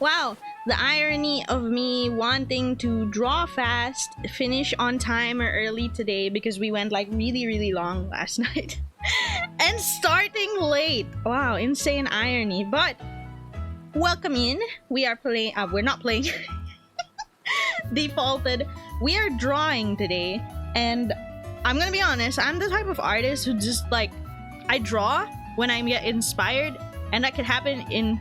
Wow, the irony of me wanting to draw fast, finish on time or early today because we went like really long last night. And starting late. Wow, insane irony. But welcome in. We are playing we're not playing. Defaulted. We are drawing today, and I'm gonna be honest, I'm the type of artist who just like I draw when I get inspired, and that could happen in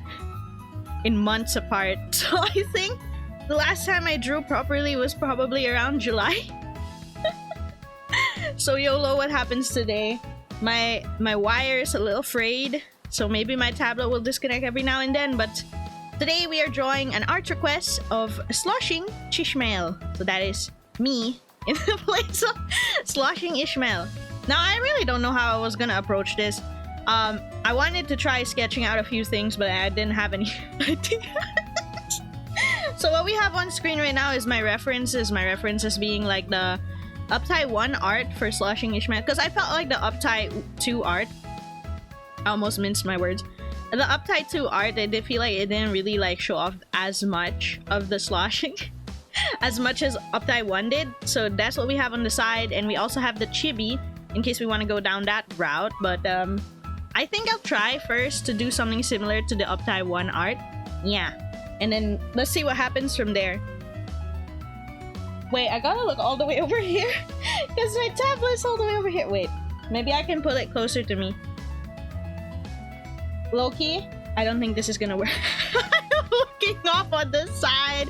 months apart. So I think the last time I drew properly was probably around July. So YOLO, what happens today? My wire is a little frayed, so maybe my tablet will disconnect every now and then, but today we are drawing an art request of Sloshing Chi-Ishmael. So that is me in the place of Sloshing Ishmael. Now I really don't know how I was gonna approach this. I wanted to try sketching out a few things, but I didn't have any ideas. So what we have on screen right now is my references. My references being like the Uptie 1 art for Sloshing Ishmael, because I felt like the Uptie 2 art, I almost minced my words. The Uptie 2 art, I did feel like it didn't really like show off as much of the sloshing as much as Uptie 1 did. So that's what we have on the side, and we also have the chibi in case we want to go down that route. But I think I'll try first to do something similar to the Uptie 1 art. Yeah. And then let's see what happens from there. Wait, I gotta look all the way over here because my tablet's all the way over here. Wait, maybe I can pull it closer to me. Loki, I don't think this is gonna work. I'm looking off on the side.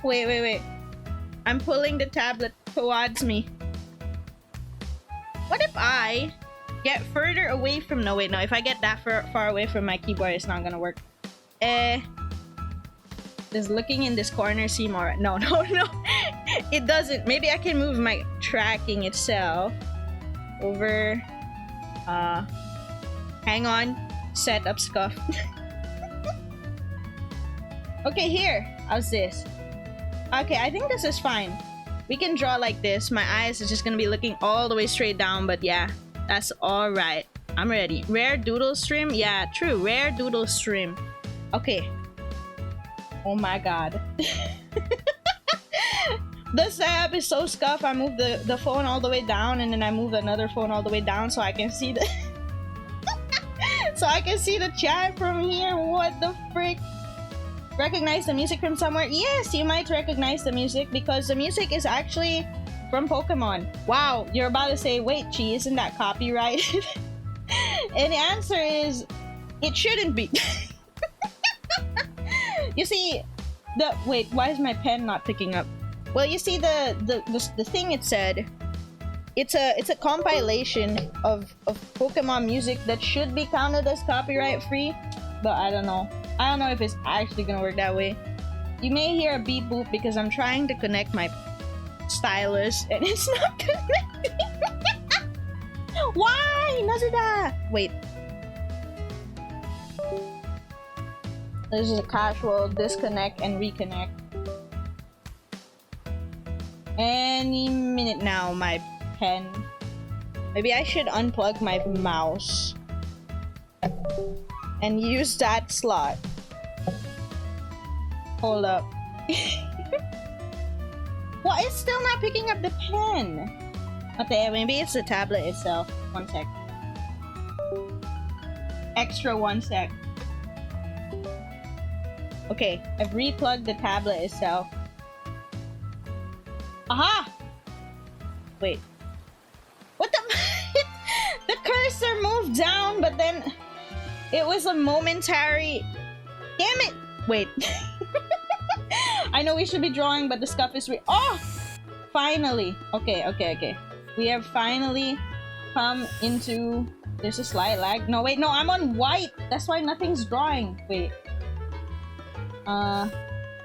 Wait. I'm pulling the tablet towards me. What if I get further away from... No, if I get that far away from my keyboard, it's not gonna work. Does looking in this corner seem alright? No. It doesn't. Maybe I can move my tracking itself over. Hang on. Setup scuff. Okay, here. How's this? Okay, I think this is fine. We can draw like this. My eyes are just gonna be looking all the way straight down, but yeah, that's alright. I'm ready. Rare doodle stream? Yeah, true. Rare doodle stream. Okay. Oh my god. The setup is so scuffed. I moved the phone all the way down, and then I moved another phone all the way down so I can see the so I can see the chat from here. What the frick? Recognize the music from somewhere? Yes, you might recognize the music because the music is actually from Pokemon. Wow, you're about to say, wait, Chi, isn't that copyrighted? And the answer is, it shouldn't be. You see, wait, why is my pen not picking up? Well, you see the thing it said, it's a compilation of Pokemon music that should be counted as copyright free, but I don't know. I don't know if it's actually gonna work that way. You may hear a beep boop because I'm trying to connect my stylus and it's not connecting. Why? Nazida! Wait. This is a casual disconnect and reconnect. Any minute now, my pen. Maybe I should unplug my mouse and use that slot. Hold up. Well, it's still not picking up the pen. Okay, maybe it's the tablet itself. 1 sec. Extra 1 sec. Okay, I've replugged the tablet itself. Aha! Wait. What the? The cursor moved down, but then it was a momentary... Damn it! Wait. I know we should be drawing, but the scuff is oh! Finally! Okay. We have finally come into... There's a slight lag. No, wait, no, I'm on white! That's why nothing's drawing. Wait. I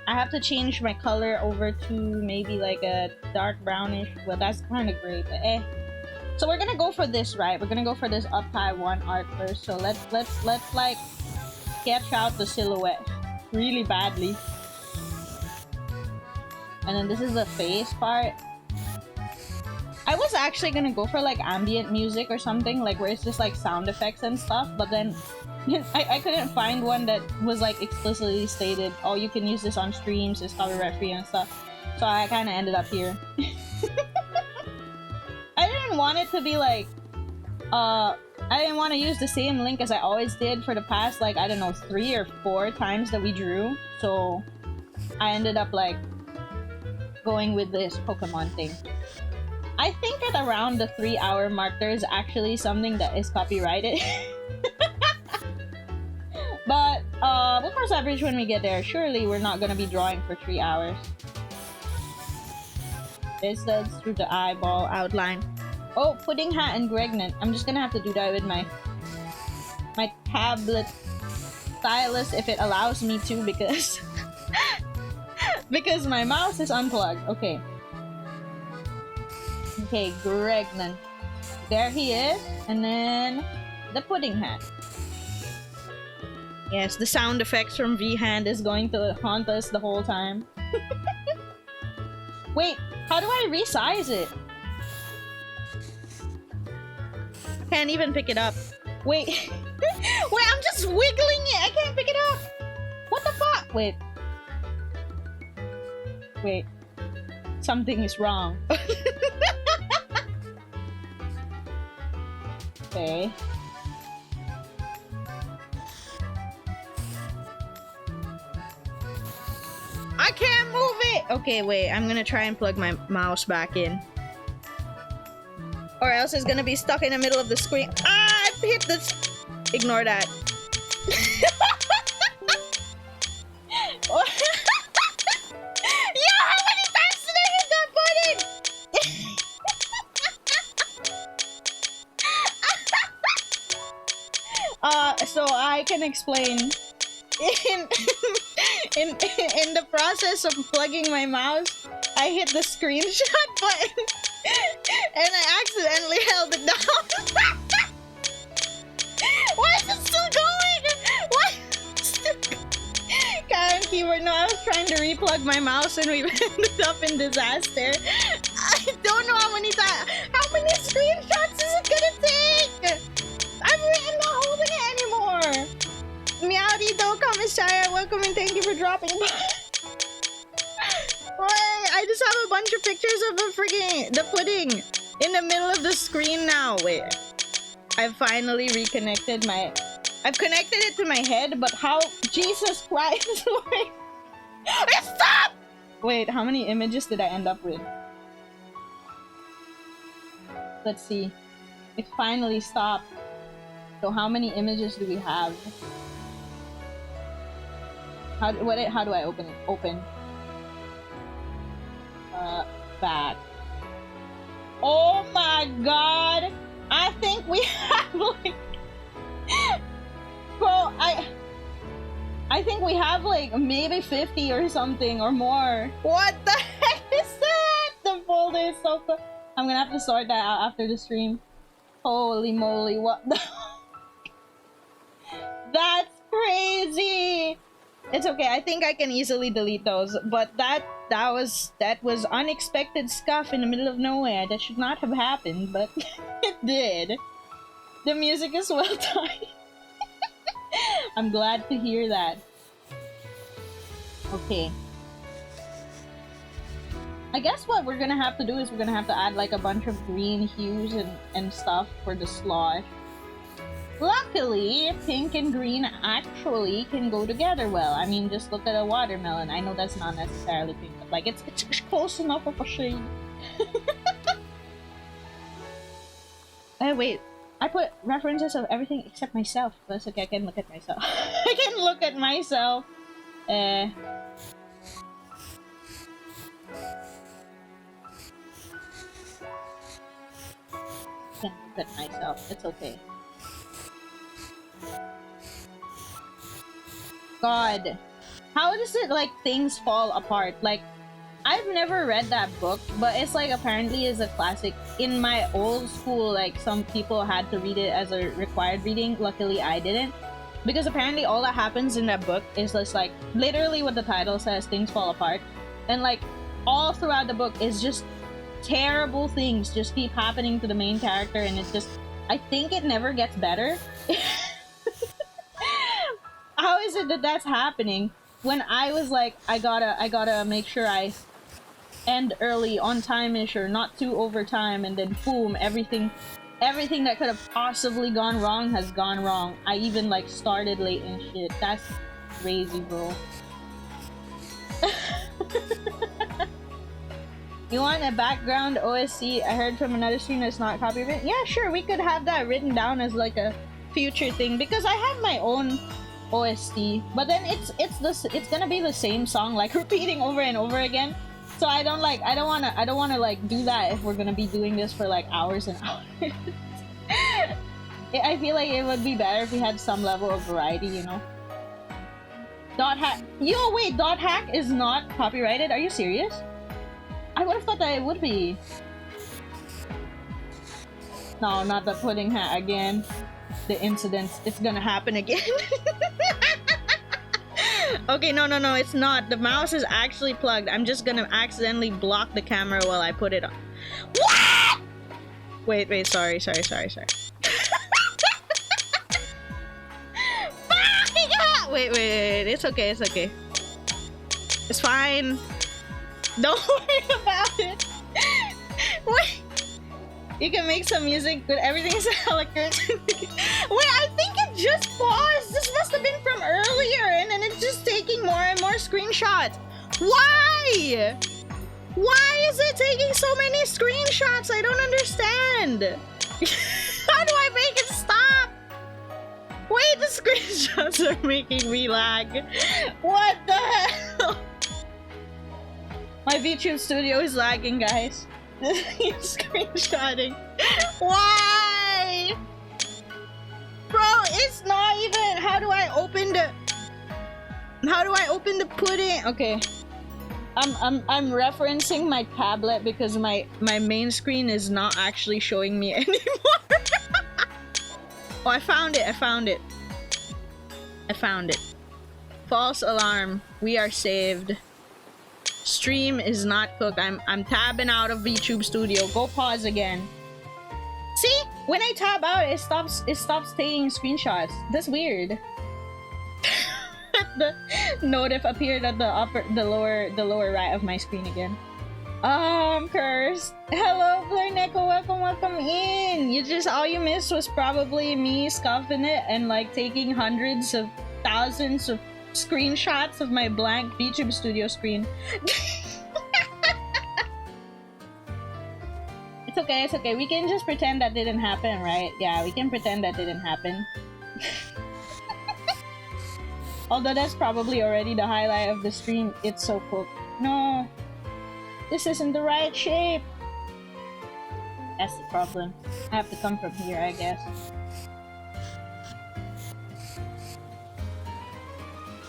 have to change my color over to maybe like a dark brownish. Well, that's kind of gray, but So we're gonna go for this, right? We're gonna go for this Uptie 1 art first. So let's like sketch out the silhouette really badly. And then this is the face part. I was actually gonna go for like ambient music or something, like where it's just like sound effects and stuff, but then I couldn't find one that was like explicitly stated, oh, you can use this on streams, it's copyright free and stuff. So I kind of ended up here. I didn't want it to be like, I didn't want to use the same link as I always did for the past, like, I don't know, 3 or 4 times that we drew. So I ended up like going with this Pokemon thing. I think at around the 3-hour mark, there is actually something that is copyrighted. But we'll cross that bridge when we get there. Surely we're not gonna be drawing for 3 hours. This does through the eyeball outline. Oh, Pudding Hat and Gregnant. I'm just gonna have to do that with my tablet stylus if it allows me to, because because my mouse is unplugged. Okay. Okay, Gregnant. There he is, and then the Pudding Hat. Yes, the sound effects from vHand is going to haunt us the whole time. Wait, how do I resize it? Can't even pick it up. Wait. Wait, I'm just wiggling it! I can't pick it up! What the fuck? Wait. Wait. Something is wrong. Okay. I can't move it! Okay, wait. I'm gonna try and plug my mouse back in. Or else it's gonna be stuck in the middle of the screen. Ah! I hit this. Ignore that. Yo, how many times did I hit that button? So I can explain. In the process of plugging my mouse, I hit the screenshot button and I accidentally held it down. Why is it still going? Why? Karen keyword. No, I was trying to replug my mouse and we ended up in disaster. I don't know how many screenshots is it gonna take? I'm really not holding it anymore. Meowdy do Commissar, welcome and thank you for dropping by. Wait, I just have a bunch of pictures of the pudding in the middle of the screen now. Wait. I've finally reconnected I've connected it to my head, but how? Jesus Christ! Wait. Stop! Wait, how many images did I end up with? Let's see. It finally stopped. So how many images do we have? How do I open it? Open. Back. Oh my god! I think we have like... Bro, I think we have like maybe 50 or something or more. What the heck is that? The folder is so cool. I'm gonna have to sort that out after the stream. Holy moly, what the... That's crazy! It's okay, I think I can easily delete those, but that was unexpected stuff in the middle of nowhere. That should not have happened, but it did. The music is well timed. I'm glad to hear that. Okay. I guess what we're gonna have to do is we're gonna have to add like a bunch of green hues and stuff for the slosh. Luckily, pink and green actually can go together well. I mean, just look at a watermelon. I know that's not necessarily pink, but like it's close enough of a shade. Wait. I put references of everything except myself. That's okay, I can look at myself. I can look at myself. Can look at myself. It's okay. God. How does it, like, things fall apart? Like, I've never read that book, but it's like apparently is a classic. In my old school, like some people had to read it as a required reading. Luckily, I didn't, because apparently all that happens in that book is just like literally what the title says: things fall apart, and like all throughout the book is just terrible things just keep happening to the main character, and it's just, I think it never gets better. How is it that that's happening when I was like, I gotta make sure I end early, on time-ish, or not too over time, and then boom, everything that could have possibly gone wrong has gone wrong. I even like started late and shit. That's crazy, bro. You want a background OSC? I heard from another stream that's not copyrighted. Yeah, sure, we could have that written down as like a future thing, because I have my own OST, but then it's gonna be the same song like repeating over and over again. So I don't wanna like do that if we're gonna be doing this for like hours and hours. I feel like it would be better if we had some level of variety, you know. Dot hack. Yo, wait, dot hack is not copyrighted? Are you serious? I would have thought that it would be. No, not the pudding hat again. The incidents. It's gonna happen again. Okay, no, it's not. The mouse is actually plugged. I'm just gonna accidentally block the camera while I put it on. What? Wait, sorry. Wait, it's okay. It's fine. Don't worry about it. Wait. You can make some music, but everything is electric. Wait, I think it just paused. This must have been from earlier, and then it's just taking more and more screenshots. Why? Why is it taking so many screenshots? I don't understand. How do I make it stop? Wait, the screenshots are making me lag. What the hell? My VTube studio is lagging, guys. He's screenshotting. Why? Bro, it's not even. How do I open the pudding? Okay. I'm referencing my tablet because my main screen is not actually showing me anymore. Oh, I found it. False alarm. We are saved. Stream is not cooked. I'm tabbing out of VTube Studio. Go pause again. See? When I tab out, it stops taking screenshots. That's weird. The notif appeared at the lower right of my screen again. I'm cursed. Hello, Blur Neko. Welcome in. All you missed was probably me scuffing it and like taking hundreds of thousands of screenshots of my blank VTube Studio screen. It's okay. We can just pretend that didn't happen, right? Yeah, we can pretend that didn't happen. Although that's probably already the highlight of the stream. It's so cooked. No. This isn't the right shape. That's the problem. I have to come from here, I guess.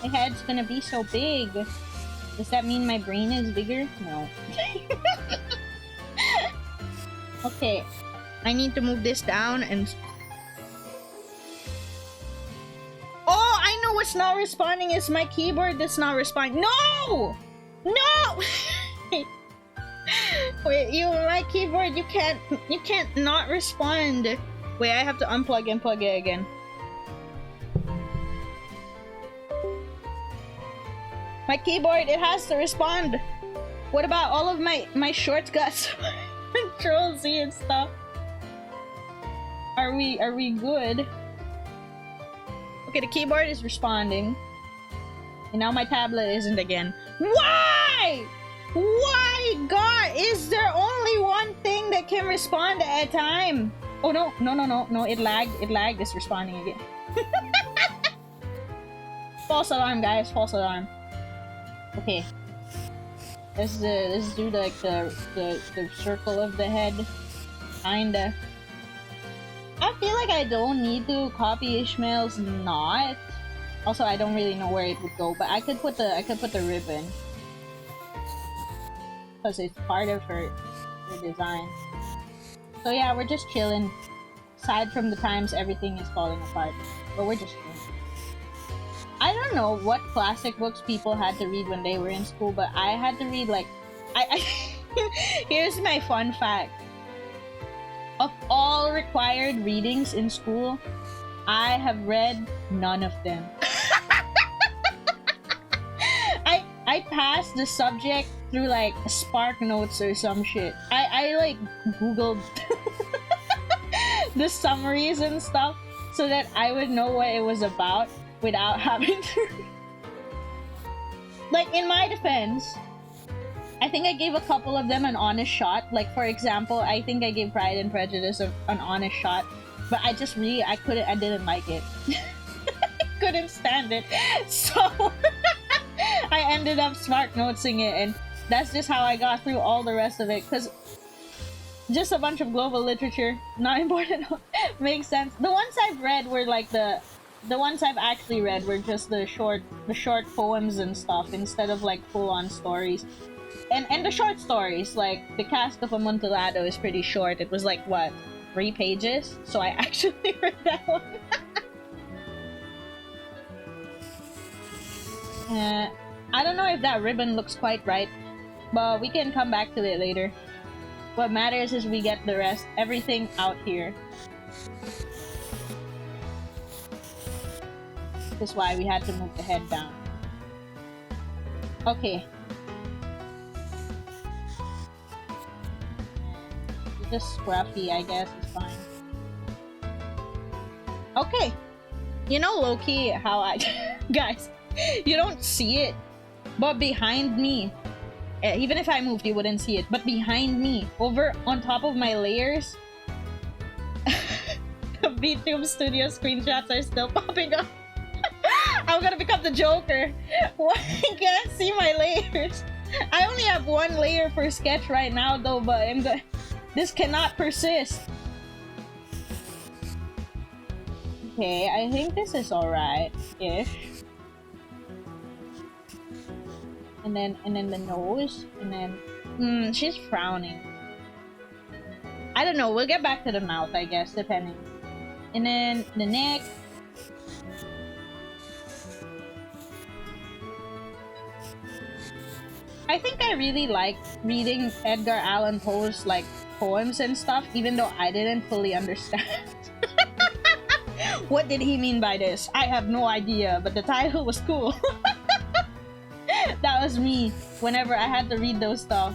My head's gonna be so big. Does that mean my brain is bigger? No. Okay. I need to move this down and... Oh, I know what's not responding. It's my keyboard that's not responding. No! No! Wait, my keyboard, you can't not respond. Wait, I have to unplug and plug it again. My keyboard, it has to respond. What about all of my shortcuts? Control Z and stuff. Are we good? Okay, the keyboard is responding. And now my tablet isn't again. Why? Why, God? Is there only one thing that can respond at a time? Oh no, it lagged. It's responding again. False alarm, guys, false alarm. Okay. Let's do like the circle of the head. Kinda. I feel like I don't need to copy Ishmael's knot. Also, I don't really know where it would go, but I could put the ribbon. Because it's part of her design. So yeah, we're just chilling. Aside from the times everything is falling apart. But we're just chilling. I don't know what classic books people had to read when they were in school, but I had to read like... Here's my fun fact. Of all required readings in school, I have read none of them. I passed the subject through like Spark Notes or some shit. I like Googled the summaries and stuff so that I would know what it was about without having to. Like, in my defense, I think I gave a couple of them an honest shot. Like, for example, I think I gave Pride and Prejudice an honest shot, but I didn't like it. I couldn't stand it. So I ended up Spark Notesing it, and that's just how I got through all the rest of it, because just a bunch of global literature, not important. Makes sense. The ones I've read were like the ones I've actually read were just the short poems and stuff, instead of like full-on stories. And the short stories, like The Cask of Amontillado is pretty short. It was like, what, 3 pages? So I actually read that one. I don't know if that ribbon looks quite right, but we can come back to it later. What matters is we get the rest, everything out here. This is why we had to move the head down. Okay. Just scruffy, I guess, is fine. Okay. You know, low-key, how I... Guys, you don't see it, but behind me, even if I moved, you wouldn't see it, but behind me, over on top of my layers, the VTube Studio screenshots are still popping up. I'm gonna become the Joker. Why I can't see my layers? I only have 1 layer per sketch right now, though, but this cannot persist. Okay, I think this is alright-ish. And then the nose, and then she's frowning. I don't know, we'll get back to the mouth, I guess, depending. And then the neck. I think I really like reading Edgar Allan Poe's like poems and stuff, even though I didn't fully understand. What did he mean by this? I have no idea, but the title was cool. That was me whenever I had to read those stuff.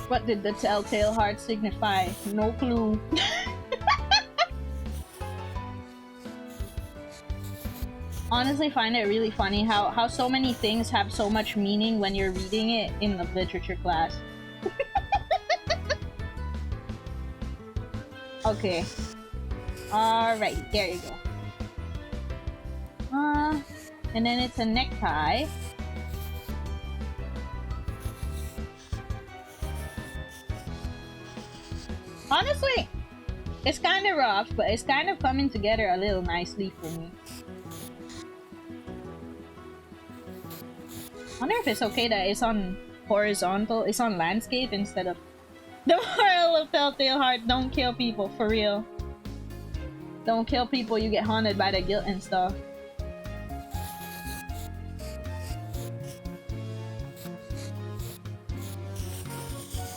What did the telltale heart signify? No clue. Honestly, find it really funny how so many things have so much meaning when you're reading it in the literature class. Okay. Alright, there you go. And then it's a necktie. Honestly, it's kind of rough, but it's kind of coming together a little nicely for me. I wonder if it's okay that it's on horizontal, it's on landscape instead of... The moral of Telltale Heart, don't kill people, for real. Don't kill people, you get haunted by the guilt and stuff.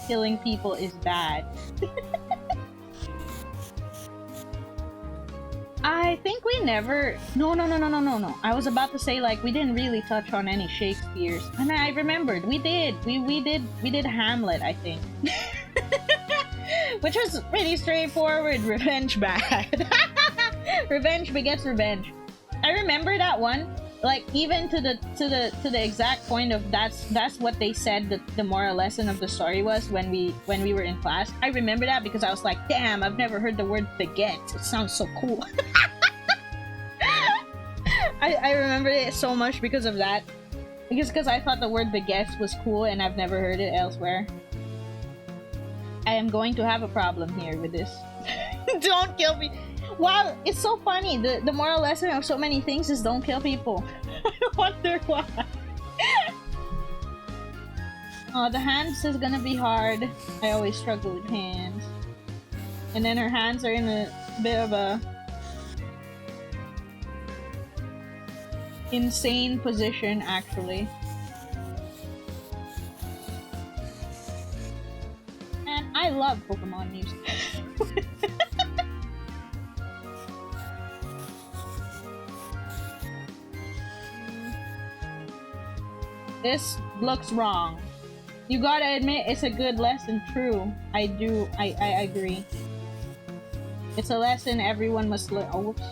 Killing people is bad. I think we never... No. I was about to say, like, we didn't really touch on any Shakespeare's. And I remembered, we did. We did Hamlet, I think. Which was pretty straightforward. Revenge bad. Revenge begets revenge. I remember that one. Like, even to the exact point of that's what they said the moral lesson of the story was when we were in class. I remember that because I was like, damn, I've never heard the word beget. It sounds so cool. I remember it so much because of that. Because I thought the word begets was cool and I've never heard it elsewhere. I am going to have a problem here with this. Don't kill me. Wow, it's so funny. The moral lesson of so many things is don't kill people. I wonder why. Oh, the hands is gonna be hard. I always struggle with hands. And then her hands are in a bit of a insane position, actually. love Pokemon news. This looks wrong. You gotta admit it's a good lesson. True. I agree. It's a lesson everyone must learn. Oh, whoops.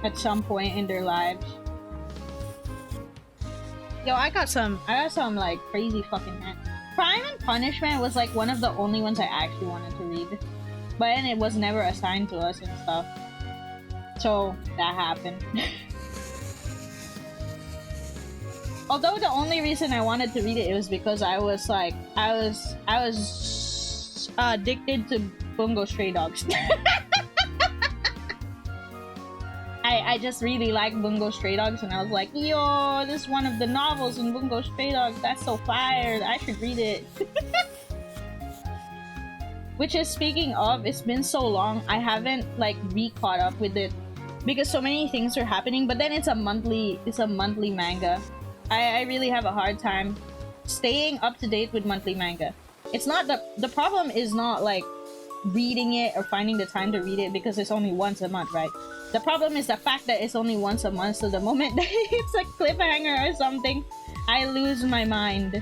At some point in their lives. Yo, I got some like crazy fucking man. Crime and Punishment was like one of the only ones I actually wanted to read. But then it was never assigned to us and stuff. So that happened. Although the only reason I wanted to read it was because I was addicted to Bungo Stray Dogs. I just really like Bungo Stray Dogs, and I was like, yo, this is one of the novels in Bungo Stray Dogs. That's so fire. I should read it. Which is, speaking of, it's been so long, I haven't like re-caught up with it because so many things are happening. But then it's a monthly manga. I really have a hard time staying up to date with monthly manga. It's not the problem is not like reading it or finding the time to read it because it's only once a month, right? The problem is the fact that it's only once a month, so the moment that it's a cliffhanger or something, I lose my mind.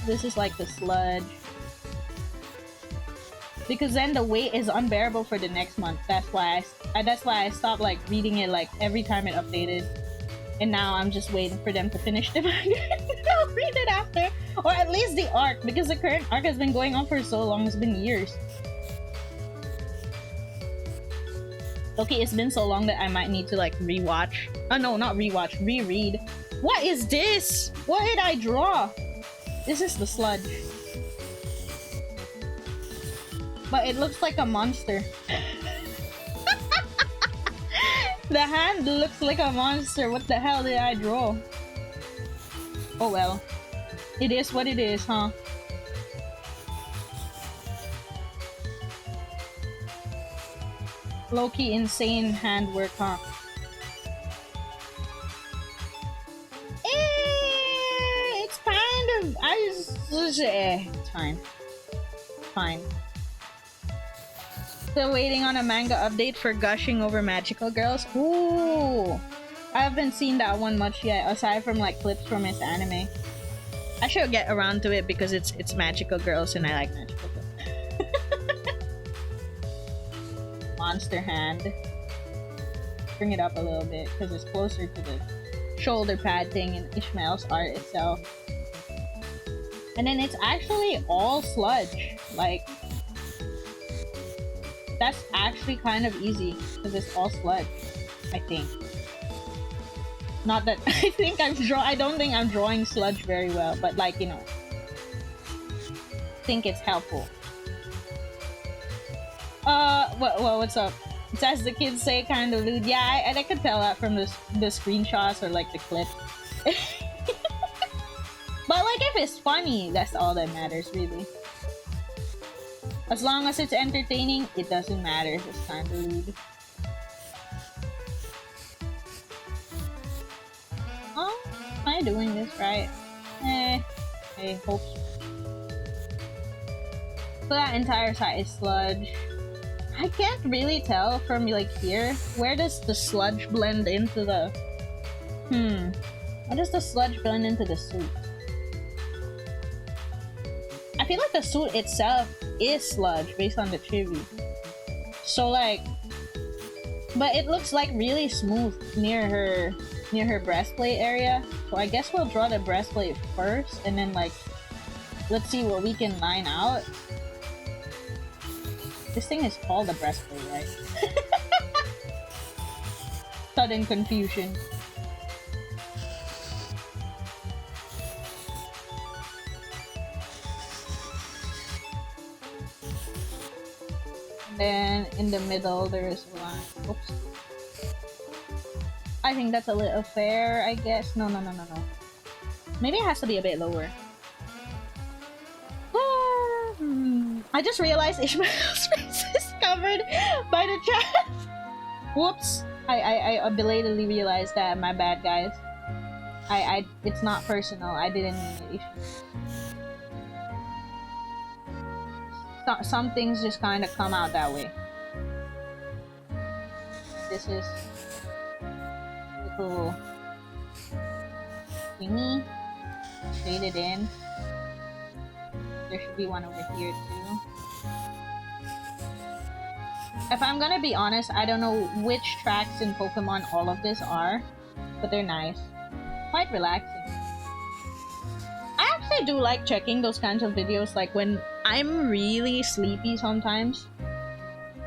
This is like the sludge. Because then the wait is unbearable for the next month. That's why I stopped like reading it like every time it updated. And now I'm just waiting for them to finish the manga. I'll read it after. Or at least the arc, because the current arc has been going on for so long. It's been years. Okay, it's been so long that I might need to like rewatch. Oh no, not rewatch, reread. What is this? What did I draw? This is the sludge. But it looks like a monster. The hand looks like a monster. What the hell did I draw? Oh well. It is what it is, huh? Low-key insane handwork, huh? It's kind of... it's fine. Fine. Still waiting on a manga update for Gushing Over Magical Girls. Ooh! I haven't seen that one much yet, aside from like clips from its anime. I should get around to it because it's magical girls and I like magical girls. Monster hand. Bring it up a little bit because it's closer to the shoulder pad thing in Ishmael's art itself. And then it's actually all sludge. Like, that's actually kind of easy because it's all sludge, I think. Not that I don't think I'm drawing sludge very well, but like, you know, I think it's helpful. Well, what's up? It's as the kids say, kind of lewd. Yeah, I could tell that from the screenshots or like the clip. But like, if it's funny, that's all that matters, really. As long as it's entertaining, it doesn't matter if it's kind of lewd. Oh, am I doing this right? I hope so. So that entire side is sludge. I can't really tell from like here. Where does the sludge blend into the... How does the sludge blend into the suit? I feel like the suit itself is sludge based on the chibi. So like... But it looks like really smooth near her breastplate area. So I guess we'll draw the breastplate first and then like... Let's see what we can line out. This thing is called a breastplate, right? Sudden confusion. And then in the middle there is one. Oops. I think that's a little fair, I guess. No. Maybe it has to be a bit lower. I just realized Ishmael's face is covered by the chat. Whoops. I belatedly realized that. My bad, guys. It's not personal. I didn't mean it. Some things just kind of come out that way. This is little thingy. Shaded in. There should be one over here too. If I'm gonna be honest, I don't know which tracks in Pokemon all of this are, but they're nice. Quite relaxing. I actually do like checking those kinds of videos, like when I'm really sleepy sometimes,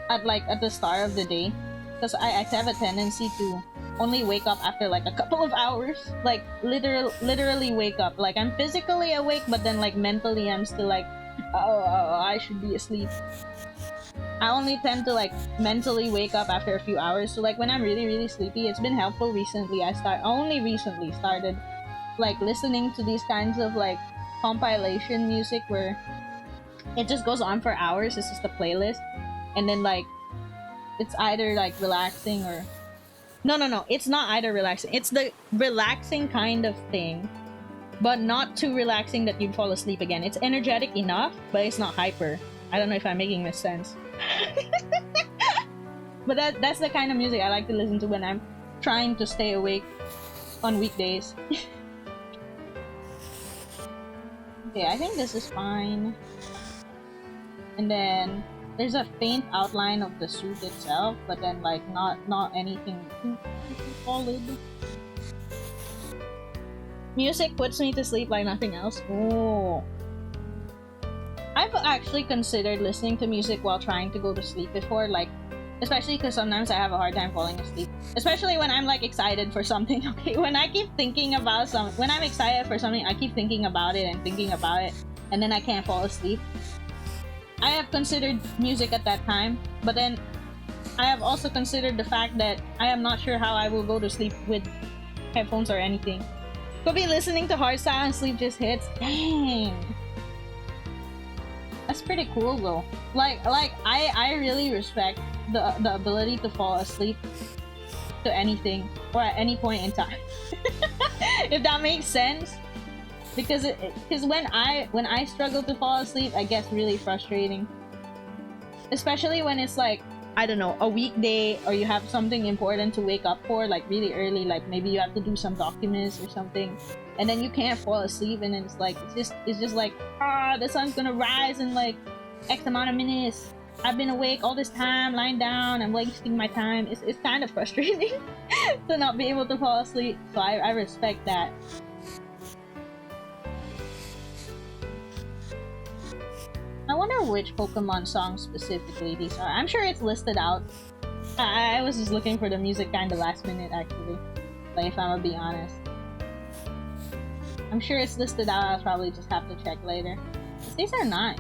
at the start of the day, because I have a tendency to only wake up after like a couple of hours, like literally wake up. Like I'm physically awake, but then like mentally I'm still like, oh, I should be asleep. I only tend to like mentally wake up after a few hours. So like when I'm really sleepy, it's been helpful recently. Only recently started like listening to these kinds of like compilation music where it just goes on for hours. It's just a playlist, and then like it's either like relaxing or no, it's not either relaxing. It's the relaxing kind of thing, but not too relaxing that you'd fall asleep again. It's energetic enough, but it's not hyper. I don't know if I'm making this sense. But that's the kind of music I like to listen to when I'm trying to stay awake on weekdays. Okay, I think this is fine. And then there's a faint outline of the suit itself, but then like not anything too solid. Music puts me to sleep like nothing else. Oh. I've actually considered listening to music while trying to go to sleep before, like, especially because sometimes I have a hard time falling asleep. Especially when I'm like excited for something, okay? When I keep thinking about when I'm excited for something, I keep thinking about it, and then I can't fall asleep. I have considered music at that time, but then I have also considered the fact that I am not sure how I will go to sleep with headphones or anything. Could be listening to hardstyle and sleep just hits. Dang. That's pretty cool though. Like I really respect the ability to fall asleep to anything or at any point in time. If that makes sense. Because when I struggle to fall asleep, it gets really frustrating. Especially when it's like, I don't know, a weekday, or you have something important to wake up for, like really early, like maybe you have to do some documents or something, and then you can't fall asleep, and then it's like it's just like, the sun's gonna rise in like X amount of minutes. I've been awake all this time, lying down, I'm wasting my time. It's kind of frustrating to not be able to fall asleep. So I respect that. I wonder which Pokemon songs specifically these are. I'm sure it's listed out. I was just looking for the music kind of last minute actually. Like if I'm gonna be honest. I'm sure it's listed out, I'll probably just have to check later. These are nice.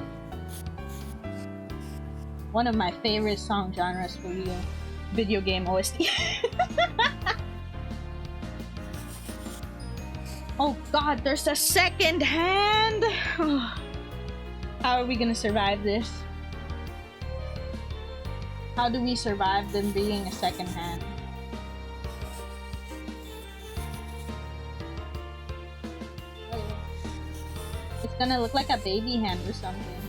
One of my favorite song genres for real. Video game OST. Oh god, there's a second hand! How are we gonna survive this? How do we survive them being a second hand? It's gonna look like a baby hand or something.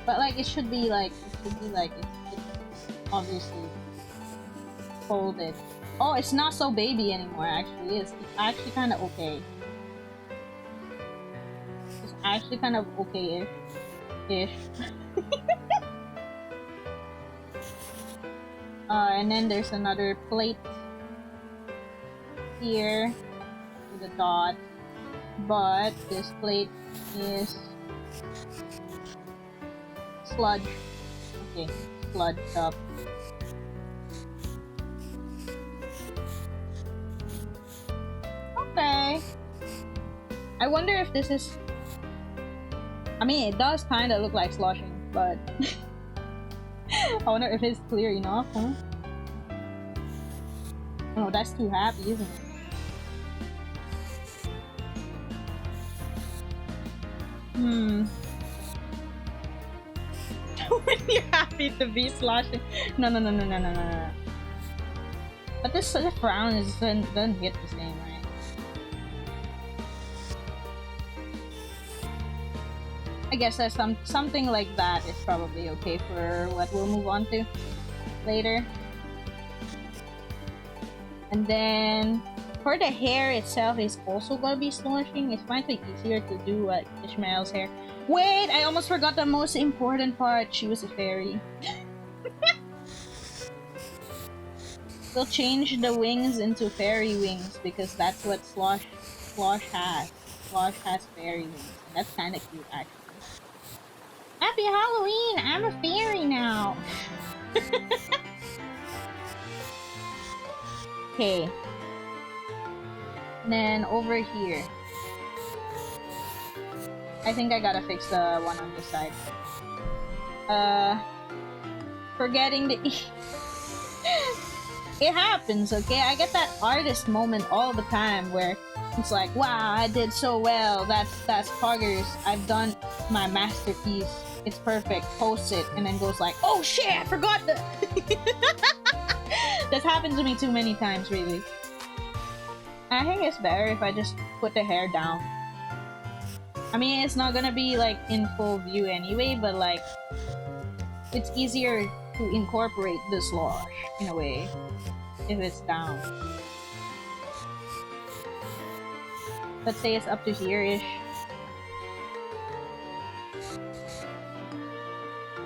But like it should be like it's obviously folded. Oh, it's not so baby anymore actually. It's actually kinda okay. Actually kind of okay-ish. And then there's another plate here with a dot, but this plate is sludge. Okay, sludged up. Okay. I wonder if this is... I mean, it does kind of look like sloshing, but I wonder if it's clear enough, huh? Oh, that's too happy, isn't it? When you're happy to be sloshing. No. But this frown doesn't hit the same, right? I guess that's something like that is probably okay for what we'll move on to later. And then for the hair itself is also gonna be sloshing. It's might be easier to do Ishmael's hair. Wait, I almost forgot the most important part. She was a fairy. We'll change the wings into fairy wings because that's what Slosh has. Slosh has fairy wings. And that's kind of cute, actually. Happy Halloween! I'm a fairy now! Okay. Then over here. I think I gotta fix the one on this side. Forgetting the it happens, okay? I get that artist moment all the time where it's like, wow, I did so well. That's poggers. I've done my masterpiece. It's perfect. Post it, and then goes like, oh shit, I forgot the. That's happened to me too many times, really. I think it's better if I just put the hair down. I mean, it's not gonna be like in full view anyway, but like, it's easier to incorporate the slosh in a way if it's down. Let's say it's up to here-ish.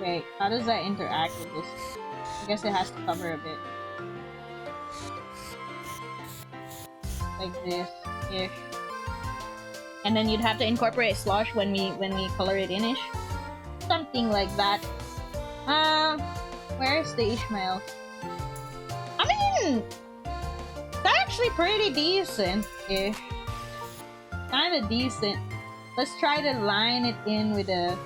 Wait, how does that interact with this? I guess it has to cover a bit. Like this-ish. And then you'd have to incorporate slosh when we color it in-ish. Something like that. Where's the Ishmael? I mean, that's actually pretty decent-ish. Kinda decent. Let's try to line it in with the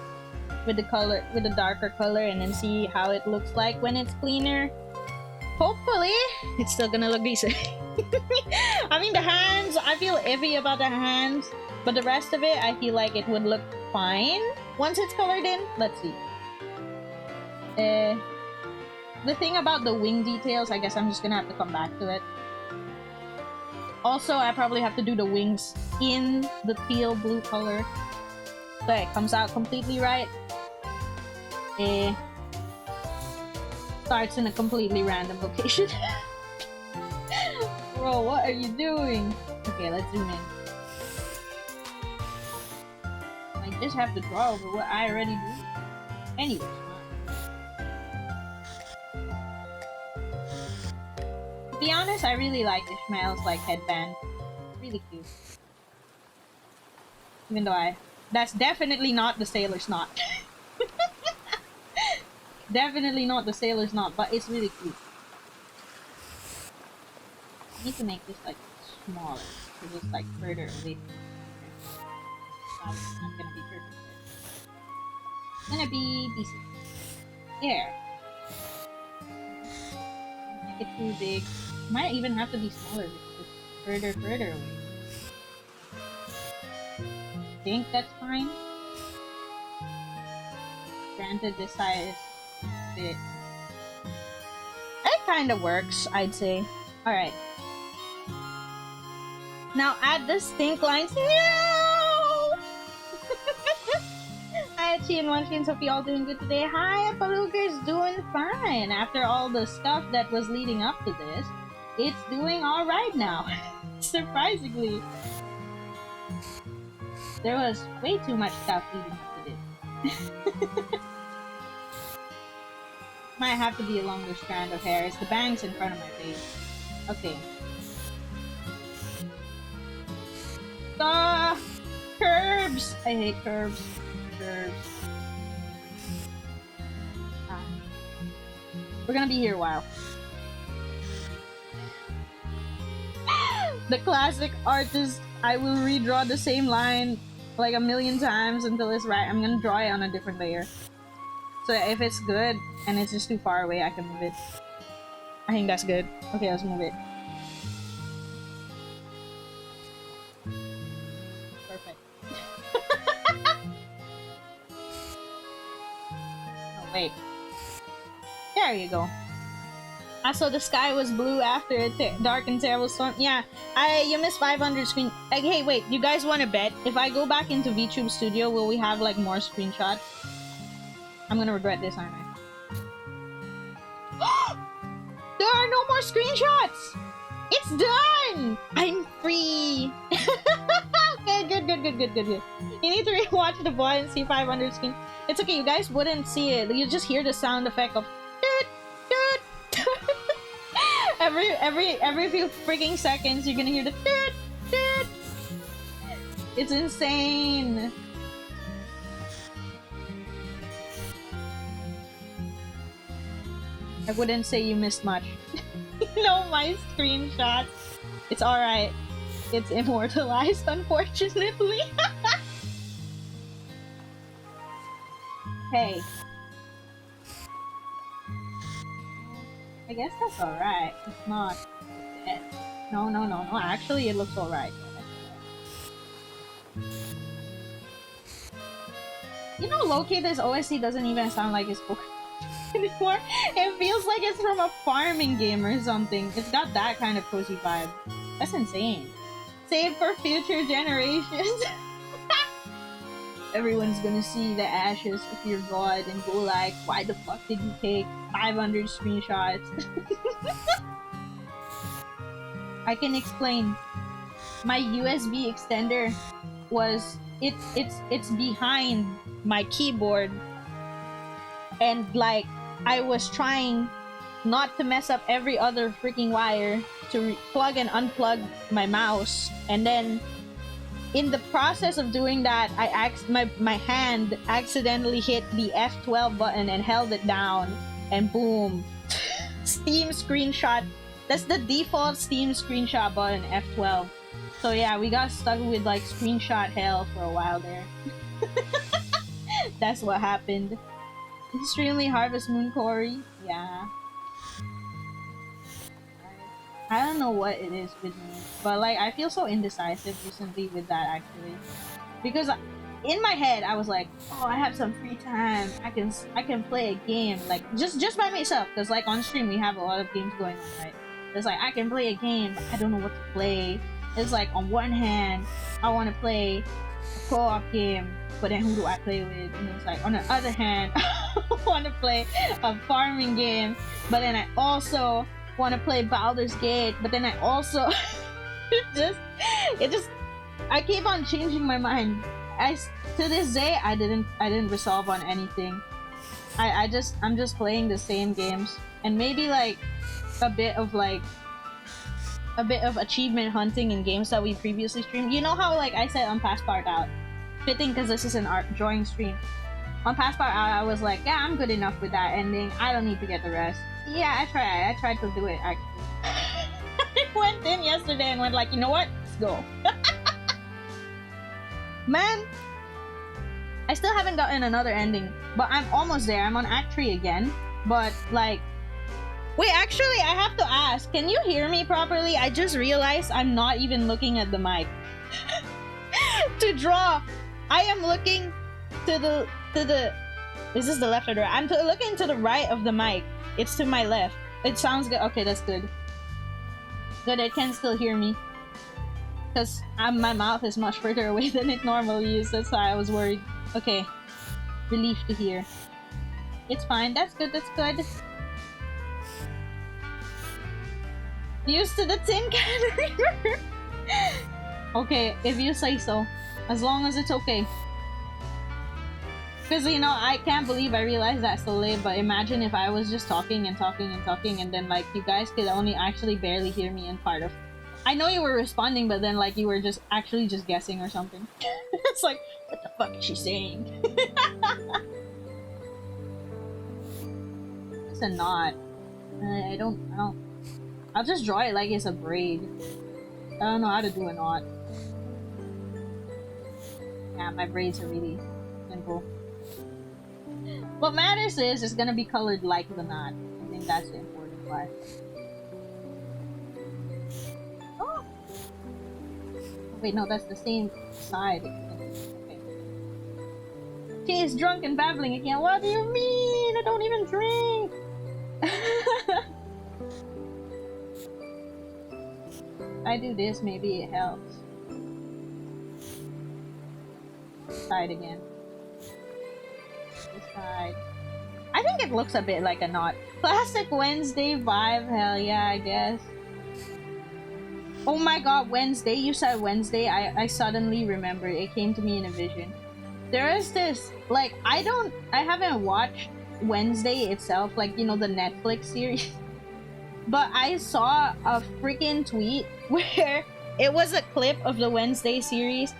color, with a darker color, and then see how it looks like when it's cleaner. Hopefully, it's still gonna look decent. I mean, the hands, I feel iffy about the hands, but the rest of it, I feel like it would look fine once it's colored in. Let's see. The thing about the wing details, I guess I'm just gonna have to come back to it. Also, I probably have to do the wings in the teal blue color so it comes out completely right. Starts in a completely random location. Bro, what are you doing? Okay, let's zoom in. I just have to draw over what I already do. Anyways. To be honest, I really like Ishmael's like headband. Really cute. Even though that's definitely not the sailor's knot. Definitely not the sailor's knot, but it's really cute. I need to make this like smaller, because it's like further away from me. It's not gonna be perfect. It's gonna be decent. There. Make it too big. Might even have to be smaller because it's further away. I think that's fine. Granted, this side is a bit. It kind of works, I'd say. Alright. Now add distinct lines. No! Hi, Chi and Wanshi and Sophie, all doing good today. Hi, Paluga's doing fine. After all the stuff that was leading up to this, it's doing alright now. Surprisingly. There was way too much stuff leading up to this. Might have to be a longer strand of hair. It's the bangs in front of my face. Okay. Curbs! I hate curbs. Curbs. We're gonna be here a while. The classic artist, I will redraw the same line like a million times until it's right. I'm gonna draw it on a different layer. So if it's good and it's just too far away, I can move it. I think that's good. Okay, let's move it. Perfect. Oh, wait. There you go. I saw the sky was blue after a dark and terrible storm. Yeah, you missed 500 screen. Hey, wait, you guys want to bet? If I go back into VTube Studio, will we have like more screenshots? I'm gonna regret this, aren't I? There are no more screenshots! It's done! I'm free! Okay, good. You need to rewatch the boy and see 500 screen. It's okay, you guys wouldn't see it. You just hear the sound effect of every few freaking seconds you're gonna hear the It's insane. I wouldn't say you missed much. No, my screenshots. It's alright. It's immortalized, unfortunately. Hey. I guess that's alright. It's not dead. No. Actually, it looks alright. You know, locate this OSC doesn't even sound like it's Pokemon anymore. It feels like it's from a farming game or something. It's got that kind of cozy vibe. That's insane. Save for future generations. Everyone's gonna see the ashes of your god and go like, why the fuck did you take 500 screenshots? I can explain. My USB extender was it's behind my keyboard, and like I was trying not to mess up every other freaking wire to plug and unplug my mouse, and then in the process of doing that, my hand accidentally hit the F12 button and held it down, and boom, Steam screenshot. That's the default Steam screenshot button, F12. So yeah, we got stuck with like screenshot hell for a while there. That's what happened. Extremely Harvest Moon Corey. Yeah. I don't know what it is with me, but like I feel so indecisive recently with that actually, because in my head I was like, oh, I have some free time, I can play a game like just by myself, because like on stream we have a lot of games going on, right? It's like I can play a game, but I don't know what to play. It's like on one hand I want to play a co-op game, but then who do I play with? And it's like on the other hand I want to play a farming game, but then I also want to play Baldur's Gate, but then I also I keep on changing my mind. To this day I didn't resolve on anything. I'm just playing the same games, and maybe like a bit of achievement hunting in games that we previously streamed. You know how like I said on Passport Out, fitting because this is an art drawing stream. On Passport Out I was like, yeah, I'm good enough with that ending, I don't need to get the rest. Yeah, I tried to do it actually. I went in yesterday and went like, you know what? Let's go. Man, I still haven't gotten another ending, but I'm almost there. I'm on Act 3 again, but like... Wait, actually, I have to ask, can you hear me properly? I just realized I'm not even looking at the mic. To draw, I am looking to the... Is this the left or the right? I'm looking to the right of the mic. It's to my left. It sounds good. Okay, that's good. Good, it can still hear me. Because my mouth is much further away than it normally is. That's why I was worried. Okay. Relief to hear. It's fine. That's good. That's good. Used to the tin can river. Okay, if you say so. As long as it's okay. Because, you know, I can't believe I realized that so late, but imagine if I was just talking and then, like, you guys could only actually barely hear me in part of... I know you were responding, but then, like, you were just actually just guessing or something. It's like, what the fuck is she saying? It's a knot. I don't... I'll just draw it like it's a braid. I don't know how to do a knot. Yeah, my braids are really simple. What matters is it's gonna be colored like the knot. I think that's the important part. Oh! Wait, no, that's the same side. Okay. She is drunk and babbling again. What do you mean? I don't even drink! I do this, maybe it helps. Try it again. This side. I think it looks a bit like a knot. Classic Wednesday vibe, hell yeah, I guess. Oh my god, Wednesday, you said Wednesday, I suddenly remembered, it came to me in a vision. There is this, like, I haven't watched Wednesday itself, like, you know, the Netflix series. But I saw a freaking tweet where it was a clip of the Wednesday series.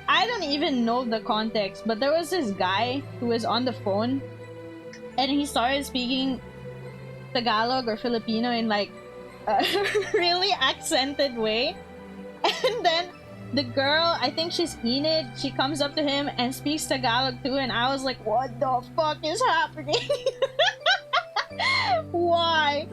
I don't even know the context, but there was this guy who was on the phone and he started speaking Tagalog or Filipino in like a really accented way. And then the girl, I think she's Enid, she comes up to him and speaks Tagalog too, and I was like, what the fuck is happening? Why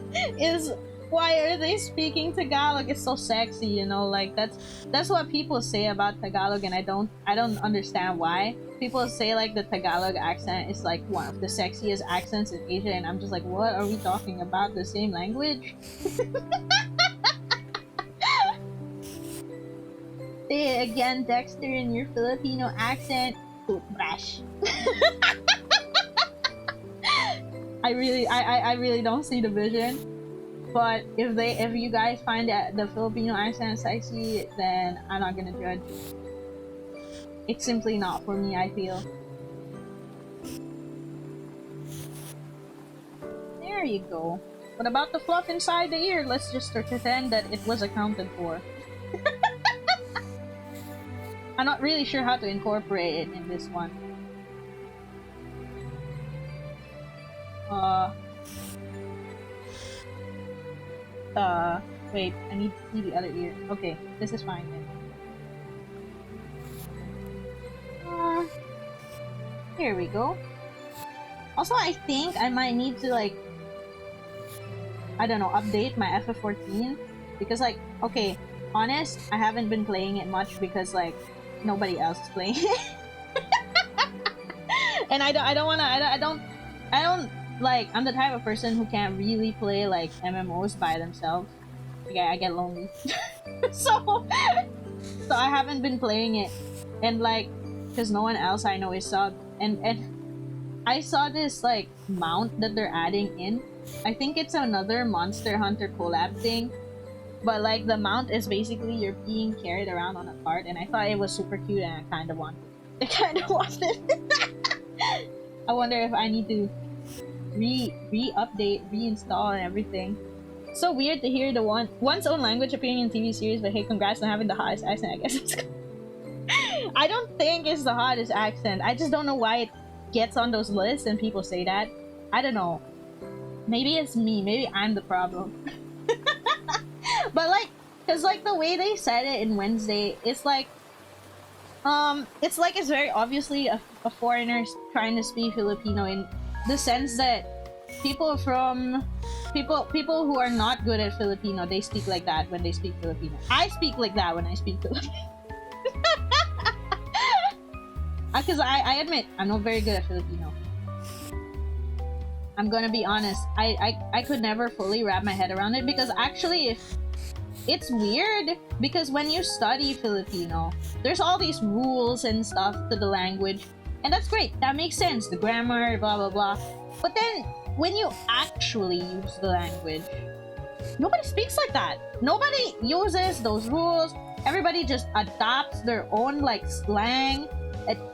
are they speaking Tagalog? It's so sexy, you know, like that's what people say about Tagalog, and I don't understand why. People say like the Tagalog accent is like one of the sexiest accents in Asia, and I'm just like, what are we talking about? The same language? Say it again, Dexter, in your Filipino accent. Toothbrush. I really don't see the vision. But if you guys find that the Filipino accent sexy, then I'm not gonna judge. It's simply not for me, I feel. There you go. What about the fluff inside the ear? Let's just pretend that it was accounted for. I'm not really sure how to incorporate it in this one. Wait, I need to see the other ear. Okay, this is fine then. Here we go. Also, I think I might need to, like, I don't know, update my FF14. Because, like, okay, honest, I haven't been playing it much because, like, nobody else is playing it. And I don't, like, I'm the type of person who can't really play, like, MMOs by themselves. Like, I get lonely. So I haven't been playing it. And, like, because no one else I know is subbed. And I saw this, like, mount that they're adding in. I think it's another Monster Hunter collab thing. But, like, the mount is basically you're being carried around on a cart. And I thought it was super cute and I kind of wanted it. I wonder if I need to re-update, reinstall, and everything. So weird to hear the one's own language appearing in TV series, but hey, congrats on having the hottest accent, I guess. It's I don't think it's the hottest accent. I just don't know why it gets on those lists and people say that. I don't know. Maybe it's me. Maybe I'm the problem. But like, cause like the way they said it in Wednesday, it's like it's very obviously a foreigner trying to speak Filipino in the sense that people who are not good at Filipino, they speak like that when they speak Filipino. I speak like that when I speak Filipino. Because I admit, I'm not very good at Filipino. I'm gonna be honest. I could never fully wrap my head around it because actually it's weird because when you study Filipino, there's all these rules and stuff to the language. And that's great. That makes sense. The grammar, blah, blah, blah. But then when you actually use the language, nobody speaks like that. Nobody uses those rules. Everybody just adopts their own like slang.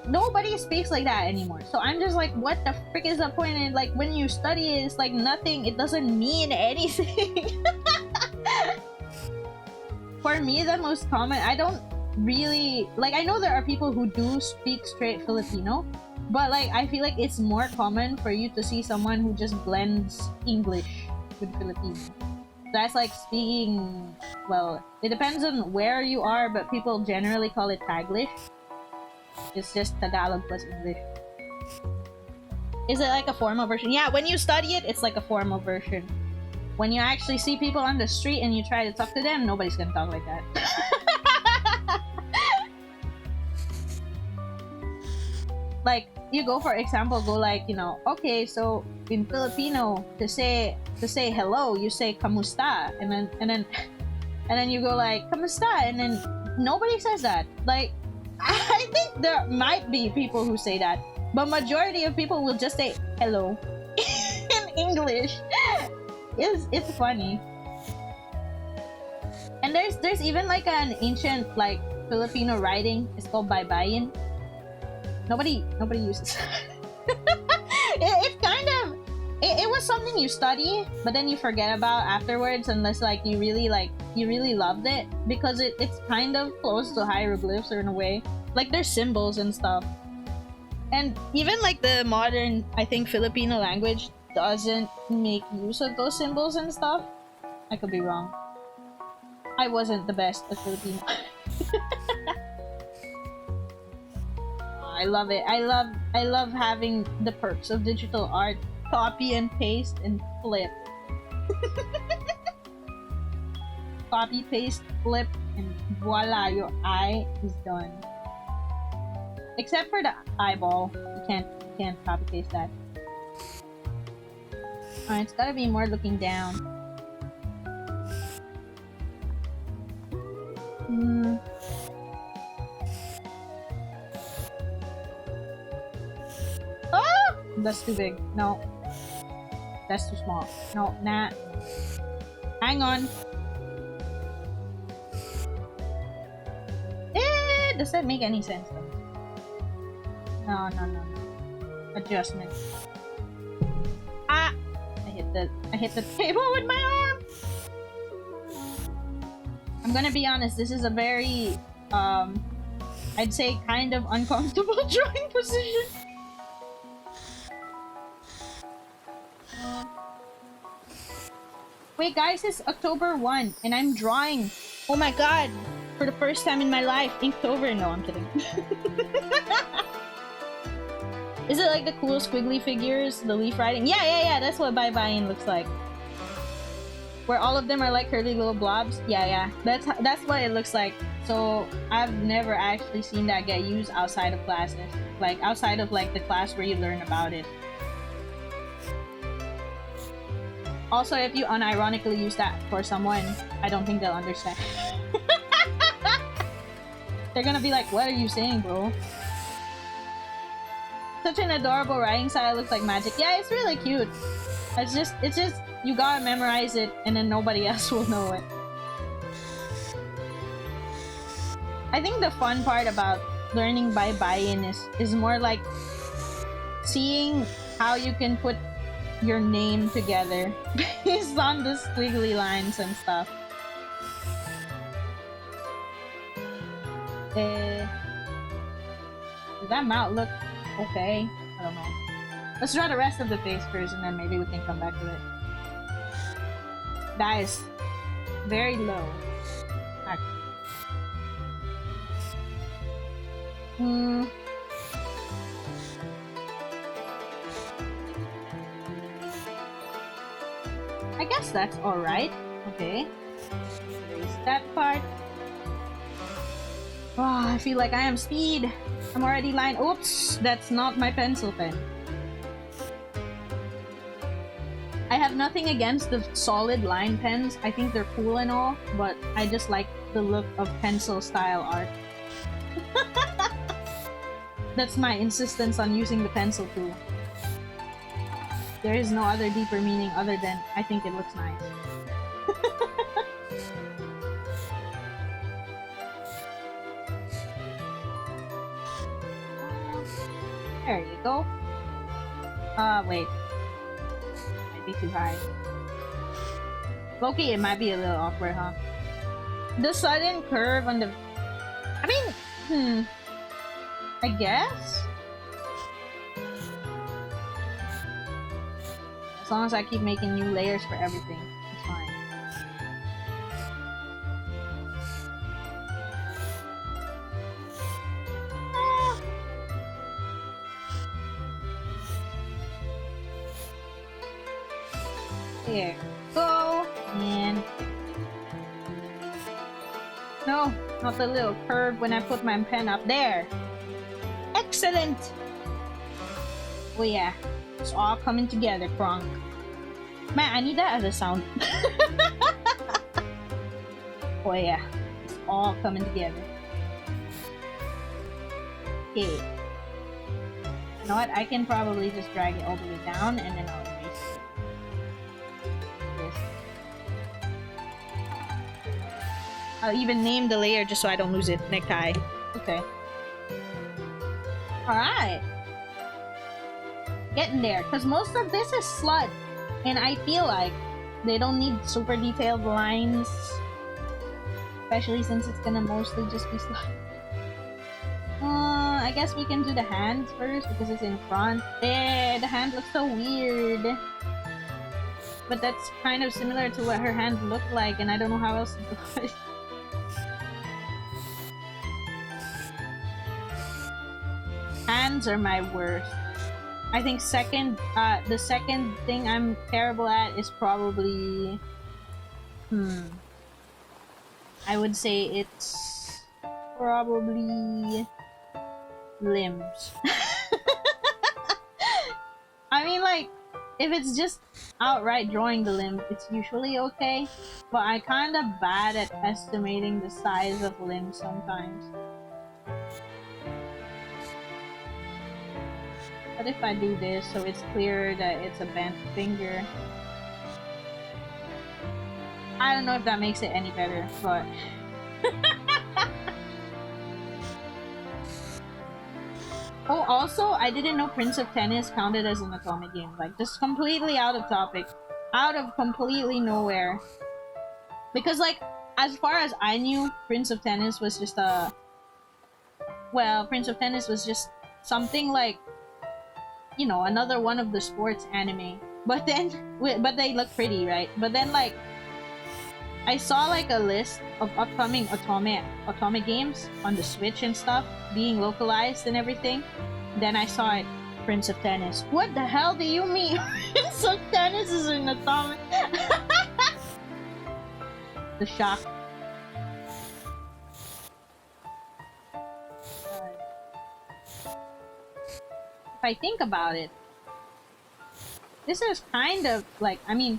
Nobody speaks like that anymore. So I'm just like, what the frick is the point? And like when you study it, it's like nothing. It doesn't mean anything. For me, the most common, I don't really like, I know there are people who do speak straight Filipino, but like I feel like it's more common for you to see someone who just blends English with Filipino. That's like speaking, well, it depends on where you are, but people generally call it Taglish. It's just Tagalog plus English. Is it like a formal version? Yeah, when you study it, it's like a formal version. When you actually see people on the street and you try to talk to them, nobody's gonna talk like that. Like, you go, for example, go like, you know, okay, so in Filipino, to say hello, you say kamusta, and then and then you go like "kamusta," and then nobody says that. Like, I think there might be people who say that, but majority of people will just say hello in English. It's funny. And there's even like an ancient like Filipino writing. It's called baybayin. Nobody uses it kind of it was something you study but then you forget about afterwards unless like you really loved it, because it's kind of close to hieroglyphs or in a way. Like there's symbols and stuff. And even like the modern, I think, Filipino language doesn't make use of those symbols and stuff. I could be wrong. I wasn't the best at Filipino. I love it. I love having the perks of digital art. Copy and paste and flip. Copy, paste, flip, and voila, your eye is done. Except for the eyeball. You can't copy paste that. Alright, it's gotta be more looking down. Oh! That's too big. No. That's too small. No, nah. Hang on. Does that make any sense though? No. Adjustment. Ah! I hit the table with my arm! I'm gonna be honest, this is a very, I'd say kind of uncomfortable drawing position. Wait guys, it's October 1 and I'm drawing. Oh my god! For the first time in my life, Inktober. No, I'm kidding. Is it like the cool squiggly figures, the leaf writing? Yeah, that's what baybayin looks like. Where all of them are like curly little blobs. Yeah, that's what it looks like. So I've never actually seen that get used outside of classes, like outside of like the class where you learn about it. Also, if you unironically use that for someone, I don't think they'll understand. They're gonna be like, what are you saying, bro? Such an adorable writing style, looks like magic. Yeah, it's really cute. It's just, you gotta memorize it and then nobody else will know it. I think the fun part about learning baybayin is more like seeing how you can put your name together based on the squiggly lines and stuff. Does that mouth look okay? I don't know. Let's draw the rest of the face first and then maybe we can come back to it. That is very low. I guess that's alright. Okay. Erase that part. Oh, I feel like I am speed. I'm already lined. Oops, that's not my pencil pen. I have nothing against the solid line pens. I think they're cool and all, but I just like the look of pencil style art. That's my insistence on using the pencil tool. There is no other deeper meaning other than I think it looks nice. There you go. Wait. Might be too high. Loki, it might be a little awkward, huh? The sudden curve on the... I mean, I guess? As long as I keep making new layers for everything, it's fine. There we go, and no, not the little curve when I put my pen up there. Excellent! Oh yeah, it's all coming together, Kronk. Man, I need that as a sound. Oh yeah, it's all coming together. Okay. You know what? I can probably just drag it all the way down and then I'll erase it. This. I'll even name the layer just so I don't lose it. Necktie. Okay. Alright. Getting there. Because most of this is slud. And I feel like they don't need super detailed lines. Especially since it's gonna mostly just be slud. I guess we can do the hands first because it's in front. The hand looks so weird. But that's kind of similar to what her hand looked like, and I don't know how else to do it. Hands are my worst. I think the second thing I'm terrible at is probably... I would say it's probably... limbs. I mean, like, if it's just outright drawing the limb, it's usually okay, but I'm kind of bad at estimating the size of limbs sometimes. What if I do this so it's clear that it's a bent finger? I don't know if that makes it any better, but... Oh, also, I didn't know Prince of Tennis counted as an atomic game. Like, just completely out of topic. Out of completely nowhere. Because, like, as far as I knew, Prince of Tennis was just a... Well, Prince of Tennis was just something like, you know, another one of the sports anime. But then, but they look pretty, right? But then, like, I saw like a list of upcoming Otome games on the Switch and stuff, being localized and everything. Then I saw it, Prince of Tennis. What the hell do you mean? Prince of Tennis is an Otome? The shock. If I think about it, this is kind of like, I mean,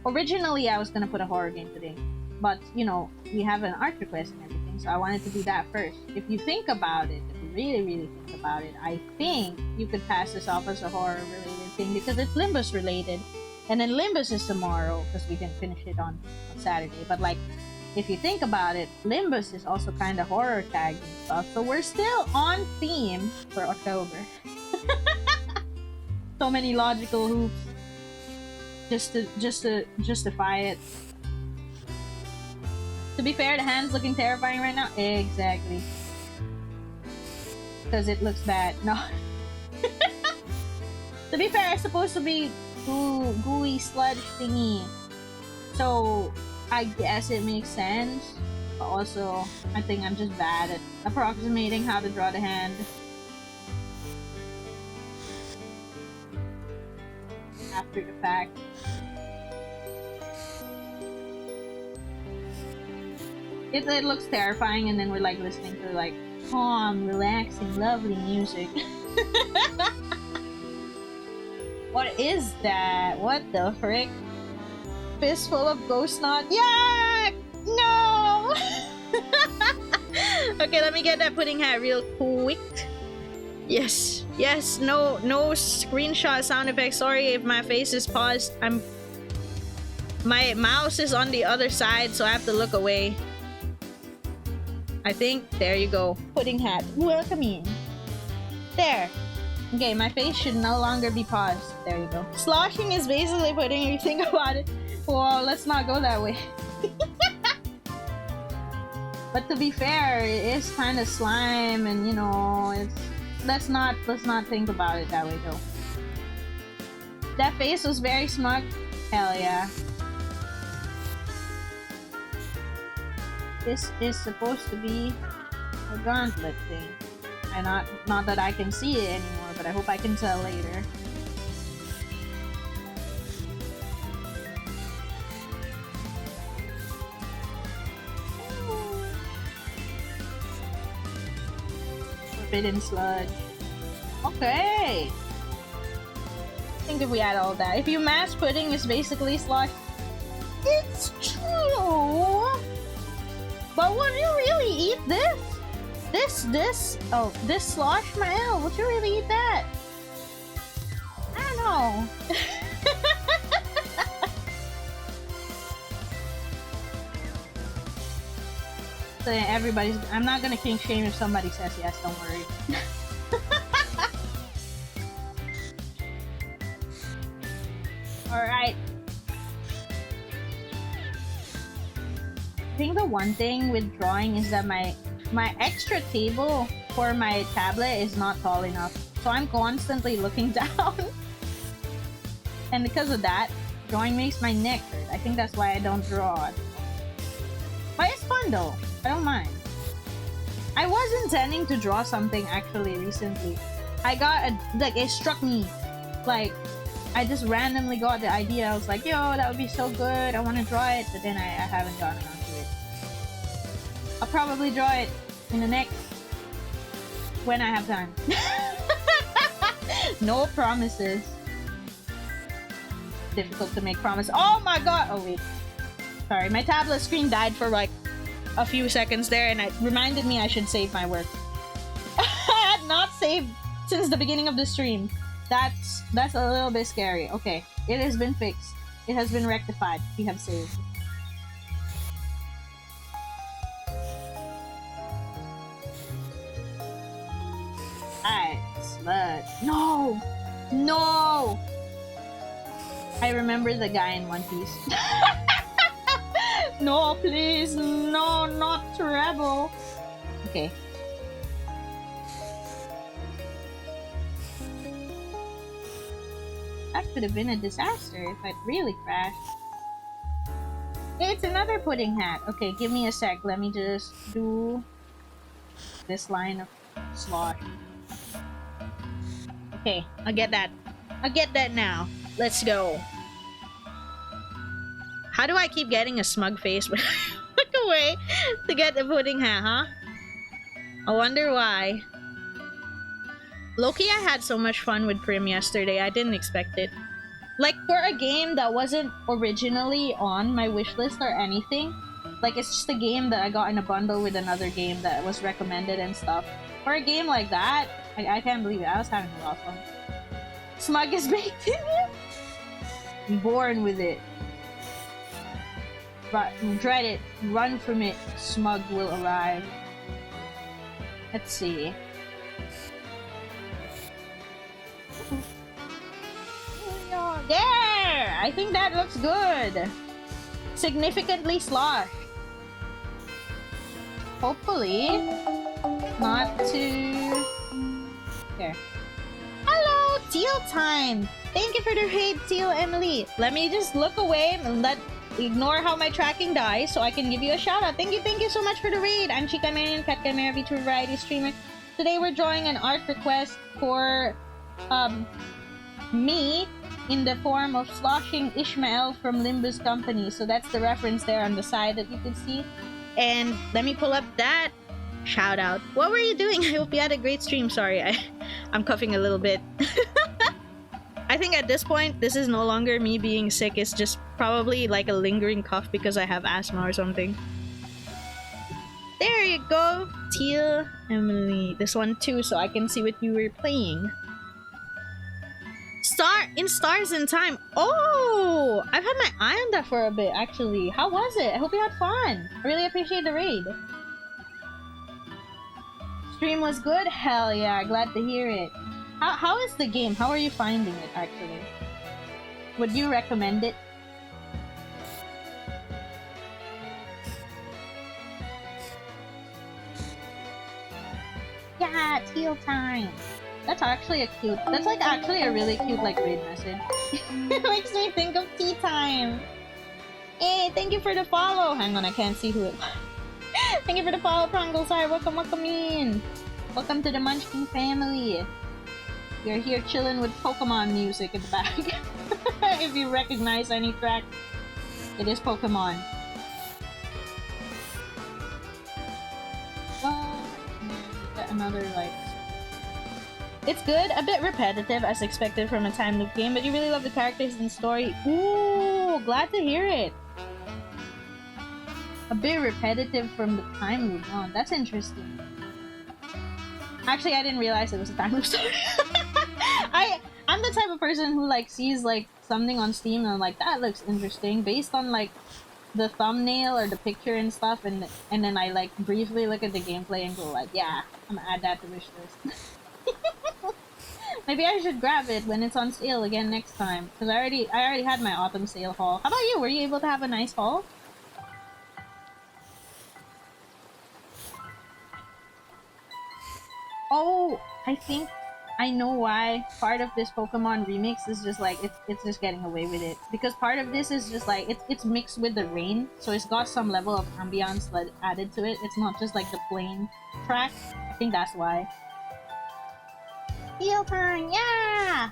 originally I was gonna put a horror game today, but you know, we have an art request and everything, so I wanted to do that first. If you think about it, if you really think about it, I think you could pass this off as a horror related thing because it's Limbus related, and then Limbus is tomorrow because we didn't finish it on Saturday. But like, if you think about it, Limbus is also kind of horror tagged and stuff, so we're still on theme for October. So many logical hoops just to justify it. To be fair, the hand's looking terrifying right now. Exactly. Because it looks bad. No. To be fair, it's supposed to be gooey sludge thingy. So I guess it makes sense. But also, I think I'm just bad at approximating how to draw the hand. After the fact. It looks terrifying, and then we're like listening to like calm, relaxing, lovely music. What is that? What the frick? Fistful of ghost snot? Yeah! No! Okay, let me get that pudding hat real quick. Yes, yes, no screenshot sound effects. Sorry if my face is paused. My mouse is on the other side, so I have to look away. I think, there you go. Pudding hat, welcome in. There. Okay, my face should no longer be paused. There you go. Sloshing is basically pudding, if you think about it. Well, let's not go that way. But to be fair, it is kind of slime, and you know, it's... Let's not think about it that way though. That face was very smug. Hell yeah. This is supposed to be a gauntlet thing. And not that I can see it anymore, but I hope I can tell later. Forbidden sludge. Okay. I think if we add all that, if you mass pudding is basically sludge. It's true. But would you really eat this? This slosh mayo? Would you really eat that? I don't know. So everybody's. I'm not gonna kink shame if somebody says yes. Don't worry. All right. I think the one thing with drawing is that my extra table for my tablet is not tall enough, so I'm constantly looking down. And because of that, drawing makes my neck hurt. I think that's why I don't draw. But it's fun though. I don't mind. I was intending to draw something actually recently. I got it struck me. Like, I just randomly got the idea. I was like, yo, that would be so good. I want to draw it, but then I haven't gotten around to it. I'll probably draw it in the next... when I have time. No promises. Difficult to make promises. Oh my god! Oh wait. Sorry, my tablet screen died for like a few seconds there, and it reminded me I should save my work. I had not saved since the beginning of the stream. That's a little bit scary. Okay, it has been fixed. It has been rectified. We have saved. Alright, slut. No! No! I remember the guy in One Piece. No, please. No, not Rebel. Okay. That could have been a disaster if I'd really crashed. It's another pudding hat. Okay, give me a sec. Let me just do this line of slosh. Okay, I'll get that. I'll get that now. Let's go. How do I keep getting a smug face when I look away to get the pudding hat, huh? I wonder why. Loki, I had so much fun with Prim yesterday. I didn't expect it. Like, for a game that wasn't originally on my wishlist or anything, like, it's just a game that I got in a bundle with another game that was recommended and stuff. For a game like that, I can't believe it. I was having a lot of fun. Smug is baked in you? I'm born with it. Dread it. Run from it. Smug will arrive. Let's see. There! I think that looks good. Significantly sloshed. Hopefully. Not too... There. Hello! Teal time! Thank you for the raid, Teal Emily. Let me just look away and ignore how my tracking dies so I can give you a shout out. Thank you so much for the raid. I'm Chimernyan, Cat Chimera, VTuber Variety Streamer. Today we're drawing an art request for me in the form of Sloshing Ishmael from Limbus Company. So that's the reference there on the side that you can see. And let me pull up that shout out. What were you doing? I hope you had a great stream. Sorry, I'm coughing a little bit. I think at this point, this is no longer me being sick. It's just probably like a lingering cough because I have asthma or something. There you go, Teal Emily. This one too, so I can see what you were playing. Stars in Time. Oh, I've had my eye on that for a bit actually. How was it? I hope you had fun. I really appreciate the raid. Stream was good? Hell yeah, glad to hear it. How is the game? How are you finding it actually? Would you recommend it? Yeah, Teal Time. That's actually that's like actually a really cute like raid message. It makes me think of tea time. Hey, thank you for the follow. Hang on, I can't see who it was. Thank you for the follow, Prangle. Sorry, welcome in. Welcome to the Munchkin family. We're here chilling with Pokemon music in the back. If you recognize any track, it is Pokemon. Another like... It's good, a bit repetitive as expected from a time loop game, but you really love the characters and story. Ooh, glad to hear it. A bit repetitive from the time loop on. That's interesting. Actually, I didn't realize it was a time loop story. I'm the type of person who like sees like something on Steam and I'm like, that looks interesting based on like the thumbnail or the picture and stuff, and then I like briefly look at the gameplay and go like, yeah, I'm gonna add that to wish list. Maybe I should grab it when it's on sale again next time, because I already had my autumn sale haul. How about you? Were you able to have a nice haul? Oh, I think I know why part of this Pokemon remix is just like it's just getting away with it, because part of this is just like it's mixed with the rain, so it's got some level of ambiance added to it. It's not just like the plain track. I think that's why. Heal turn, yeah!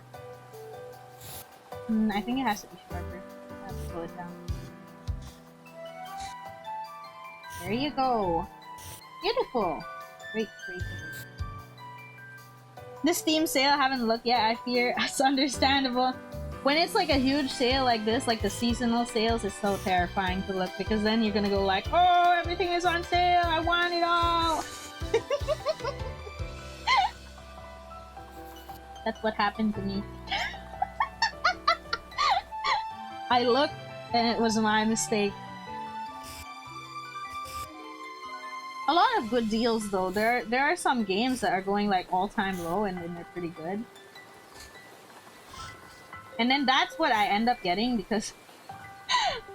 I think it has to be sharper. I have to slow it down. There you go. Beautiful. Great, great. The Steam sale, I haven't looked yet. I fear it's understandable. When it's like a huge sale like this, like the seasonal sales, it's so terrifying to look, because then you're gonna go like, oh, everything is on sale, I want it all! That's what happened to me. I looked and it was my mistake. A lot of good deals though. There are some games that are going like all-time low and then they're pretty good. And then that's what I end up getting, because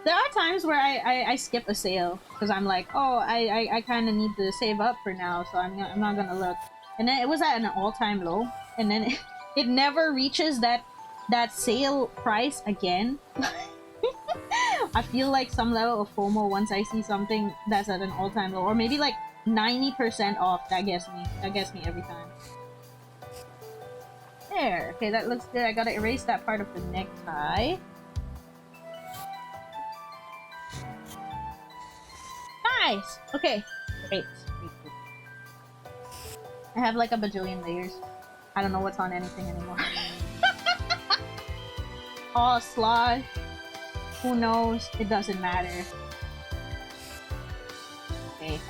there are times where I skip a sale because I'm like, oh, I kind of need to save up for now, so I'm not gonna look. And then it was at an all-time low, and then it never reaches that sale price again. I feel like some level of FOMO once I see something that's at an all-time low, or maybe like 90% off. That gets me every time. There. Okay, that looks good. I gotta erase that part of the necktie. Nice! Okay. Great. I have like a bajillion layers. I don't know what's on anything anymore. Oh, Slosh. Who knows? It doesn't matter. Okay.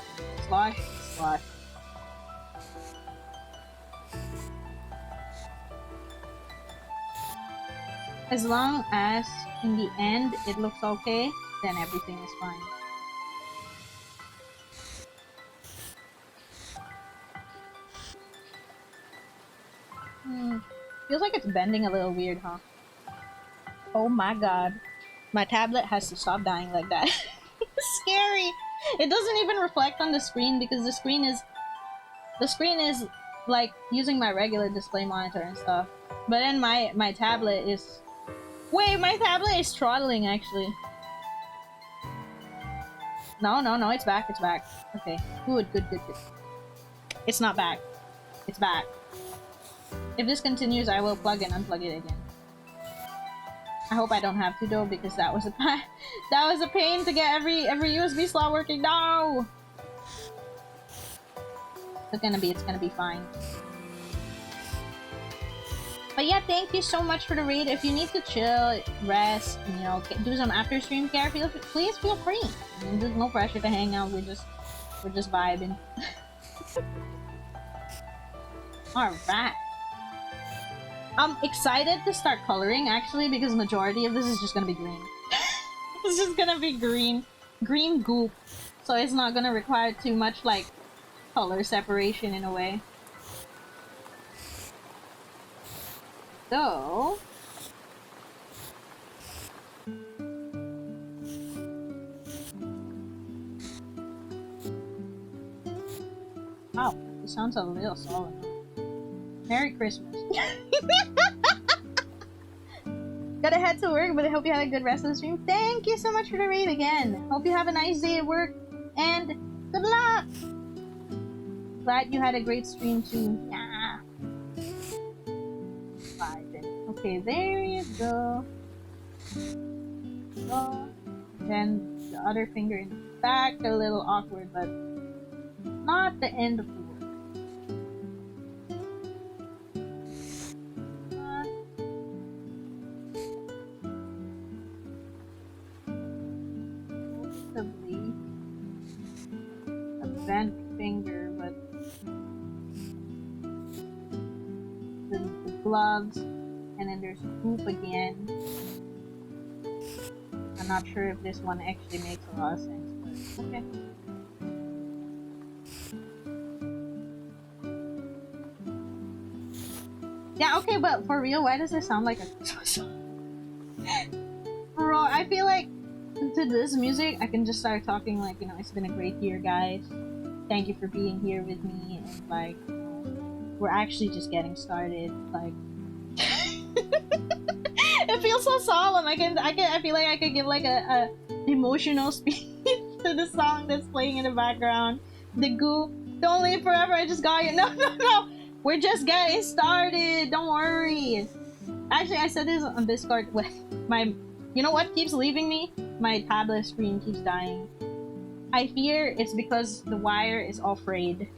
Slosh. As long as, in the end, it looks okay, then everything is fine. Feels like it's bending a little weird, huh? Oh my god. My tablet has to stop dying like that. It's scary! It doesn't even reflect on the screen, because the screen is like using my regular display monitor and stuff. But then my tablet is... Wait, my tablet is throttling actually. No, it's back. Okay, good. It's not back. It's back. If this continues, I will plug and unplug it again. I hope I don't have to though, because that was a pain to get every USB slot working. No. It's gonna be fine. But yeah, thank you so much for the raid. If you need to chill, rest, you know, do some after stream care, please feel free. I mean, there's no pressure to hang out. We're just vibing. All right. I'm excited to start coloring actually, because majority of this is just gonna be green. It's just gonna be green goop. So it's not gonna require too much like color separation in a way. So wow, it sounds a little solid. Merry Christmas. Gotta head to work, but I hope you had a good rest of the stream. Thank you so much for the raid again. Hope you have a nice day at work, and good luck! Glad you had a great stream too. Yeah. Okay, there you go. Then the other finger in the back, a little awkward, but not the end of the world. Possibly bent finger, but the gloves, and then there's hoop again. I'm not sure if this one actually makes a lot of sense, but okay. Yeah, okay, but for real, why does it sound like a Christmas song? Bro, I feel like to this music, I can just start talking like, you know, it's been a great year, guys. Thank you for being here with me, and like, you know, we're actually just getting started. Like, it feels so solemn. I feel like I could give like a emotional speech to the song that's playing in the background. The goo, don't live forever. I just got you. No, no, no. We're just getting started. Don't worry. Actually, I said this on Discord with my. You know what keeps leaving me? My tablet screen keeps dying. I fear it's because the wire is all frayed.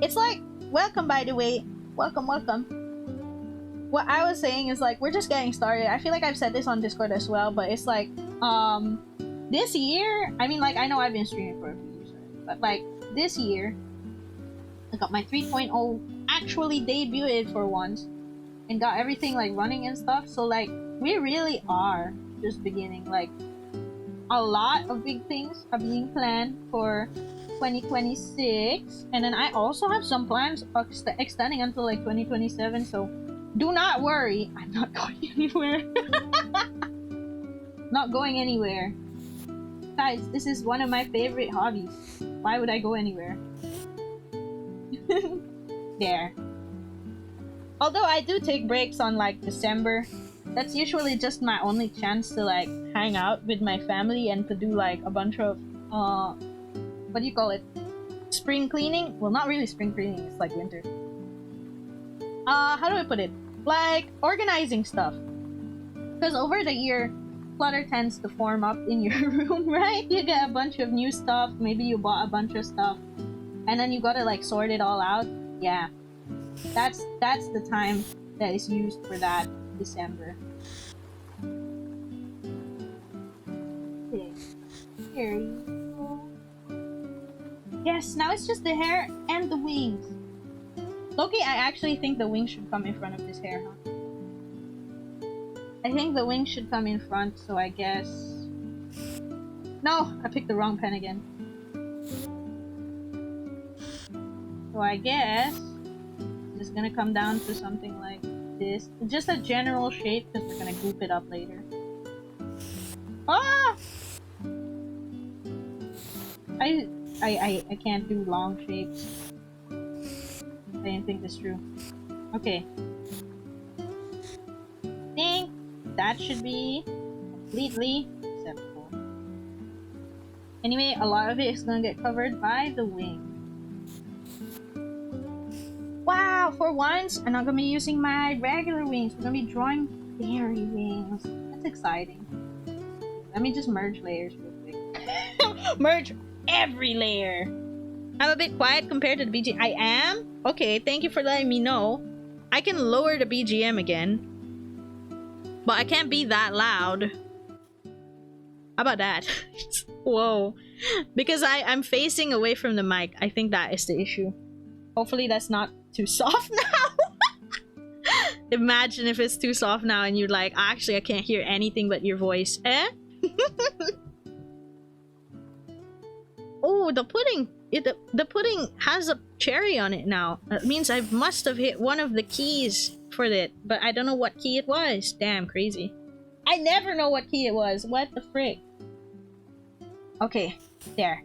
It's like, welcome, by the way. Welcome, welcome. What I was saying is like, we're just getting started. I feel like I've said this on Discord as well, but it's like, this year, I mean, like, I know I've been streaming for a few years, but like, this year, I got my 3.0 actually debuted for once, and got everything like running and stuff. So like, we really are just beginning. Like, a lot of big things are being planned for 2026, and then I also have some plans extending until like 2027. So do not worry, I'm not going anywhere. Not going anywhere. Guys, this is one of my favorite hobbies. Why would I go anywhere? There. Although I do take breaks on like December, that's usually just my only chance to like hang out with my family and to do like a bunch of what do you call it? Spring cleaning? Well, not really spring cleaning, it's like winter. How do I put it? Like organizing stuff. Because over the year, clutter tends to form up in your room, right? You get a bunch of new stuff, maybe you bought a bunch of stuff, and then you gotta like sort it all out. Yeah. That's the time that is used for that, December. Okay. Here you go. Yes, now it's just the hair and the wings. Loki, I actually think the wings should come in front of this hair, huh? I think the wings should come in front, so I guess... No! I picked the wrong pen again. So I guess... it's gonna come down to something like this. Just a general shape, because we're gonna group it up later. Ah! I can't do long shapes. I didn't think this through. Okay. I think that should be completely acceptable. Anyway, a lot of it is gonna get covered by the wing. Wow, for once, I'm not gonna be using my regular wings. We're gonna be drawing fairy wings. That's exciting. Let me just merge layers real quick. Merge every layer. I'm a bit quiet compared to the BGM. I am? Okay, thank you for letting me know. I can lower the BGM again. But I can't be that loud. How about that? Whoa. Because I'm facing away from the mic. I think that is the issue. Hopefully that's not too soft now. Imagine if it's too soft now and you're like, actually I can't hear anything but your voice. Eh? Oh, the pudding. The pudding has a cherry on it now. That means I must have hit one of the keys for it, but I don't know what key it was. Damn, crazy. I never know what key it was. What the frick? Okay, there.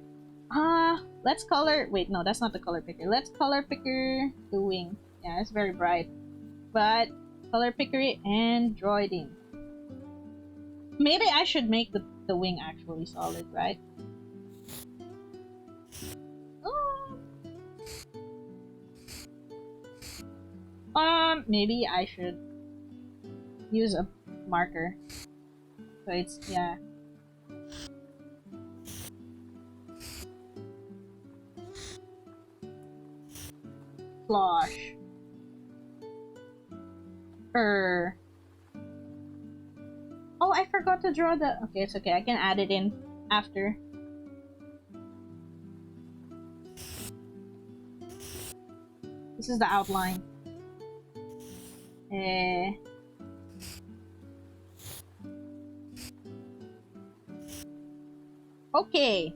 Let's color... Wait, no, that's not the color picker. Let's color picker the wing. Yeah, it's very bright. But color picker it and draw it in. Maybe I should make the wing actually solid, right? Maybe I should use a marker. So it's, yeah. Slosh. Oh, I forgot to draw the... Okay, it's okay. I can add it in after. This is the outline. Okay.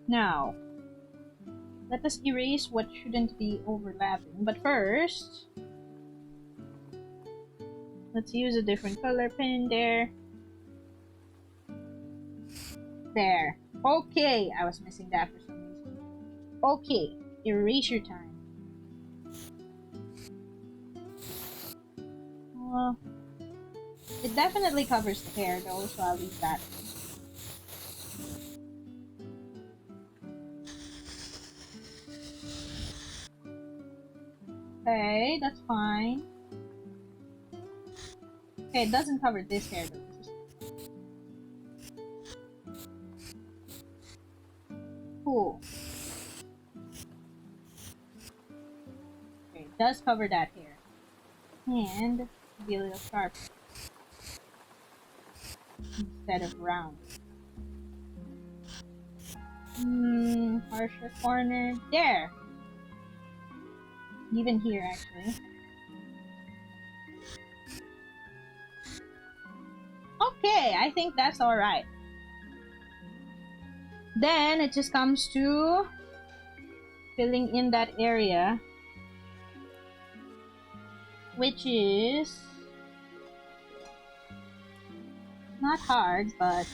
Now, let us erase what shouldn't be overlapping. But first, let's use a different color pen there. There. Okay, I was missing that for some reason. Okay, erasure time. Well, it definitely covers the hair though, so I'll leave that. Okay, that's fine. Okay, it doesn't cover this hair though. Cool. Okay, it does cover that hair. And be a little sharper instead of round. Harsher corner. There! Even here, actually. Okay, I think that's alright. Then it just comes to filling in that area, which is not hard, but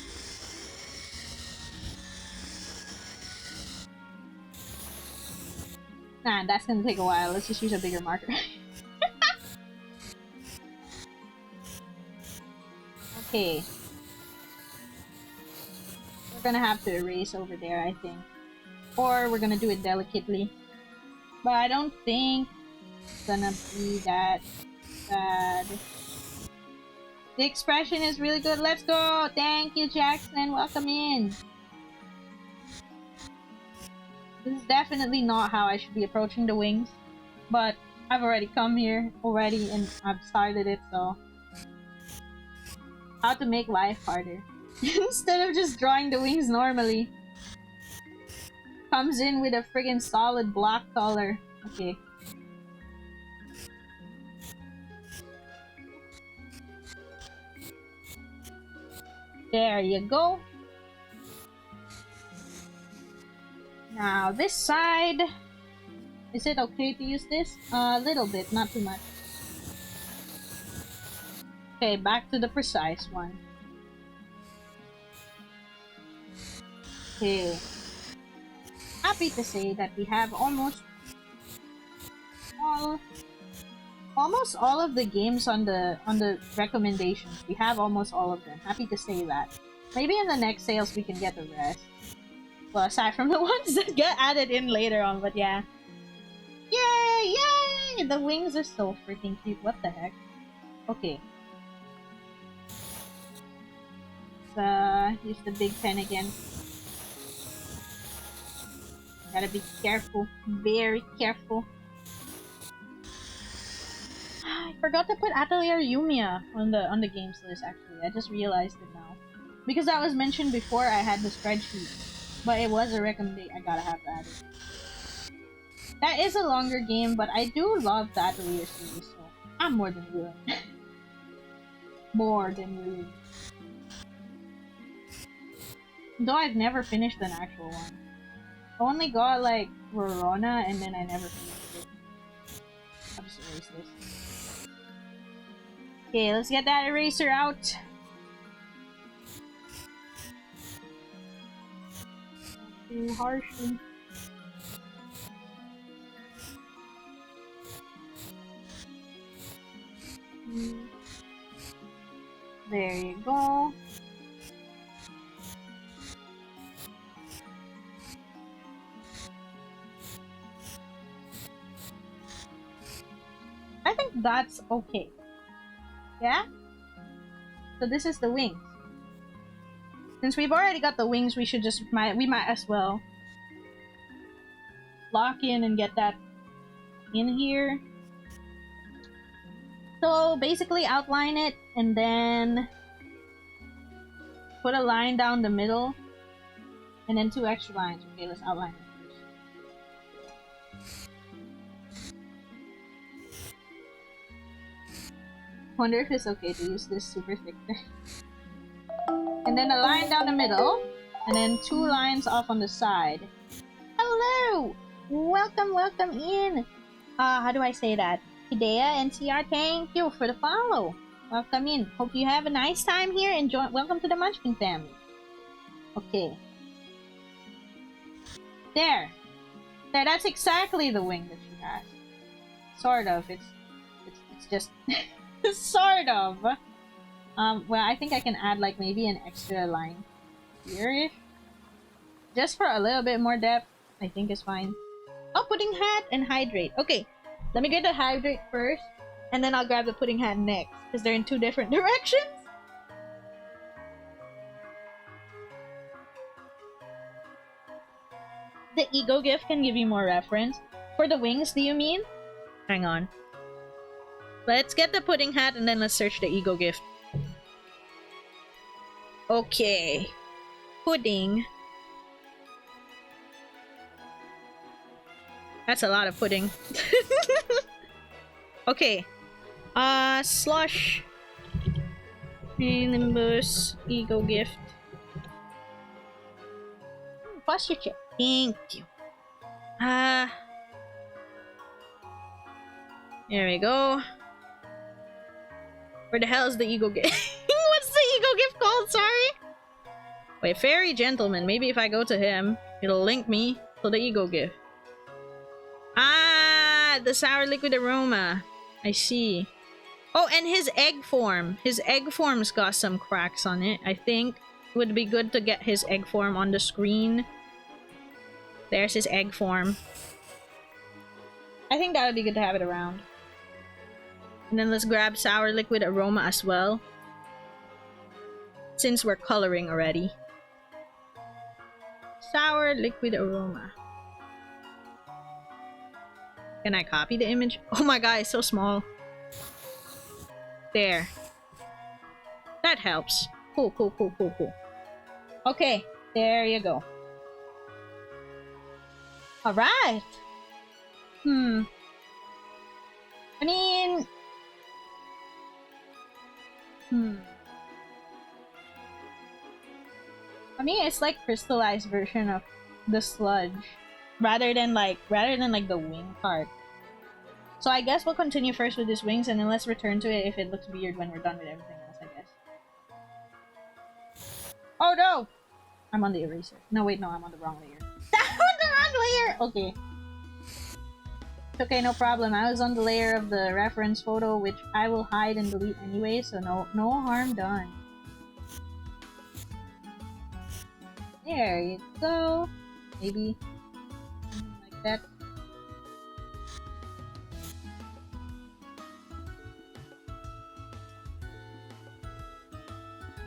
nah, that's gonna take a while. Let's just use a bigger marker. Okay. We're gonna have to erase over there, I think. Or we're gonna do it delicately. But I don't think it's gonna be that bad. The expression is really good. Let's go! Thank you, Jackson. Welcome in. This is definitely not how I should be approaching the wings. But I've already come here already and I've started it, so... How to make life harder. Instead of just drawing the wings normally. Comes in with a friggin' solid black color. Okay. There you go. Now this side. Is it okay to use this? A little bit, not too much. Okay, back to the precise one. Okay. Happy to say that we have almost all of the games on the recommendations. We have almost all of them. Happy to say that. Maybe in the next sales we can get the rest. Well, aside from the ones that get added in later on, but yeah. Yay! Yay! The wings are so freaking cute. What the heck? Okay. Let's use the big pen again. Gotta be careful. Very careful. I forgot to put Atelier Yumiya on the games list, actually. I just realized it now. Because that was mentioned before I had the spreadsheet. But it was a recommendation. I gotta have that. That is a longer game, but I do love the Atelier series, so I'm more than willing. More than willing. Though I've never finished an actual one. I only got like Verona and then I never finished it. I'll just erase this. Okay, let's get that eraser out. Too harshly. There you go. I think that's okay. Yeah? So this is the wings. Since we've already got the wings, we should just we might as well lock in and get that in here. So basically outline it and then put a line down the middle and then 2 extra lines. Okay, let's outline it first. Wonder if it's okay to use this super thick thing. And then a line down the middle, and then 2 lines off on the side. Hello! Welcome, welcome in! How do I say that? Hidea NCR, thank you for the follow. Welcome in. Hope you have a nice time here. Enjoy. Welcome to the Munchkin family. Okay. There. There, that's exactly the wing that she has. Sort of. It's just sort of. Well, I think I can add like maybe an extra line here, just for a little bit more depth. I think is fine. Oh, pudding hat and hydrate. Okay, let me get the hydrate first, and then I'll grab the pudding hat next, because they're in 2 different directions. The ego gift can give you more reference. For the wings, do you mean? Hang on. Let's get the pudding hat and then let's search the ego gift. Okay. Pudding. That's a lot of pudding. Okay. Slush. Nimbus. Ego gift. Posture check. Thank you. There we go. Where the hell is the ego gift? What's the ego gift called? Sorry. Wait, Fairy Gentleman. Maybe if I go to him, it'll link me to the ego gift. Ah, the sour liquid aroma. I see. Oh, and his egg form. His egg form's got some cracks on it. I think it would be good to get his egg form on the screen. There's his egg form. I think that would be good to have it around. And then let's grab sour liquid aroma as well, since we're coloring already. Sour liquid aroma. Can I copy the image? Oh my god, it's so small. There. That helps. Cool, cool, cool, cool, cool. Okay, there you go. Alright. I mean... I mean, it's like crystallized version of the sludge, rather than like the wing part. So I guess we'll continue first with these wings, and then let's return to it if it looks weird when we're done with everything else, I guess. Oh no! I'm on the eraser. No, wait, no, I'm on the wrong layer. I'm on the wrong layer! Okay. It's okay, no problem. I was on the layer of the reference photo, which I will hide and delete anyway, so no harm done. There you go. Maybe like that.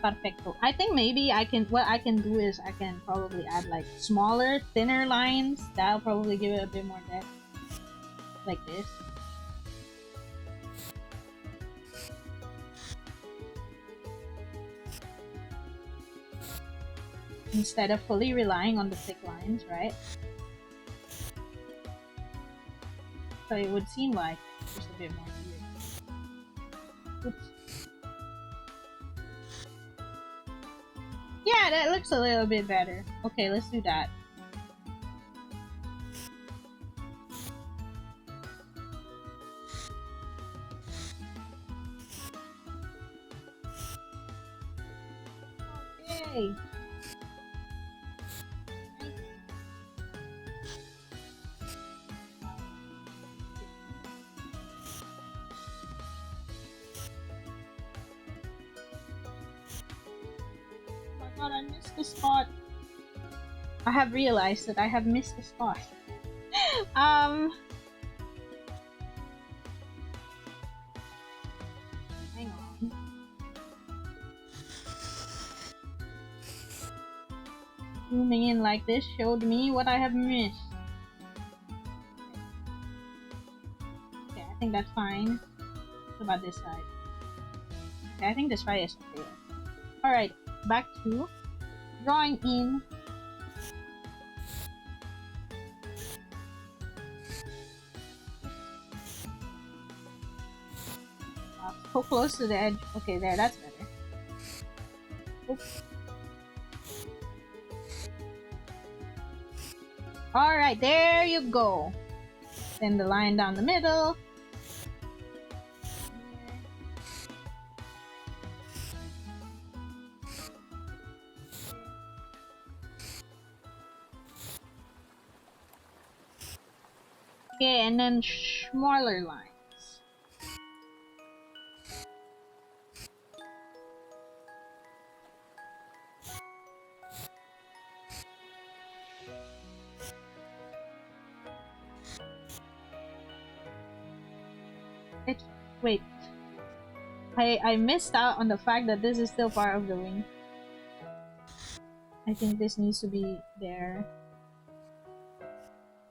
Perfecto. I think maybe what I can do is I can probably add like smaller, thinner lines. That'll probably give it a bit more depth. Like this. Instead of fully relying on the thick lines, right? So it would seem like just a bit more weird. Oops. Yeah, that looks a little bit better. Okay, let's do that. Okay. I missed the spot. I have realized that I have missed the spot. Hang on. Zooming in like this showed me what I have missed. Okay, I think that's fine. What about this side? Okay, I think this side is okay. Alright, back to drawing in so close to the edge. Okay, there, that's better. Oops. Alright, there you go. Then the line down the middle. Okay, and then smaller lines. Wait. I missed out on the fact that this is still part of the wing. I think this needs to be there.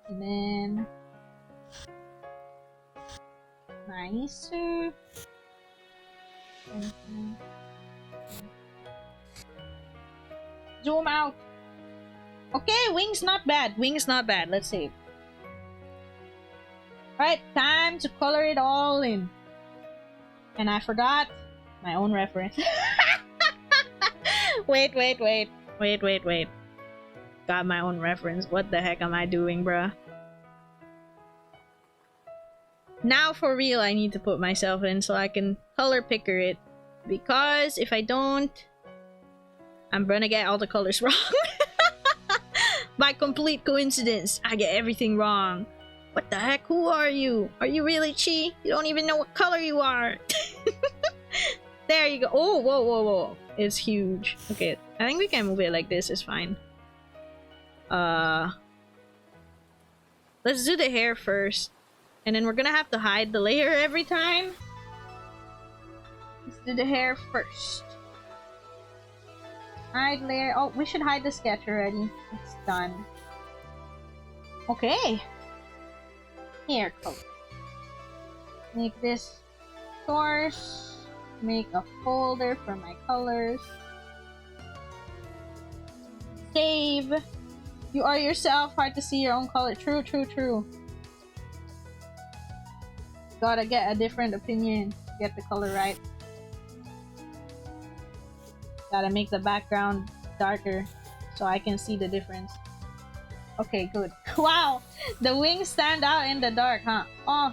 And then... nicer. Zoom out. Okay, wing's not bad. Wing's not bad. Let's save. Alright, time to color it all in. And I forgot my own reference. Wait. Got my own reference. What the heck am I doing, bruh? Now for real, I need to put myself in so I can color picker it. Because if I don't, I'm gonna get all the colors wrong. By complete coincidence, I get everything wrong. What the heck? Who are you? Are you really Chi? You don't even know what color you are. There you go. Oh, whoa. It's huge. Okay, I think we can move it like this. It's fine. Let's do the hair first. And then we're gonna have to hide the layer every time. Let's do the hair first. Hide layer. Oh, we should hide the sketch already. It's done. Okay. Hair color. Make this source. Make a folder for my colors. Save. You are yourself. Hard to see your own color. True. Gotta get a different opinion. Get the color right. Gotta make the background darker so I can see the difference. Okay, good. Wow! The wings stand out in the dark, huh? Oh!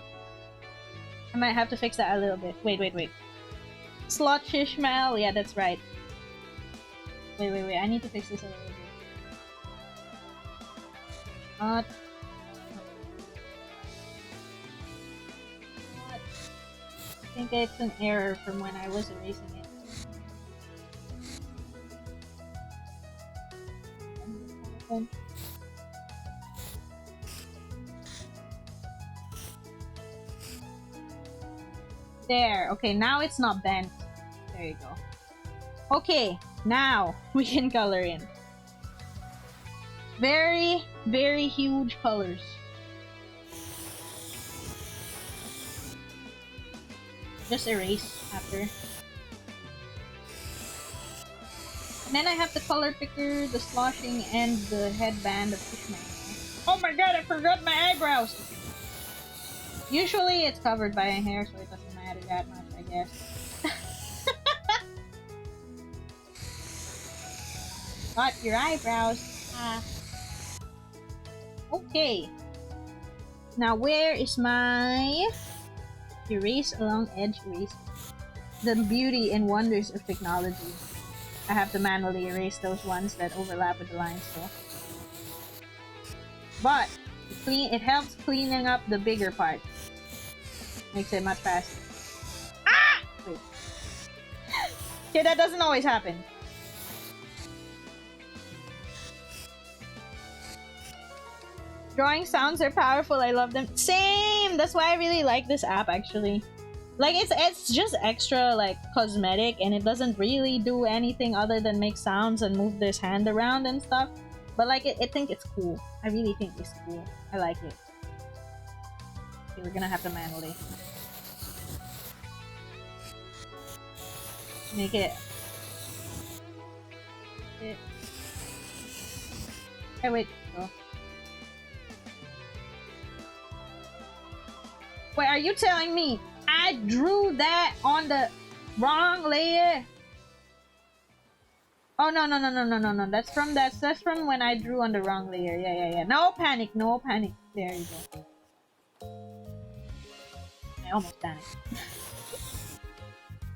I might have to fix that a little bit. Wait. Sloshing Chi-Ishmael? Yeah, that's right. Wait. I need to fix this a little bit. Not. I think it's an error from when I was erasing it. There. Okay, now it's not bent. There you go. Okay, now we can color in. Very, very huge colors. Just erase after. And then I have the color picker, the sloshing, and the headband of Chimernyan. Oh my god, I forgot my eyebrows! Usually it's covered by a hair, so it doesn't matter that much, I guess. Got your eyebrows. Okay. Now where is my erase along edge eraser? The beauty and wonders of technology. I have to manually erase those ones that overlap with the lines, so. But it helps cleaning up the bigger part. Makes it much faster. Ah! Wait. Okay, that doesn't always happen. Drawing sounds are powerful. I love them. Same! That's why I really like this app, actually. Like, it's just extra, like, cosmetic, and it doesn't really do anything other than make sounds and move this hand around and stuff. But, like, I think it's cool. I really think it's cool. I like it. Okay, we're gonna have to manually make it. Hey, wait. Oh. Wait, are you telling me I drew that on the wrong layer. Oh no. That's from when I drew on the wrong layer. Yeah. No panic. There you go. I almost panicked.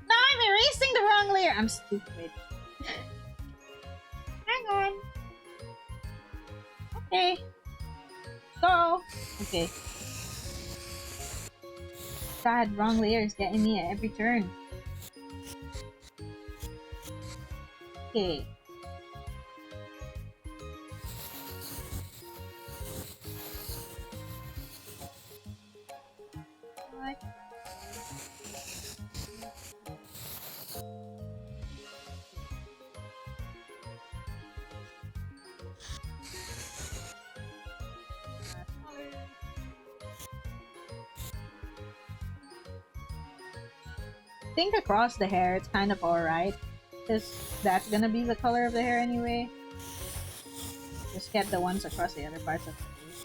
No, I'm erasing the wrong layer. I'm stupid. Hang on. Okay. Go. Okay. God, wrong layer is getting me at every turn. Okay. What? I think across the hair it's kind of alright, because that's gonna be the color of the hair anyway. Just get the ones across the other parts of the face.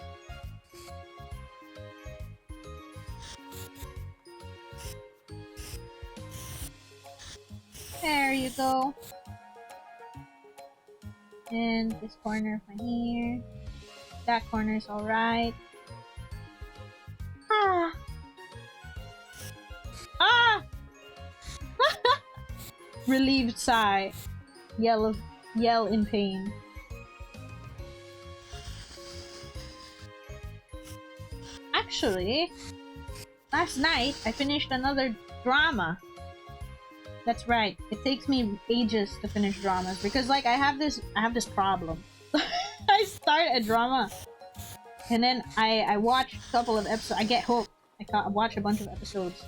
There you go. And this corner from here. That corner's alright. Ah! Ah! Relieved sigh. Yell in pain. Actually, last night I finished another drama. That's right. It takes me ages to finish dramas because like I have this problem. I start a drama and then I watch a couple of episodes. I get hooked. I watch a bunch of episodes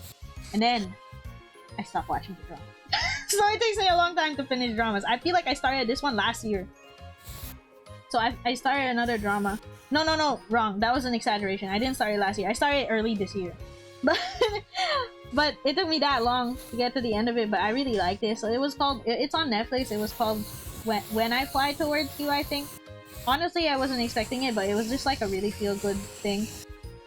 and then I stop watching the drama. So it takes me a long time to finish dramas. I feel like I started this one last year. So I started another drama. No, wrong. That was an exaggeration. I didn't start it last year. I started early this year. But it took me that long to get to the end of it, but I really liked it. So it was called, it's on Netflix. It was called When I Fly Towards You, I think. Honestly, I wasn't expecting it, but it was just like a really feel-good thing.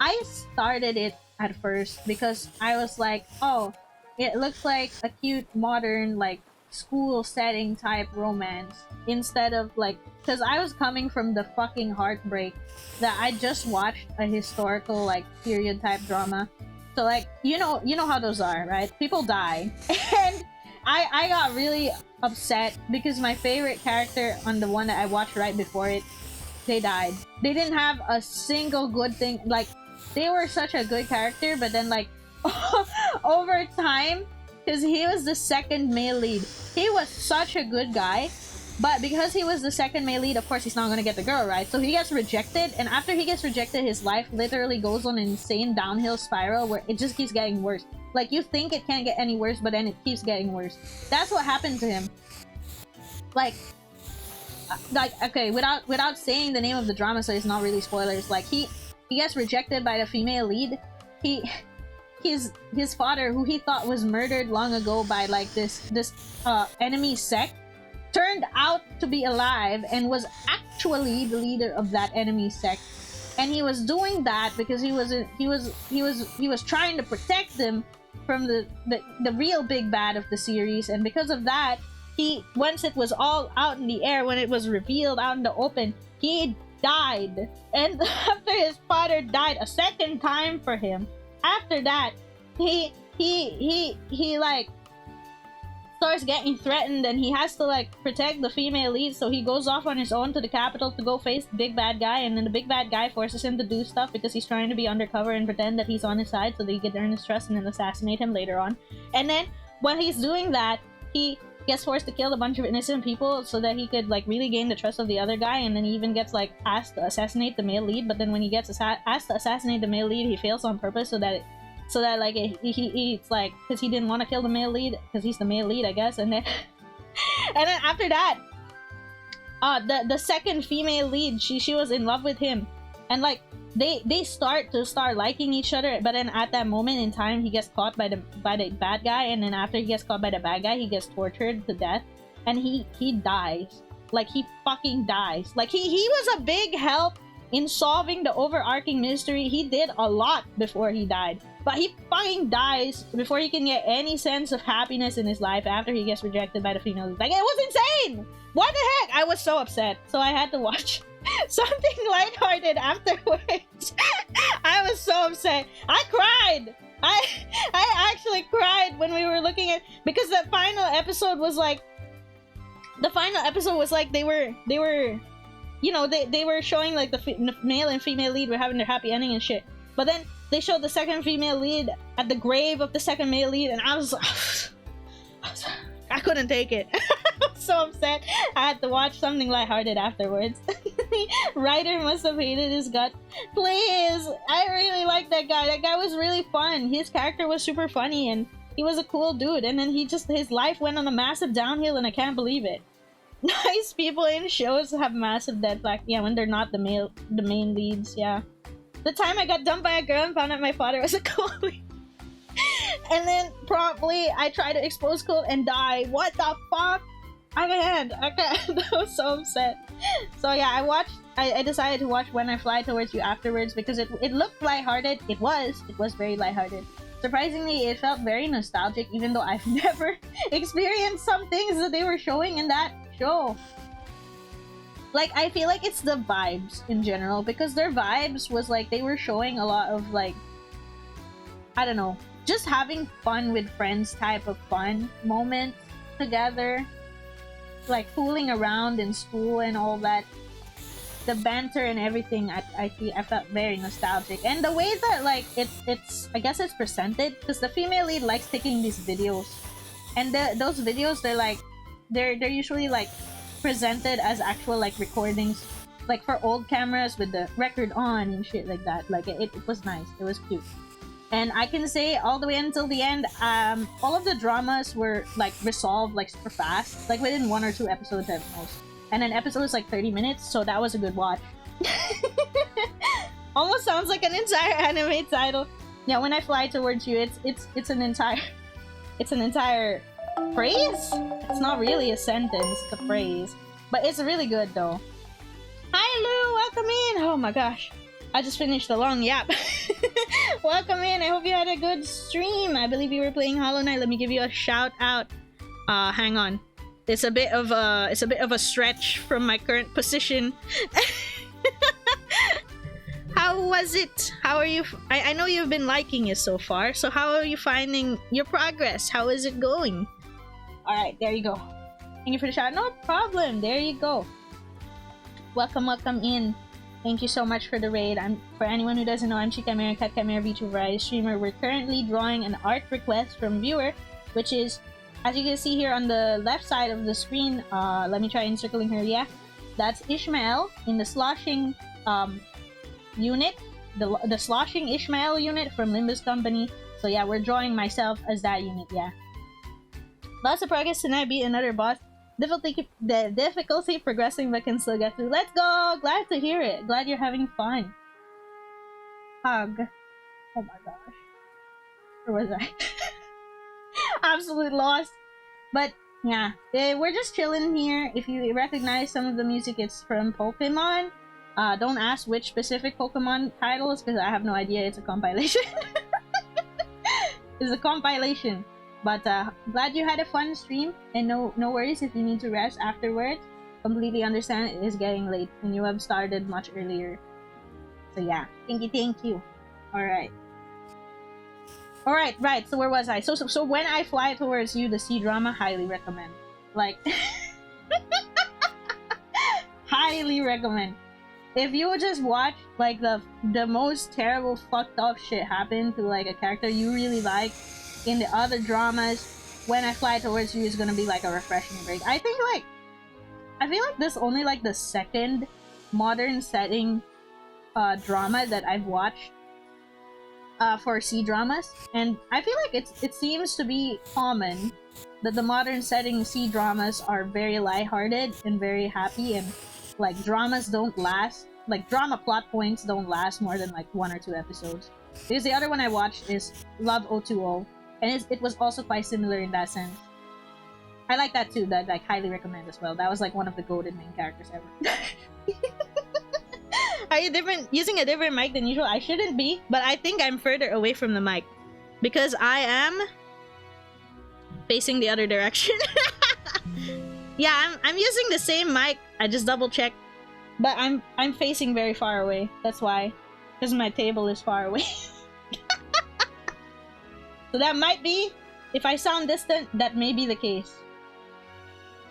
I started it at first because I was like, oh, it looks like a cute, modern, like, school setting type romance. Instead of, like, because I was coming from the fucking heartbreak that I just watched a historical, like, period type drama. So, like, you know how those are, right? People die. And I got really upset because my favorite character on the one that I watched right before it, they died. They didn't have a single good thing. Like, they were such a good character, but then, like, over time, because he was the second male lead. He was such a good guy, but because he was the second male lead, of course he's not gonna get the girl, right? So he gets rejected, and after he gets rejected, his life literally goes on an insane downhill spiral where it just keeps getting worse. Like, you think it can't get any worse, but then it keeps getting worse. That's what happened to him. Like, okay, without saying the name of the drama, so it's not really spoilers, like, he gets rejected by the female lead. His father, who he thought was murdered long ago by like this enemy sect, turned out to be alive and was actually the leader of that enemy sect. And he was doing that because he was trying to protect them from the real big bad of the series. And because of that, once it was all out in the air, when it was revealed out in the open, he died. And after his father died a second time for him, after that, he like starts getting threatened, and he has to like protect the female lead, so he goes off on his own to the capital to go face the big bad guy, and then the big bad guy forces him to do stuff because he's trying to be undercover and pretend that he's on his side so that he can earn his trust and then assassinate him later on. And then when he's doing that, he gets forced to kill a bunch of innocent people so that he could like really gain the trust of the other guy, and then he even gets like asked to assassinate the male lead, but then when he gets asked to assassinate the male lead, he fails on purpose so that like it's like, because he didn't want to kill the male lead because he's the male lead, I guess. And then and then after that, the second female lead, she was in love with him, and like they start liking each other, but then at that moment in time, he gets caught by the bad guy, and then after he gets caught by the bad guy, he gets tortured to death, and he dies. Like, he fucking dies. Like, he was a big help in solving the overarching mystery. He did a lot before he died. But he fucking dies before he can get any sense of happiness in his life after he gets rejected by the female lead. Like, it was insane! What the heck? I was so upset. So I had to watch something lighthearted afterwards. I was so upset. I cried! I actually cried when we were looking at, because the final episode was like they were you know, they were showing like the male and female lead were having their happy ending and shit, but then they showed the second female lead at the grave of the second male lead, and I was I couldn't take it. I was so upset. I had to watch something lighthearted afterwards. Writer must have hated his gut. Please, I really like that guy. That guy was really fun. His character was super funny, and he was a cool dude. And then his life went on a massive downhill, and I can't believe it. Nice people in shows have massive dead flag. Yeah, when they're not the main leads. Yeah. The time I got dumped by a girl and found out my father was a goalie. And then promptly I tried to expose code and die. What the fuck? I can't. I was so upset. So yeah, I decided to watch When I Fly Towards You afterwards because it looked lighthearted. It was very lighthearted. Surprisingly, it felt very nostalgic, even though I've never experienced some things that they were showing in that show. Like, I feel like it's the vibes in general, because their vibes was like they were showing a lot of like, I don't know, just having fun with friends type of fun moments together, like fooling around in school and all that. The banter and everything, I felt very nostalgic, and the way that like it's I guess it's presented, because the female lead likes taking these videos, and those videos they're usually like presented as actual like recordings, like for old cameras with the record on and shit like that. Like it was nice, it was cute. And I can say all the way until the end, all of the dramas were like resolved like super fast, like within 1 or 2 episodes at most. And an episode was like 30 minutes, so that was a good watch. Almost sounds like an entire anime title. Yeah, When I Fly Towards You, it's an entire phrase? It's not really a sentence, it's a phrase. But it's really good though. Hi Lou, welcome in! Oh my gosh. I just finished a long yap. Welcome in. I hope you had a good stream. I believe you were playing Hollow Knight. Let me give you a shout out. Hang on. It's a bit of a stretch from my current position. How was it? How are you? I know you've been liking it so far. So how are you finding your progress? How is it going? All right, there you go. Thank you for the shout. No problem. There you go. Welcome in. Thank you so much for the raid. For anyone who doesn't know, I'm Chimernyan, Cat Chimera VTuber variety streamer. We're currently drawing an art request from viewer, which is, as you can see here on the left side of the screen. Let me try encircling her. Yeah, that's Ishmael in the Sloshing unit, the Sloshing Ishmael unit from Limbus Company. So yeah, we're drawing myself as that unit. Yeah, lots of progress tonight. Beat another boss. The difficulty progressing, but can still get through. Let's go! Glad to hear it. Glad you're having fun. Hug. Oh my gosh. Where was I? Absolute lost. But yeah, we're just chilling here. If you recognize some of the music, it's from Pokemon. Don't ask which specific Pokemon titles, because I have no idea. It's a compilation. It's a compilation. But glad you had a fun stream, and no worries if you need to rest afterwards. Completely understand it is getting late and you have started much earlier. So yeah, thank you. Alright, right, so where was I? So When I Fly Towards You, the C-drama, highly recommend. Like, highly recommend. If you would just watch like the most terrible fucked up shit happen to like a character you really like in the other dramas, When I Fly Towards You is gonna be like a refreshing break. I feel like this only like the second modern setting drama that I've watched for C-dramas, and I feel like it seems to be common that the modern setting C-dramas are very lighthearted and very happy, and like dramas don't last, like drama plot points don't last more than like 1 or 2 episodes. Because the other one I watched is Love 020, and it was also quite similar in that sense. I like that too. That like highly recommend as well. That was like one of the goated main characters ever. Are you using a different mic than usual? I shouldn't be, but I think I'm further away from the mic because I am facing the other direction. Yeah, I'm using the same mic. I just double checked, but I'm facing very far away. That's why, because my table is far away. So that might be, if I sound distant, that may be the case.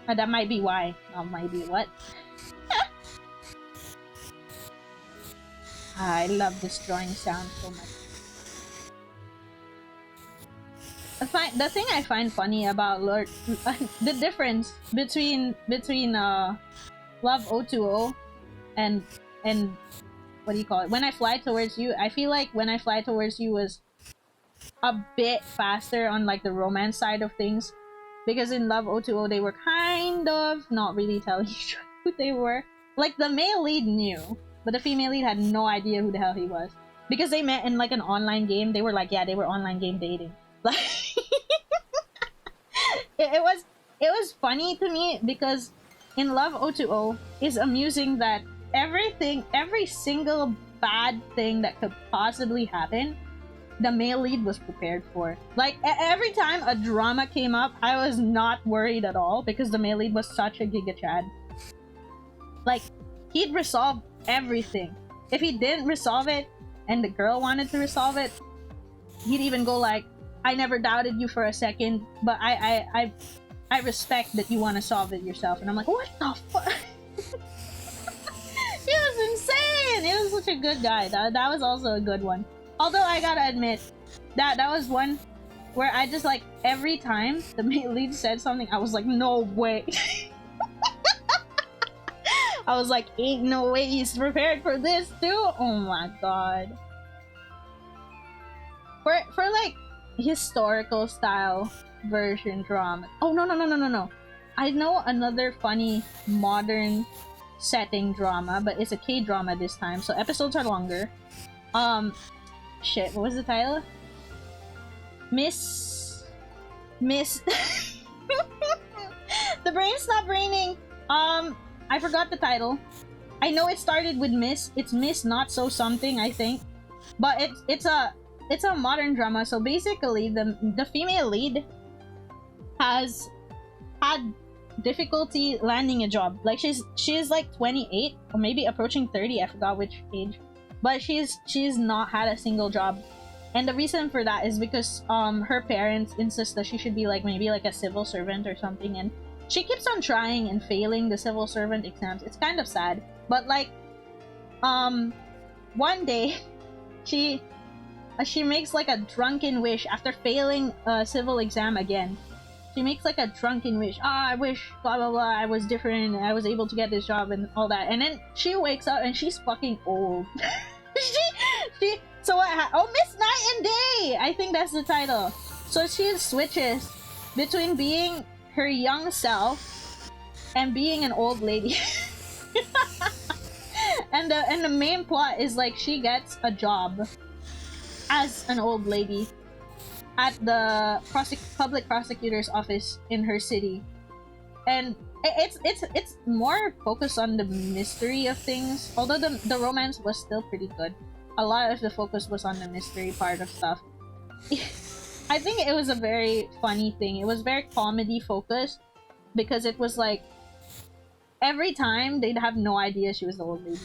That might be why. Not might be what. I love this drawing sound so much. The thing I find funny about the difference between Love 020 and what do you call it? When I Fly Towards You, I feel like When I Fly Towards You was a bit faster on like the romance side of things, because in Love 020 they were kind of not really telling each other who they were. Like the male lead knew, but the female lead had no idea who the hell he was, because they met in like an online game. They were like, yeah, they were online game dating. Like it was funny to me, because in Love 020 is amusing that every single bad thing that could possibly happen, the male lead was prepared for. Like every time a drama came up, I was not worried at all, because the male lead was such a giga chad. Like he'd resolve everything. If he didn't resolve it and the girl wanted to resolve it, he'd even go like, I never doubted you for a second, but I respect that you want to solve it yourself. And I'm like, what the fuck? He was insane. He was such a good guy. That was also a good one. Although I gotta admit, that was one where I just like, every time the main lead said something, I was like, no way. I was like, ain't no way he's prepared for this too. Oh my god. For like historical style version drama. Oh no. I know another funny modern setting drama, but it's a K-drama this time, so episodes are longer. Shit, what was the title? Miss The brain stopped braining. I forgot the title. I know it started with Miss. It's Miss Not So Something, I think. But it's a modern drama, so basically the female lead has had difficulty landing a job. Like she's like 28 or maybe approaching 30, I forgot which age. But she's not had a single job. And the reason for that is because her parents insist that she should be like maybe like a civil servant or something, and she keeps on trying and failing the civil servant exams. It's kind of sad. But like one day she makes like a drunken wish after failing a civil exam again. She makes like a drunken wish. I wish blah blah blah I was different and I was able to get this job and all that. And then she wakes up and she's fucking old. So Miss Night and Day, I think that's the title. So she switches between being her young self and being an old lady. and the main plot is like she gets a job as an old lady at the public prosecutor's office in her city, and it's more focused on the mystery of things. Although the romance was still pretty good, a lot of the focus was on the mystery part of stuff. I think it was a very funny thing. It was very comedy focused, because it was like every time they'd have no idea she was the old lady.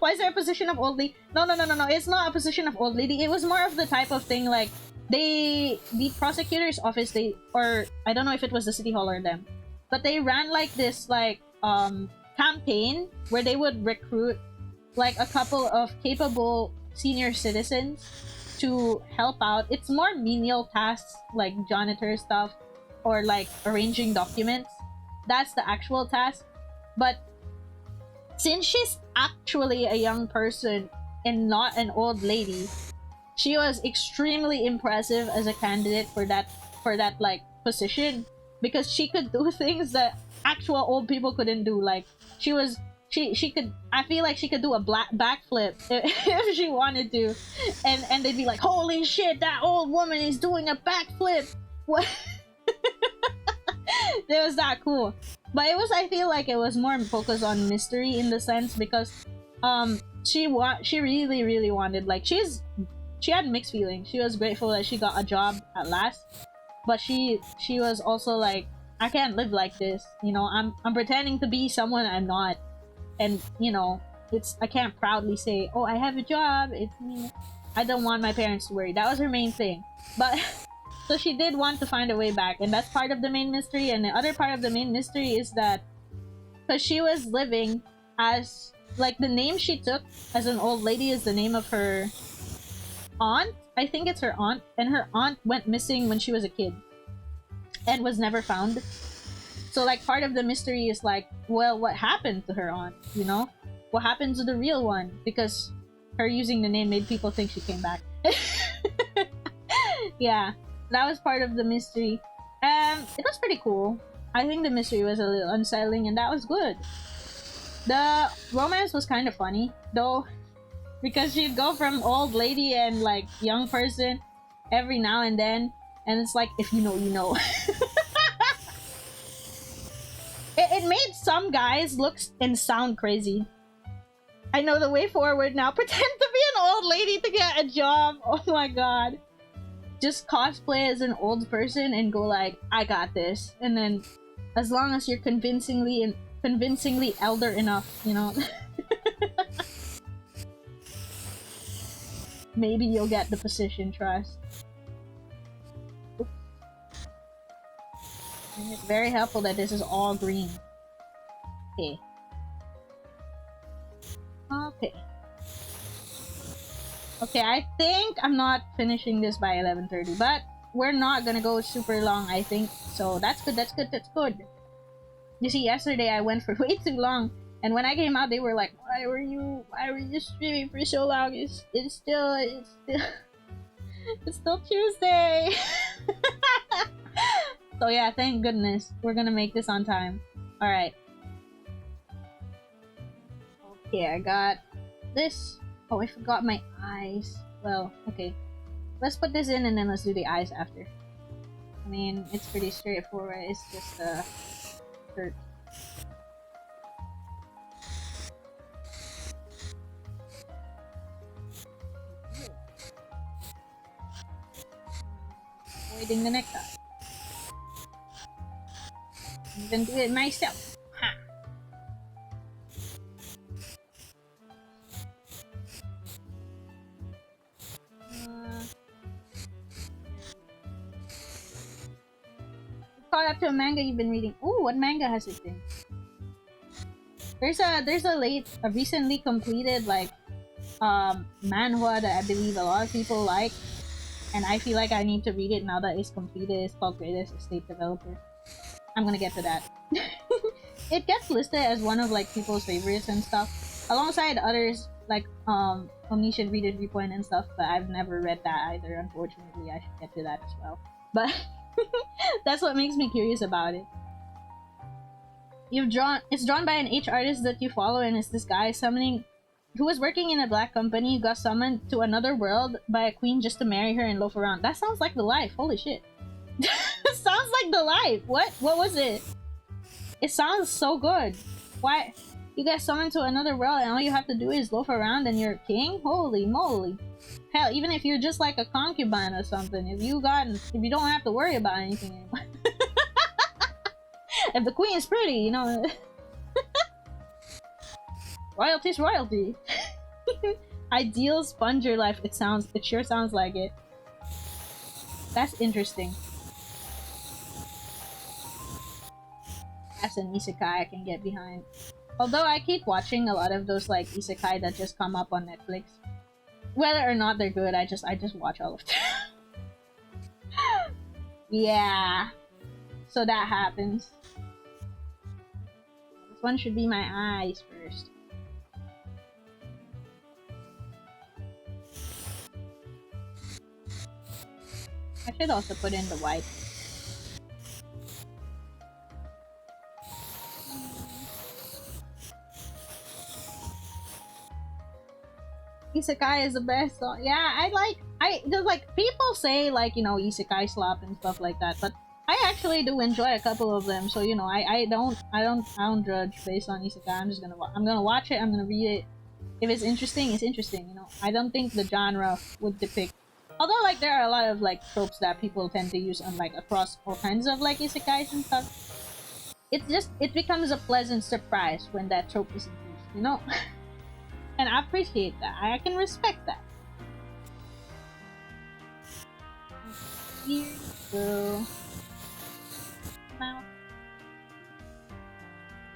Why is there a position of old lady? No. It's not a position of old lady. It was more of the type of thing like the prosecutor's office, or I don't know if it was the city hall or them, but they ran like this like campaign where they would recruit like a couple of capable senior citizens to help out. It's more menial tasks like janitor stuff or like arranging documents. That's the actual task. But since she's actually a young person and not an old lady, she was extremely impressive as a candidate for that like position, because she could do things that actual old people couldn't do. Like she could, I feel like she could do a backflip if she wanted to, and they'd be like, holy shit, that old woman is doing a backflip. What? It was that cool. But it was, I feel like it was more focused on mystery in the sense because she really really wanted, like, she had mixed feelings. She was grateful that she got a job at last, but she was also like, I can't live like this, you know. I'm pretending to be someone I'm not, and you know, I can't proudly say, oh, I have a job, it's me. I don't want my parents to worry. That was her main thing. But so she did want to find a way back, and that's part of the main mystery. And the other part of the main mystery is that because she was living as, like, the name she took as an old lady is the name of her aunt. I think it's her aunt, and her aunt went missing when she was a kid and was never found. So, like, part of the mystery is like, well, what happened to her aunt, you know? What happened to the real one? Because her using the name made people think she came back. Yeah, that was part of the mystery. It was pretty cool. I think the mystery was a little unsettling, and that was good. The romance was kind of funny, though, because she'd go from old lady and, like, young person every now and then, and it's like, if you know, you know. It made some guys look and sound crazy. I know the way forward now. Pretend to be an old lady to get a job. Oh my god. Just cosplay as an old person and go like, I got this. And then, as long as you're convincingly elder enough, you know, maybe you'll get the position, trust. Oops. And it's very helpful that this is all green. Okay. Okay. Okay, I think I'm not finishing this by 11:30, but we're not gonna go super long, I think. So that's good, that's good, that's good. You see, yesterday I went for way too long, and when I came out, they were like, why were you streaming for so long? It's still it's still Tuesday. So yeah, thank goodness. We're gonna make this on time. Alright. Okay, I got this. Oh, I forgot my eyes. Well, okay. Let's put this in and then let's do the eyes after. I mean, it's pretty straightforward. It's just a shirt. Avoiding the necktie. Even do it myself. Ha! Caught up to a manga you've been reading. Ooh, what manga has it been? There's a recently completed, like, manhwa that I believe a lot of people like, and I feel like I need to read it now that it's completed. It's called Greatest Estate Developer. I'm gonna get to that. It gets listed as one of, like, people's favorites and stuff, alongside others like Omniscient Reader 3 and stuff, but I've never read that either, unfortunately. I should get to that as well. But that's what makes me curious about it. It's drawn by an H artist that you follow, and it's this guy who was working in a black company, got summoned to another world by a queen just to marry her and loaf around. That sounds like the life. Holy shit. Sounds like the life. What was it? It sounds so good. Why? You get summoned to another world and all you have to do is loaf around and you're king? Holy moly. Hell, even if you're just like a concubine or something, if you don't have to worry about anything anymore. If the queen is pretty, you know. Royalty's royalty. Ideal sponger life. It sure sounds like it. That's interesting. That's an isekai I can get behind. Although I keep watching a lot of those, like, isekai that just come up on Netflix. Whether or not they're good, I just watch all of them. Yeah. So that happens. This one should be my eyes first. I should also put in the white. Isekai is the best. So yeah, because, like, people say, like, you know, isekai slop and stuff like that, but I actually do enjoy a couple of them, so you know, I don't judge based on isekai. I'm gonna watch it. I'm gonna read it. If it's interesting, it's interesting. You know, I don't think the genre would depict. Although, like, there are a lot of like tropes that people tend to use on like across all kinds of like isekais and stuff. It becomes a pleasant surprise when that trope is used, you know. And I appreciate that. I can respect that. Here you go. Mouth.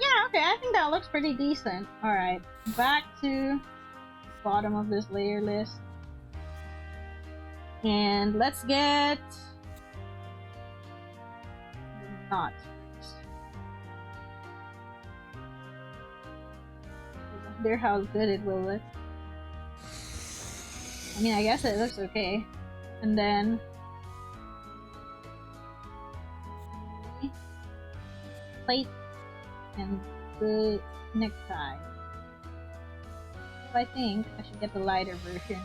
Yeah, okay, I think that looks pretty decent. Alright, back to bottom of this layer list. And let's get the knots first. I wonder how good it will look. I mean, I guess it looks okay. And then plate and the necktie. So I think I should get the lighter version.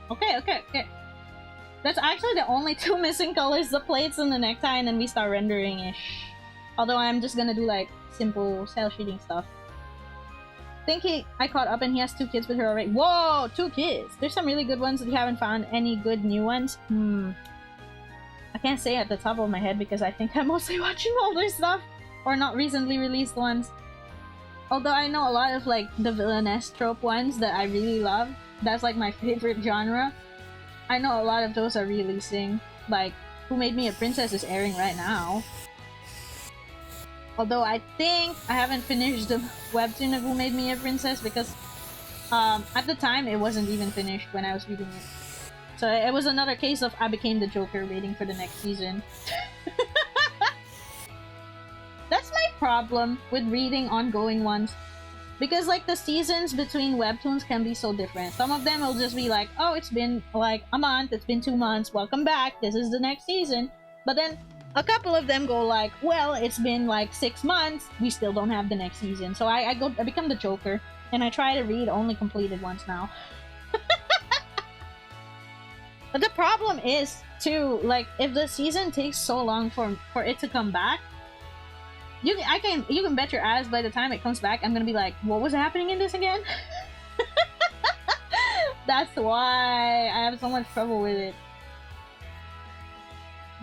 Okay. That's actually the only two missing colors, the plates and the necktie, and then we start rendering-ish. Although I'm just gonna do like simple cell shading stuff. I caught up and he has 2 kids with her already. Whoa, 2 kids! There's some really good ones that you haven't found. Any good new ones? I can't say at the top of my head because I think I'm mostly watching older stuff. Or not recently released ones. Although I know a lot of like the villainess trope ones that I really love. That's like my favorite genre. I know a lot of those are releasing. Like, Who Made Me a Princess is airing right now. Although I think I haven't finished the webtoon of Who Made Me a Princess because at the time it wasn't even finished when I was reading it. So it was another case of I became the Joker waiting for the next season. That's my problem with reading ongoing ones. Because like the seasons between webtoons can be so different. Some of them will just be like, oh, it's been like a month, it's been 2 months, welcome back, this is the next season. But then a couple of them go like, well, it's been like 6 months, we still don't have the next season. So I become the Joker, and I try to read only completed ones now. But the problem is, too, like, if the season takes so long for it to come back, you can bet your ass by the time it comes back, I'm gonna be like, what was happening in this again? That's why I have so much trouble with it.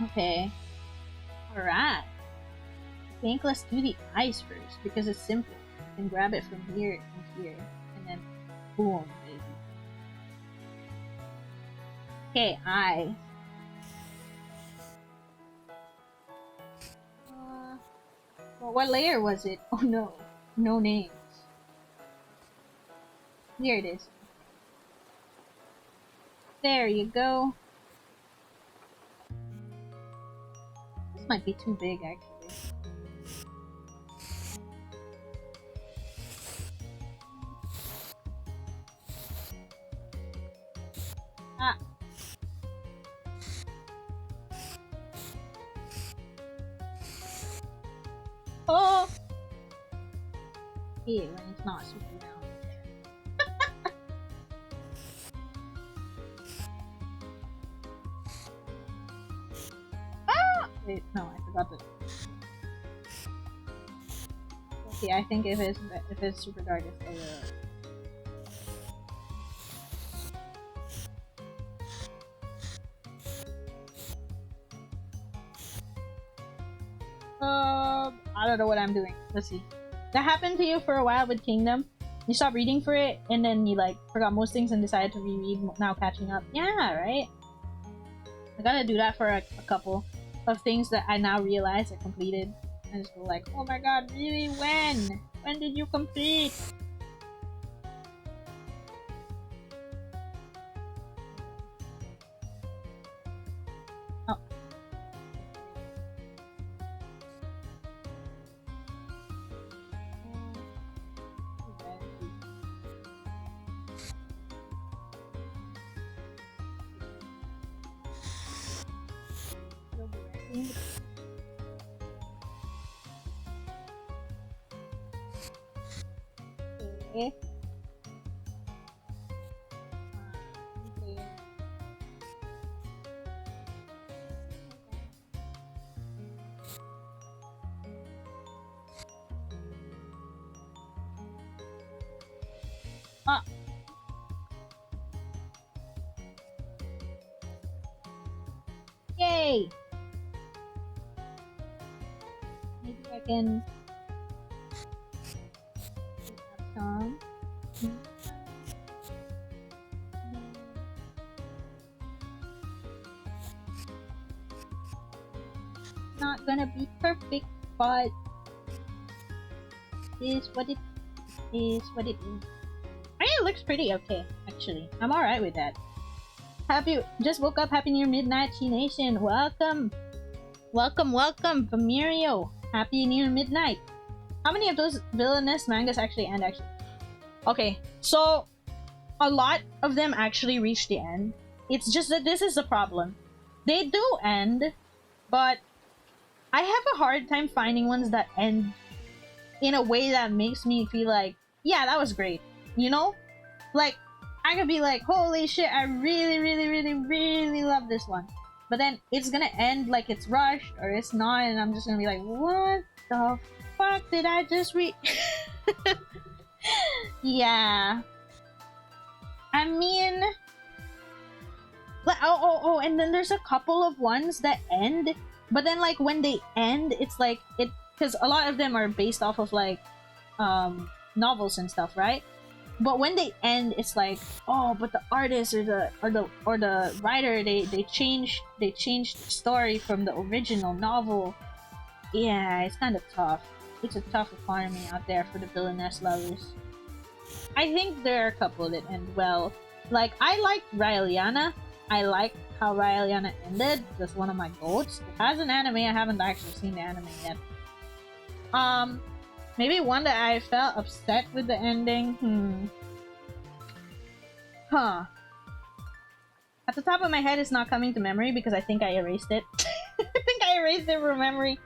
Okay. Alright. I think let's do the eyes first, because it's simple. You can grab it from here and here, and then boom, baby. Okay, eyes. Well, what layer was it? Oh no. No names. Here it is. There you go. This might be too big, actually. Ah. Oh! Here, when it's not super round. Ah! Wait, no, I forgot that. Okay, I think if it's super dark, it's a little... I don't know what I'm doing. Let's see. That happened to you for a while with Kingdom? You stopped reading for it, and then you like forgot most things and decided to reread, now catching up. Yeah, right? I gotta do that for a couple of things that I now realize I completed. I just go like, oh my god, really? When? When did you complete? Oh. Okay. Ah, yay! Maybe I can have some. Not gonna be perfect, but is what it is what it is. I mean, it looks pretty okay, actually. I'm alright with that. Happy, just woke up. Happy near midnight, Chi Nation. Welcome. Welcome, welcome, Vamirio. Happy near midnight. How many of those villainous mangas actually end, actually? Okay, so a lot of them actually reach the end. It's just that this is the problem. They do end, but I have a hard time finding ones that end in a way that makes me feel like, yeah, that was great. You know? Like, I could be like, holy shit, I really, really, really, really love this one. But then it's gonna end like it's rushed or it's not, and I'm just gonna be like, what the fuck did I just read? Yeah. I mean, like, oh, and then there's a couple of ones that end, but then like when they end, it's like it, because a lot of them are based off of like novels and stuff, right? But when they end, it's like, oh, but the artist or the writer, they changed the story from the original novel. Yeah, it's kind of tough. It's a tough economy out there for the villainess lovers. I think there are a couple that end well. Like, I liked Raeliana. I like how Raeliana ended. That's one of my goats. It has an anime. I haven't actually seen the anime yet. Maybe one that I felt upset with the ending. Huh. At the top of my head, it's not coming to memory because I think I erased it. I think I erased it from memory.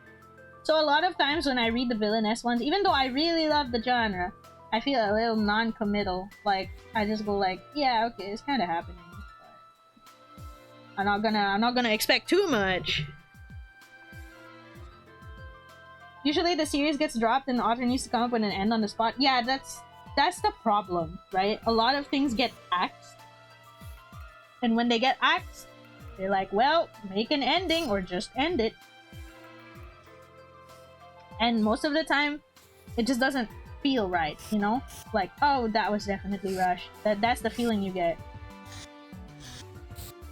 So a lot of times when I read the villainess ones, even though I really love the genre, I feel a little non-committal. Like, I just go like, yeah, okay, it's kind of happening. But I'm not gonna expect too much. Usually the series gets dropped and the author needs to come up with an end on the spot. Yeah, that's the problem, right? A lot of things get axed. And when they get axed, they're like, well, make an ending or just end it. And most of the time, it just doesn't feel right, you know? Like, oh, that was definitely rushed. That's the feeling you get.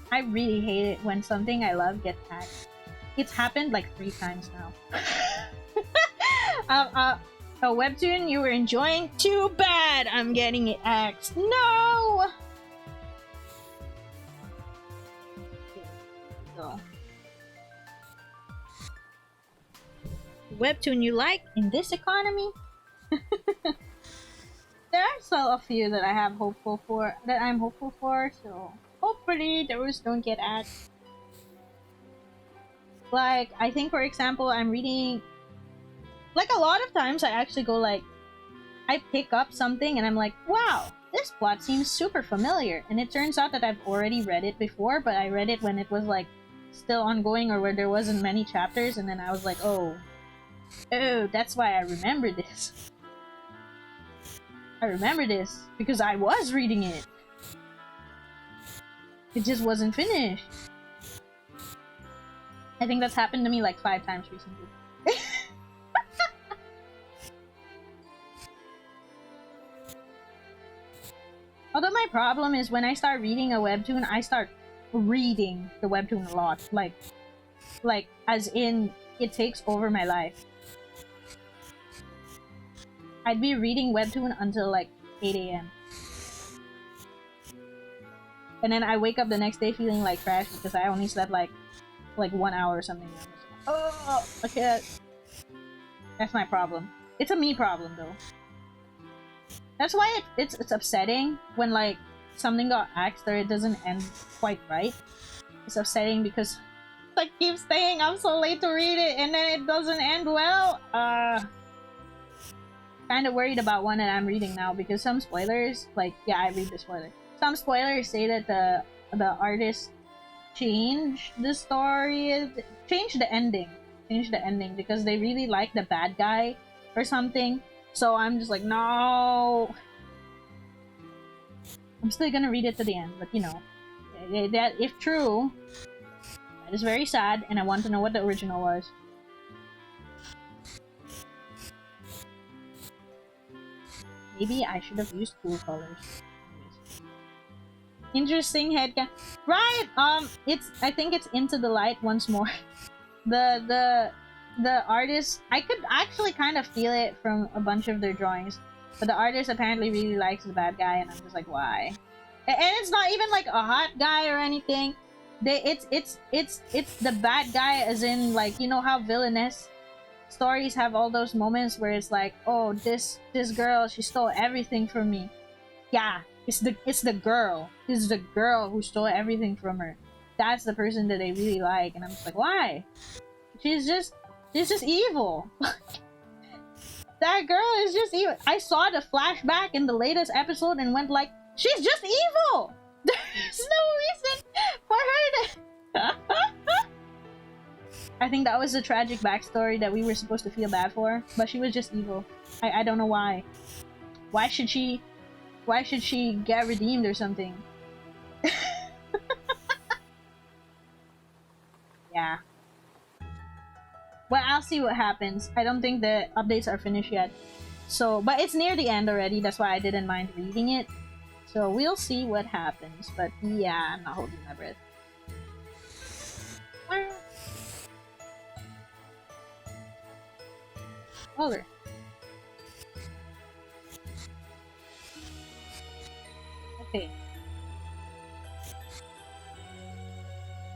I really hate it when something I love gets axed. It's happened like 3 times now. A webtoon you were enjoying? Too bad I'm getting it axed. No! So. Webtoon you like in this economy? There are still a few that I'm hopeful for, so hopefully those don't get axed. Like, I think, for example, I'm reading... Like, a lot of times I actually go like... I pick up something and I'm like, wow, this plot seems super familiar. And it turns out that I've already read it before, but I read it when it was, like, still ongoing or where there wasn't many chapters, and then I was like, oh, that's why I remember this. I remember this because I was reading it. It just wasn't finished. I think that's happened to me like 5 times recently. Although my problem is when I start reading a webtoon, I start reading the webtoon a lot. Like as in, it takes over my life. I'd be reading webtoon until like 8 AM. And then I wake up the next day feeling like trash because I only slept like 1 hour or something. Oh, okay. That's my problem. It's a me problem though. That's why it's upsetting when like something got axed or it doesn't end quite right. It's upsetting because I keep saying I'm so late to read it and then it doesn't end well. Kind of worried about one that I'm reading now because some spoilers, like, yeah, I read the spoiler. Some spoilers say that the artist changed the story, changed the ending because they really like the bad guy or something. So I'm just like, no. I'm still gonna read it to the end, but you know, that if true, that is very sad, and I want to know what the original was. Maybe I should have used cool colors. Interesting headcan. Right. I think it's Into the Light once more. The artist, I could actually kind of feel it from a bunch of their drawings, but the artist apparently really likes the bad guy, and I'm just like, why? And it's not even like a hot guy or anything. It's the bad guy, as in, like, you know how villainous stories have all those moments where it's like, oh, this girl, she stole everything from me. Yeah, it's the girl. This is the girl who stole everything from her. That's the person that they really like, and I'm just like, why? She's just evil. That girl is just evil. I saw the flashback in the latest episode and went like, she's just evil. There's no reason for her to. I think that was the tragic backstory that we were supposed to feel bad for, but she was just evil. I don't know why. Why should she get redeemed or something? Yeah. Well, I'll see what happens. I don't think the updates are finished yet. So, but it's near the end already, that's why I didn't mind reading it. So we'll see what happens. But yeah, I'm not holding my breath. Color. Okay.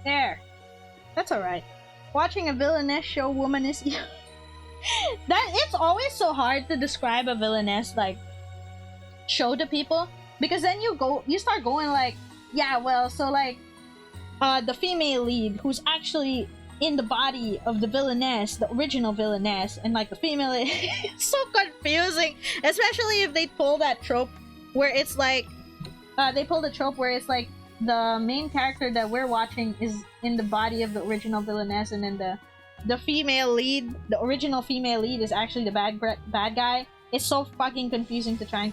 There. That's alright. Watching a villainess show woman is that it's always so hard to describe a villainess like show to people, because then you start going like, yeah, well, so like the female lead who's actually in the body of the villainess, the original villainess, and like the female it's so confusing, especially if they pull that trope where it's like the main character that we're watching is in the body of the original villainess, and then the female lead, the original female lead, is actually the bad guy. It's so fucking confusing to try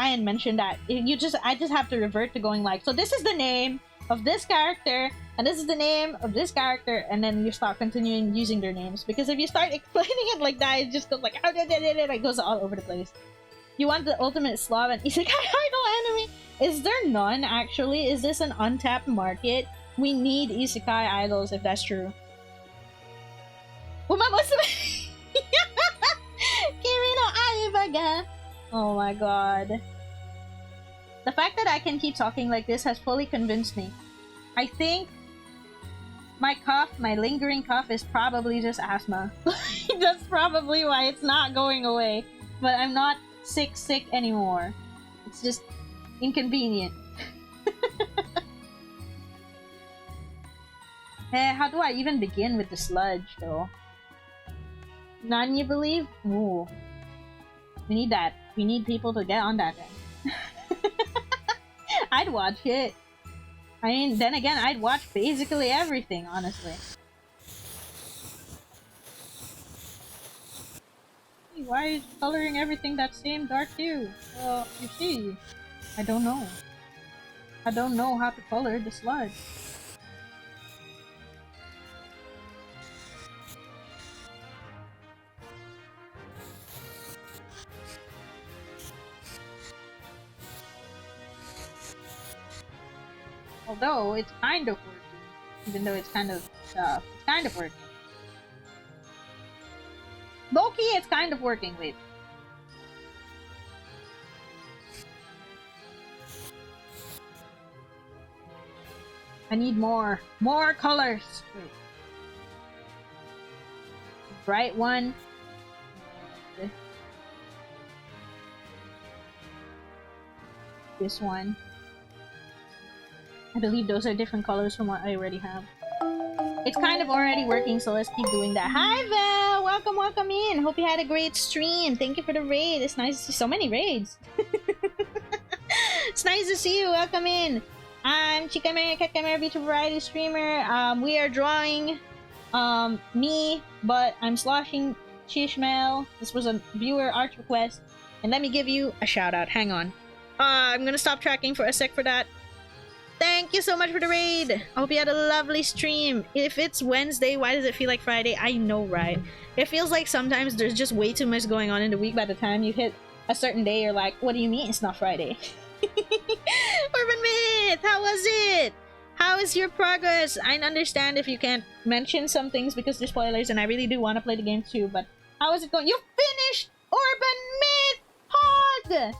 and mention that. I just have to revert to going like, so this is the name of this character, and this is the name of this character, and then you start continuing using their names, because if you start explaining it like that, it just goes like, it goes all over the place. You want the ultimate Slav and Isekai idol anime? Is there none, actually? Is this an untapped market? We need Isekai idols, if that's true. Oh my god. The fact that I can keep talking like this has fully convinced me. I think my lingering cough is probably just asthma. That's probably why it's not going away. But I'm not sick anymore. It's just inconvenient. How do I even begin with the sludge, though? None, you believe? Ooh. We need that. We need people to get on that then. I'd watch it. I mean, then again, I'd watch basically everything, honestly. Hey, why is coloring everything that same dark hue? Well, you see, I don't know. I don't know how to color the sludge. Although, it's kind of working. Even though it's kind of tough. It's kind of working. Low-key, it's kind of working, wait. I need more. More colors! Wait. Bright one. This one. I believe those are different colors from what I already have. It's kind of already working, so let's keep doing that. Hi, Val! Welcome in! Hope you had a great stream. Thank you for the raid. It's nice to see so many raids. It's nice to see you. Welcome in. I'm Chimernyan, Cat Camera VTuber Variety Streamer. We are drawing me, but I'm Sloshing Chi-Ishmael. This was a viewer art request. And let me give you a shout out. Hang on. I'm gonna stop tracking for a sec for that. Thank you so much for the raid. I hope you had a lovely stream. If it's Wednesday, why does it feel like Friday? I know, right? It feels like sometimes there's just way too much going on in the week. By the time you hit a certain day, you're like, what do you mean it's not Friday? Urban Myth, how was it? How is your progress? I understand if you can't mention some things because there's spoilers, and I really do want to play the game too, but how is it going? You finished Urban Myth Pod!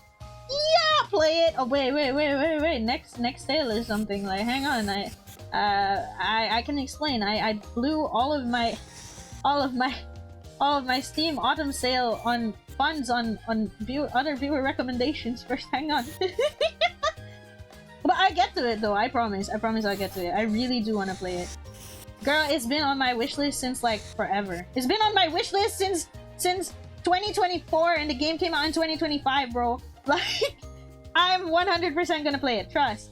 Yeah, play it. Oh wait. Next sale or something. Like, hang on. I can explain. I blew all of my Steam autumn sale on funds on other viewer recommendations first. Hang on. But I get to it though. I promise I'll get to it. I really do want to play it. Girl, it's been on my wish list since like forever. It's been on my wish list since 2024, and the game came out in 2025, bro. Like, I'm 100% gonna play it. Trust.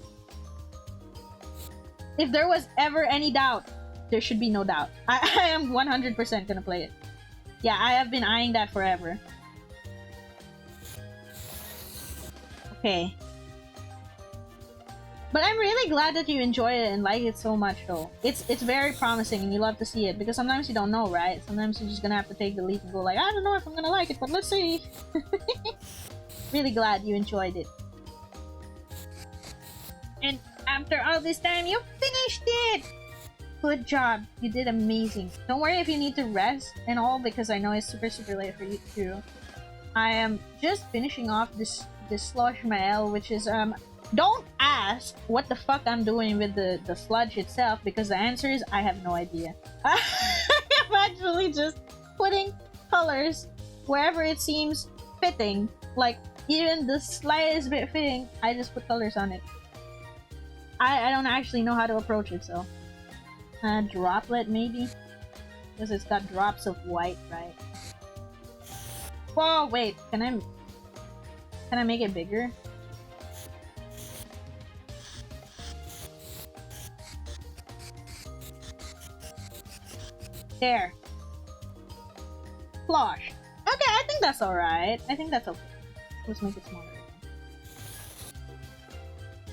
If there was ever any doubt, there should be no doubt. I am 100% gonna play it. Yeah, I have been eyeing that forever. Okay. But I'm really glad that you enjoy it and like it so much, though. It's very promising, and you love to see it, because sometimes you don't know, right? Sometimes you're just gonna have to take the leap and go like, I don't know if I'm gonna like it, but let's see. Really glad you enjoyed it. And after all this time, you finished it! Good job. You did amazing. Don't worry if you need to rest and all, because I know it's super late for you too. I am just finishing off this Sloshing Chi-Ishmael, which is don't ask what the fuck I'm doing with the sludge itself, because the answer is I have no idea. I'm actually just putting colors wherever it seems fitting. Like, even the slightest bit fitting, I just put colors on it. I don't actually know how to approach it, so. Droplet, maybe? Because it's got drops of white, right? Whoa, wait, can I make it bigger? There. Slosh. Okay, I think that's alright. I think that's okay. Let's make it smaller.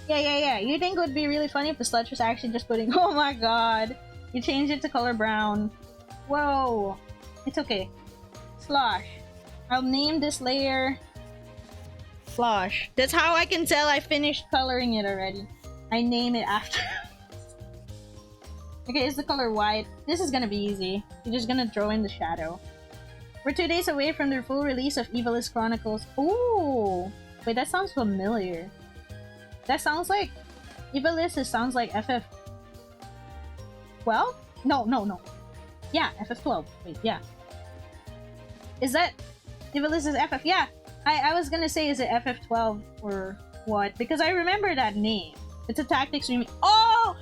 Yeah. You think it would be really funny if the sludge was actually just putting... Oh my god! You changed it to color brown. Whoa! It's okay. Slosh. I'll name this layer... Slosh. That's how I can tell I finished coloring it already. I name it after... Okay, is the color white? This is gonna be easy. You're just gonna throw in the shadow. We're 2 days away from the full release of Evilist Chronicles. Ooh! Wait, that sounds familiar. That sounds like... Evilist sounds like FF12? No. Yeah, FF12. Wait, yeah. Is that... Evilist is FF... Yeah! I was gonna say, is it FF12 or what? Because I remember that name. It's a tactics remake. Oh!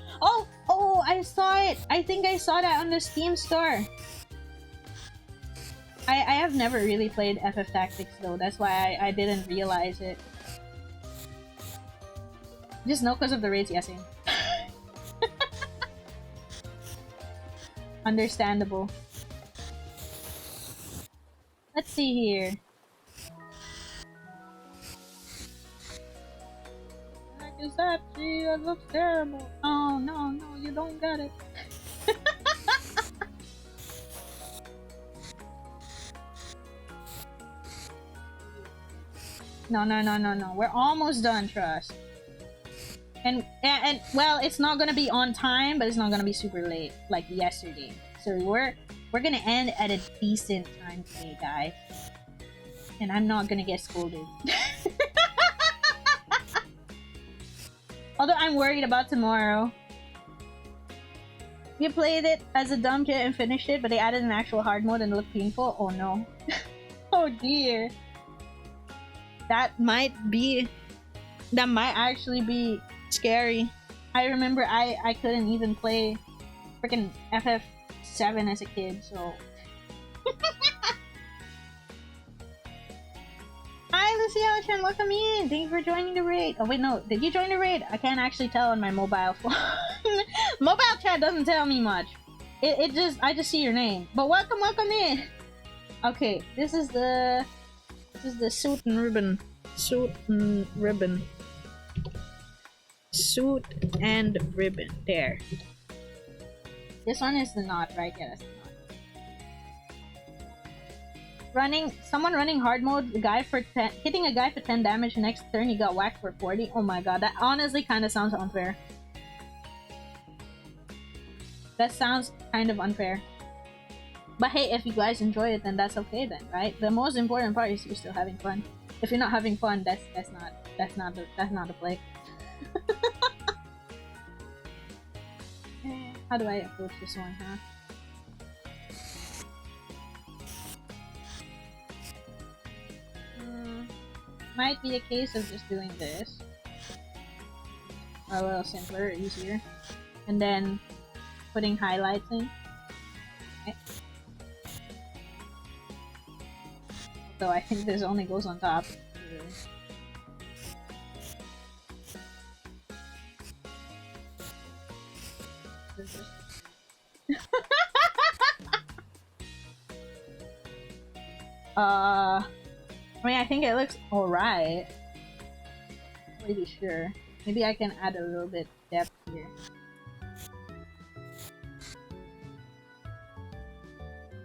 I saw it! I think I saw that on the Steam store. I have never really played FF Tactics though, that's why I didn't realize it. Just know because of the raids, yes. Understandable. Let's see here. Is that? Gee, that looks terrible. Oh no, you don't get it. No. We're almost done, trust. And well, it's not gonna be on time, but it's not gonna be super late like yesterday. So we're gonna end at a decent time today, guys. And I'm not gonna get scolded. Although I'm worried about tomorrow. You played it as a dumb kid and finished it, but they added an actual hard mode and it looked painful? Oh no. Oh dear. That might actually be scary. I remember I couldn't even play freaking FF7 as a kid, so... Hi Lucio-chan, welcome in! Thank you for joining the raid! Oh wait, no, did you join the raid? I can't actually tell on my mobile phone. Mobile chat doesn't tell me much. I just see your name. But welcome in! Okay, this is the suit and ribbon. Suit and ribbon. Suit and ribbon. There. This one is the knot, right? Yeah, that's the knot. Someone running hard mode, hitting a guy for 10 damage, next turn he got whacked for 40. Oh my god, that honestly kind of sounds unfair. That sounds kind of unfair. But hey, if you guys enjoy it, then that's okay then, right? The most important part is you're still having fun. If you're not having fun, that's not the play. How do I approach this one, huh? Might be a case of just doing this. A little simpler, easier. And then putting highlights in. Okay. So I think this only goes on top. I mean, I think it looks alright. Not really sure. Maybe I can add a little bit depth here.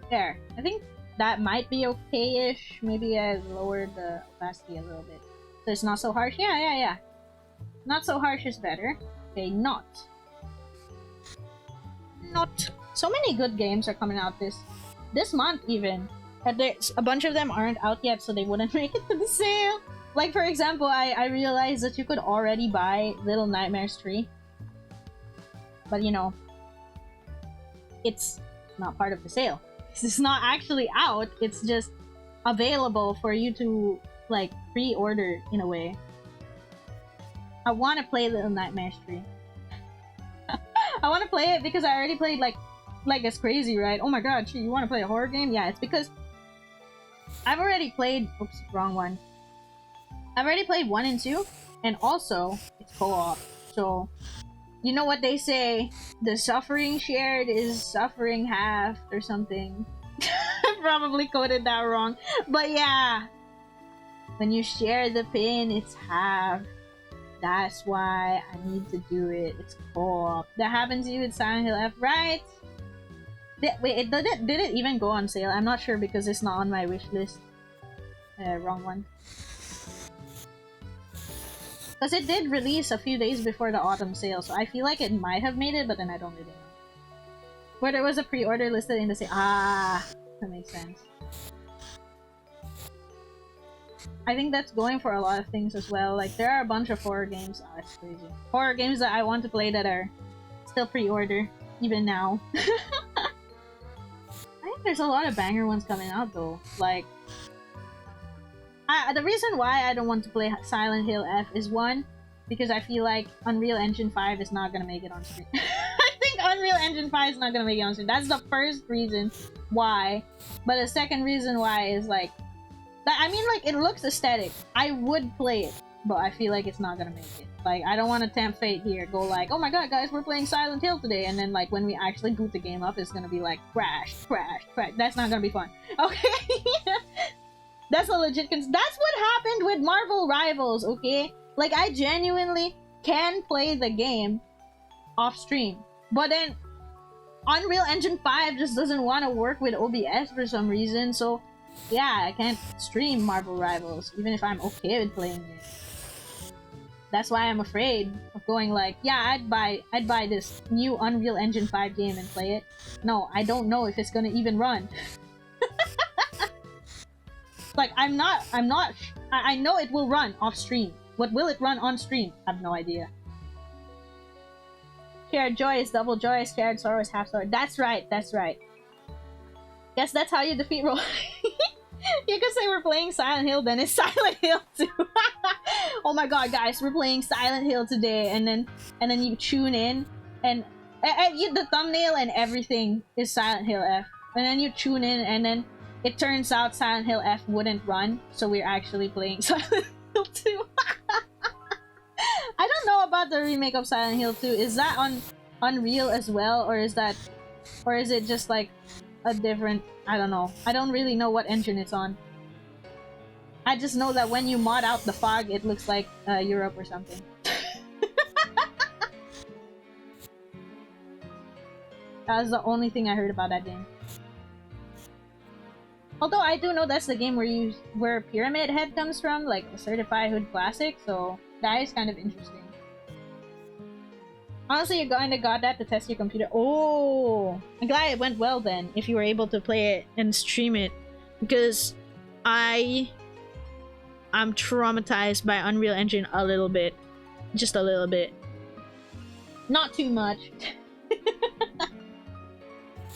There. I think that might be okay-ish. Maybe I lowered the opacity a little bit. So it's not so harsh? Yeah. Not so harsh is better. Okay, not. So many good games are coming out this month even. And a bunch of them aren't out yet, so they wouldn't make it to the sale. Like, for example, I realized that you could already buy Little Nightmares 3. But, you know, it's not part of the sale. It's not actually out, it's just available for you to, like, pre-order in a way. I want to play Little Nightmares 3. I want to play it because I already played, like it's crazy, right? Oh my god, you want to play a horror game? Yeah, it's because I've already played... Oops, wrong one. I've already played 1 and 2, and also, it's co-op. So, you know what they say? The suffering shared is suffering half, or something. I probably coded that wrong. But yeah, when you share the pain, it's half. That's why I need to do it. It's co-op. That happened to you with Silent Hill F, right? Wait, did it even go on sale? I'm not sure because it's not on my wish list. Wrong one. Because it did release a few days before the autumn sale, so I feel like it might have made it, but then I don't really know. Where there was a pre-order listed in the sale. Ah, that makes sense. I think that's going for a lot of things as well. Like, there are a bunch of horror games. Oh, it's crazy. Horror games that I want to play that are still pre-order, even now. I think there's a lot of banger ones coming out, though. Like, the reason why I don't want to play Silent Hill F is, one, because I feel like Unreal Engine 5 is not gonna make it on stream. I think Unreal Engine 5 is not gonna make it on stream. That's the first reason why. But the second reason why is, like, I mean, like, it looks aesthetic. I would play it, but I feel like it's not gonna make it. Like, I don't want to tempt fate here. Go like, oh my god, guys, we're playing Silent Hill today. And then, like, when we actually boot the game up, it's gonna be like, crash, crash, crash. That's not gonna be fun. Okay? That's a legit that's what happened with Marvel Rivals, okay? Like, I genuinely can play the game off stream. But then, Unreal Engine 5 just doesn't want to work with OBS for some reason, so yeah, I can't stream Marvel Rivals, even if I'm okay with playing it. That's why I'm afraid of going like, yeah, I'd buy this new Unreal Engine 5 game and play it. No, I don't know if it's gonna even run. Like, I know it will run off stream. What will it run on stream? I have no idea. Shared joy is double joy, shared sorrow is half sorrow. That's right, that's right. Guess that's how you defeat roll. You could say we're playing Silent Hill, then it's Silent Hill 2. Oh my god, guys, we're playing Silent Hill today, and then you tune in, and the thumbnail and everything is Silent Hill F. And then you tune in, and then it turns out Silent Hill F wouldn't run, so we're actually playing Silent Hill 2. I don't know about the remake of Silent Hill 2. Is that on Unreal as well, or is it just like a different... I don't know. I don't really know what engine it's on. I just know that when you mod out the fog, it looks like Europe or something. That's the only thing I heard about that game. Although I do know that's the game where Pyramid Head comes from, like a certified hood classic, so that is kind of interesting. Honestly, you kinda got that to test your computer. Oh, I'm glad it went well then, if you were able to play it and stream it. Because I'm traumatized by Unreal Engine a little bit. Just a little bit. Not too much.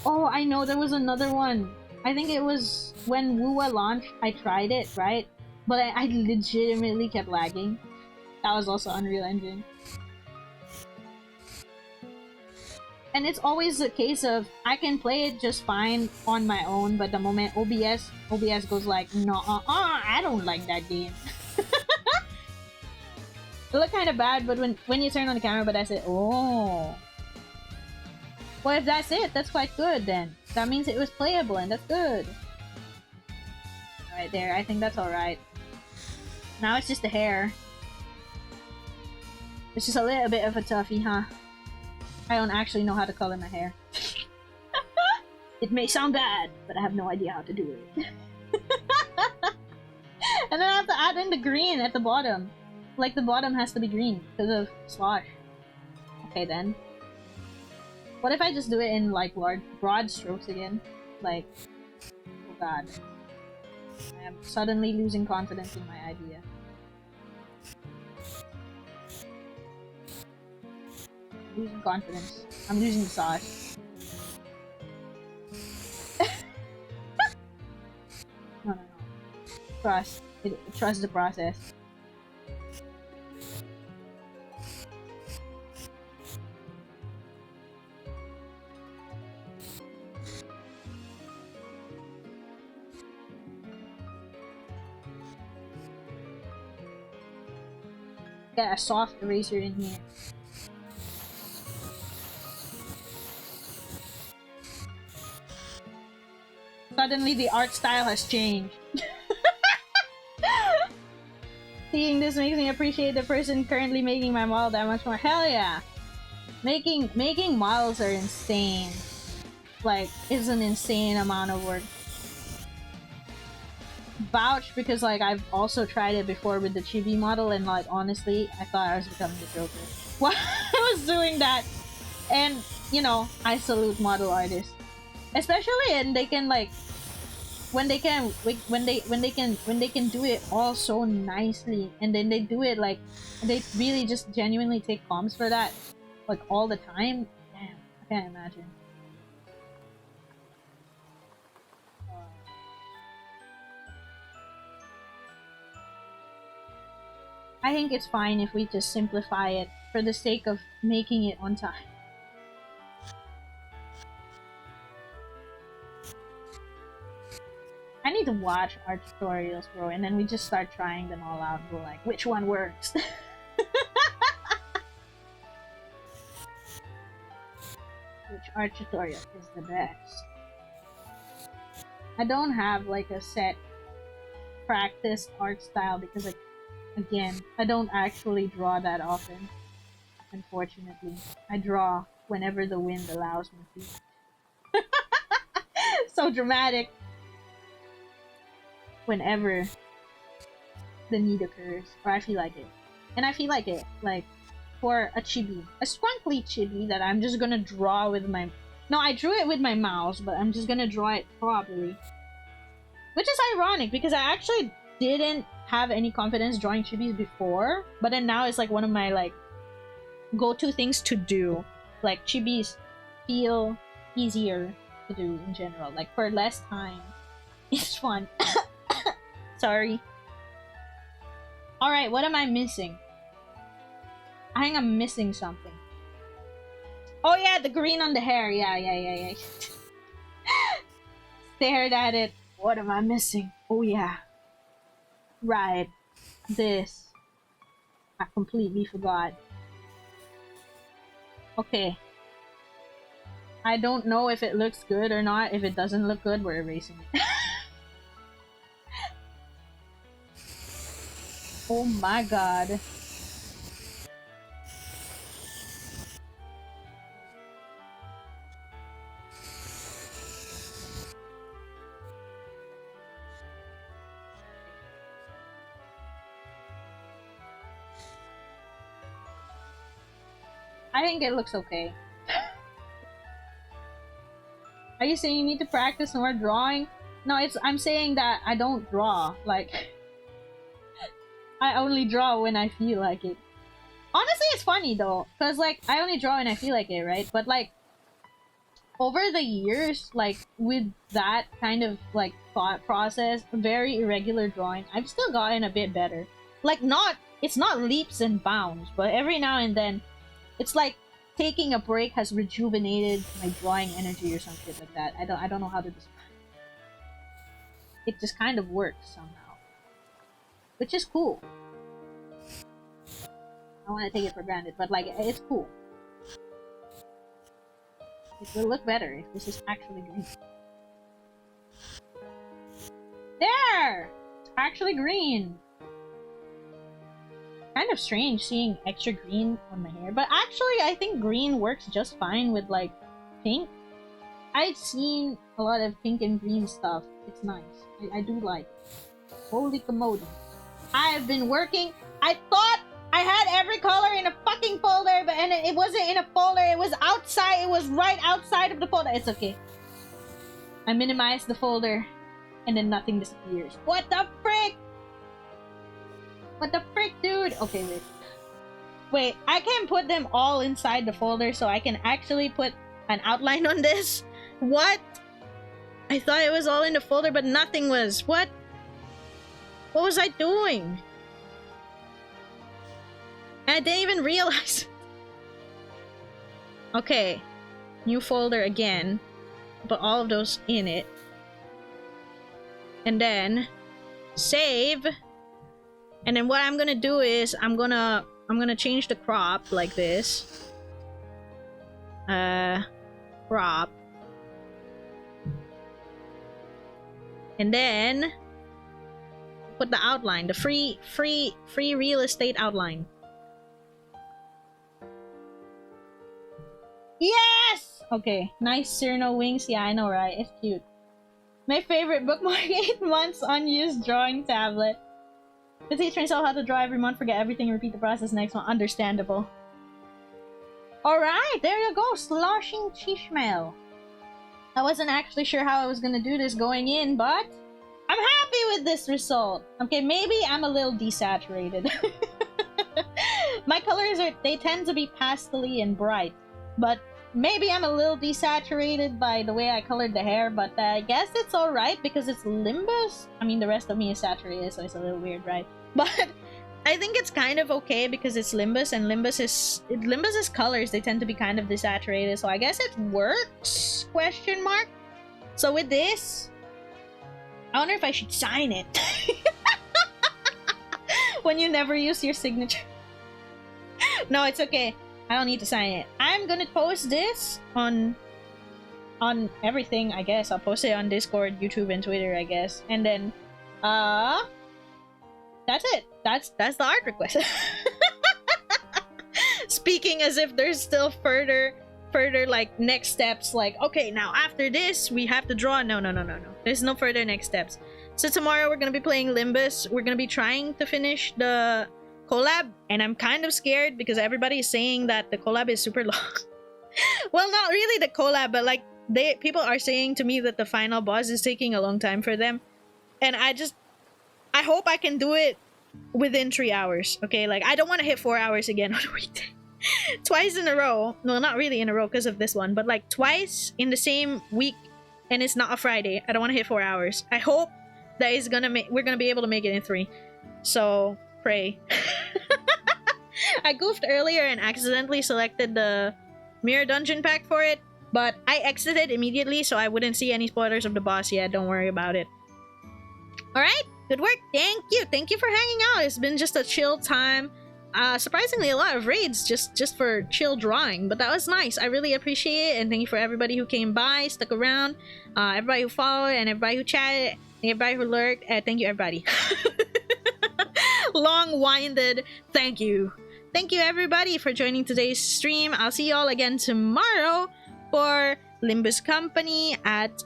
Oh, I know, there was another one. I think it was when Wua launched, I tried it, right? But I legitimately kept lagging. That was also Unreal Engine. And it's always a case of, I can play it just fine on my own, but the moment OBS goes like, no, I don't like that game. It looked kind of bad, but when you turn on the camera, but I said, oh. Well, if that's it, that's quite good then. That means it was playable, and that's good. Right there, I think that's alright. Now it's just the hair. It's just a little bit of a toughie, huh? I don't actually know how to color my hair. It may sound bad, but I have no idea how to do it. And then I have to add in the green at the bottom. Like, the bottom has to be green because of Slosh. Okay then. What if I just do it in, like, broad strokes again? Like, oh god. I am suddenly losing confidence in my idea. I'm losing confidence. I'm losing the sauce. No. Trust. Trust the process. Get a soft eraser in here. Suddenly the art style has changed. Seeing this makes me appreciate the person currently making my model that much more. Hell yeah! Making models are insane. Like, it's an insane amount of work. Vouch, because like I've also tried it before with the chibi model, and like honestly, I thought I was becoming the Joker while I was doing that. And you know, I salute model artists, especially, and they can like when they can do it all so nicely, and then they do it like they really just genuinely take comms for that, like all the time. Damn, I can't imagine. I think it's fine if we just simplify it for the sake of making it on time. I need to watch art tutorials, bro, and then we just start trying them all out and go like, which one works? Which art tutorial is the best? I don't have like a set practice art style because like, again, I don't actually draw that often, unfortunately. I draw whenever the wind allows me to. So dramatic. Whenever the need occurs, or I feel like it. And I feel like it, like, for a chibi. A squinkly chibi that I'm just gonna draw with my... No, I drew it with my mouse, but I'm just gonna draw it properly. Which is ironic, because I actually didn't have any confidence drawing chibis before, but then now it's like one of my, like, go-to things to do. Like, chibis feel easier to do in general. Like, for less time, it's fun. Sorry. Alright, what am I missing? I think I'm missing something. Oh yeah, the green on the hair. Yeah. Stared at it. What am I missing? Oh yeah. Right. This. I completely forgot. Okay. I don't know if it looks good or not. If it doesn't look good, we're erasing it. Oh my god. I think it looks okay. Are you saying you need to practice more drawing? No, I'm saying that I don't draw. Like, I only draw when I feel like it. Honestly, it's funny though, because like, I only draw when I feel like it, right? But like, over the years, like, with that kind of like thought process, very irregular drawing, I've still gotten a bit better. Like, it's not leaps and bounds, but every now and then, it's like taking a break has rejuvenated my drawing energy or some shit like that. I don't know how to describe. It just kind of works somehow, which is cool. I want to take it for granted, but like, it's cool. It will look better if this is actually green. There! It's actually green. Kind of strange seeing extra green on my hair, but actually I think green works just fine with like pink. I've seen a lot of pink and green stuff. It's nice. I do like it. Holy commode. I've been working. I thought I had every color in a fucking folder, but it wasn't in a folder. It was outside. It was right outside of the folder. It's okay. I minimized the folder, and then nothing disappears. What the frick? What the frick, dude? Okay, wait. Wait, I can put them all inside the folder, so I can actually put an outline on this. What? I thought it was all in the folder, but nothing was. What? What was I doing? And I didn't even realize. Okay. New folder again. Put all of those in it. And then save. And then what I'm gonna do is I'm gonna change the crop like this. Crop. And then put the outline, the free real estate outline. Yes! Okay, nice Cyrano wings. Yeah, I know, right? It's cute. My favorite bookmark, 8 months unused drawing tablet. The teacher himself how to draw every month, forget everything, repeat the process next one. Understandable. Alright, there you go. Sloshing Chi-Ishmael. I wasn't actually sure how I was gonna do this going in, but I'm happy with this result. Okay, maybe I'm a little desaturated. My colors they tend to be pastel-y and bright, but maybe I'm a little desaturated by the way I colored the hair, but I guess it's alright because it's Limbus. I mean, the rest of me is saturated, so it's a little weird, right? But I think it's kind of okay because it's Limbus, and Limbus's colors, they tend to be kind of desaturated, so I guess it works? Question mark. So with this, I wonder if I should sign it. When you never use your signature. No, it's okay. I don't need to sign it. I'm gonna post this on everything, I guess. I'll post it on Discord, YouTube, and Twitter, I guess. And then, that's it. That's the art request. Speaking as if there's still further like next steps, like, okay, now after this we have to draw. No. There's no further next steps. So tomorrow we're gonna be playing Limbus. We're gonna be trying to finish the collab, and I'm kind of scared because everybody is saying that the collab is super long. Well, not really the collab, but like people are saying to me that the final boss is taking a long time for them, and I hope I can do it within 3 hours. Okay, like I don't want to hit 4 hours again on a weekday. Twice in a row. No, not really in a row because of this one, but like twice in the same week, and it's not a Friday. I don't want to hit 4 hours. I hope that we're gonna be able to make it in 3. So pray. I goofed earlier and accidentally selected the mirror dungeon pack for it, but I exited immediately so I wouldn't see any spoilers of the boss yet. Don't worry about it. Alright, good work. Thank you for hanging out. It's been just a chill time. Surprisingly a lot of raids just for chill drawing, but that was nice. I really appreciate it, and thank you for everybody who came by, stuck around, everybody who followed, and everybody who chatted, and everybody who lurked. Thank you, everybody. long-winded thank you. Thank you everybody for joining today's stream. I'll see you all again tomorrow for Limbus Company at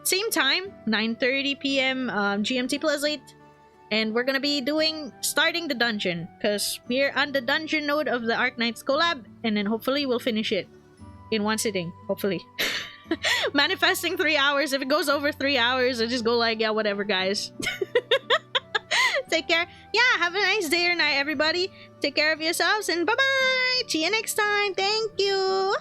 same time, 9:30 p.m. GMT plus 8. And we're gonna be starting the dungeon, because we're on the dungeon node of the Arknights collab, and then hopefully we'll finish it in one sitting, hopefully. Manifesting 3 hours. If it goes over 3 hours, I just go like, yeah, whatever, guys. Take care. Yeah, have a nice day or night, everybody. Take care of yourselves, and bye-bye. See you next time. Thank you.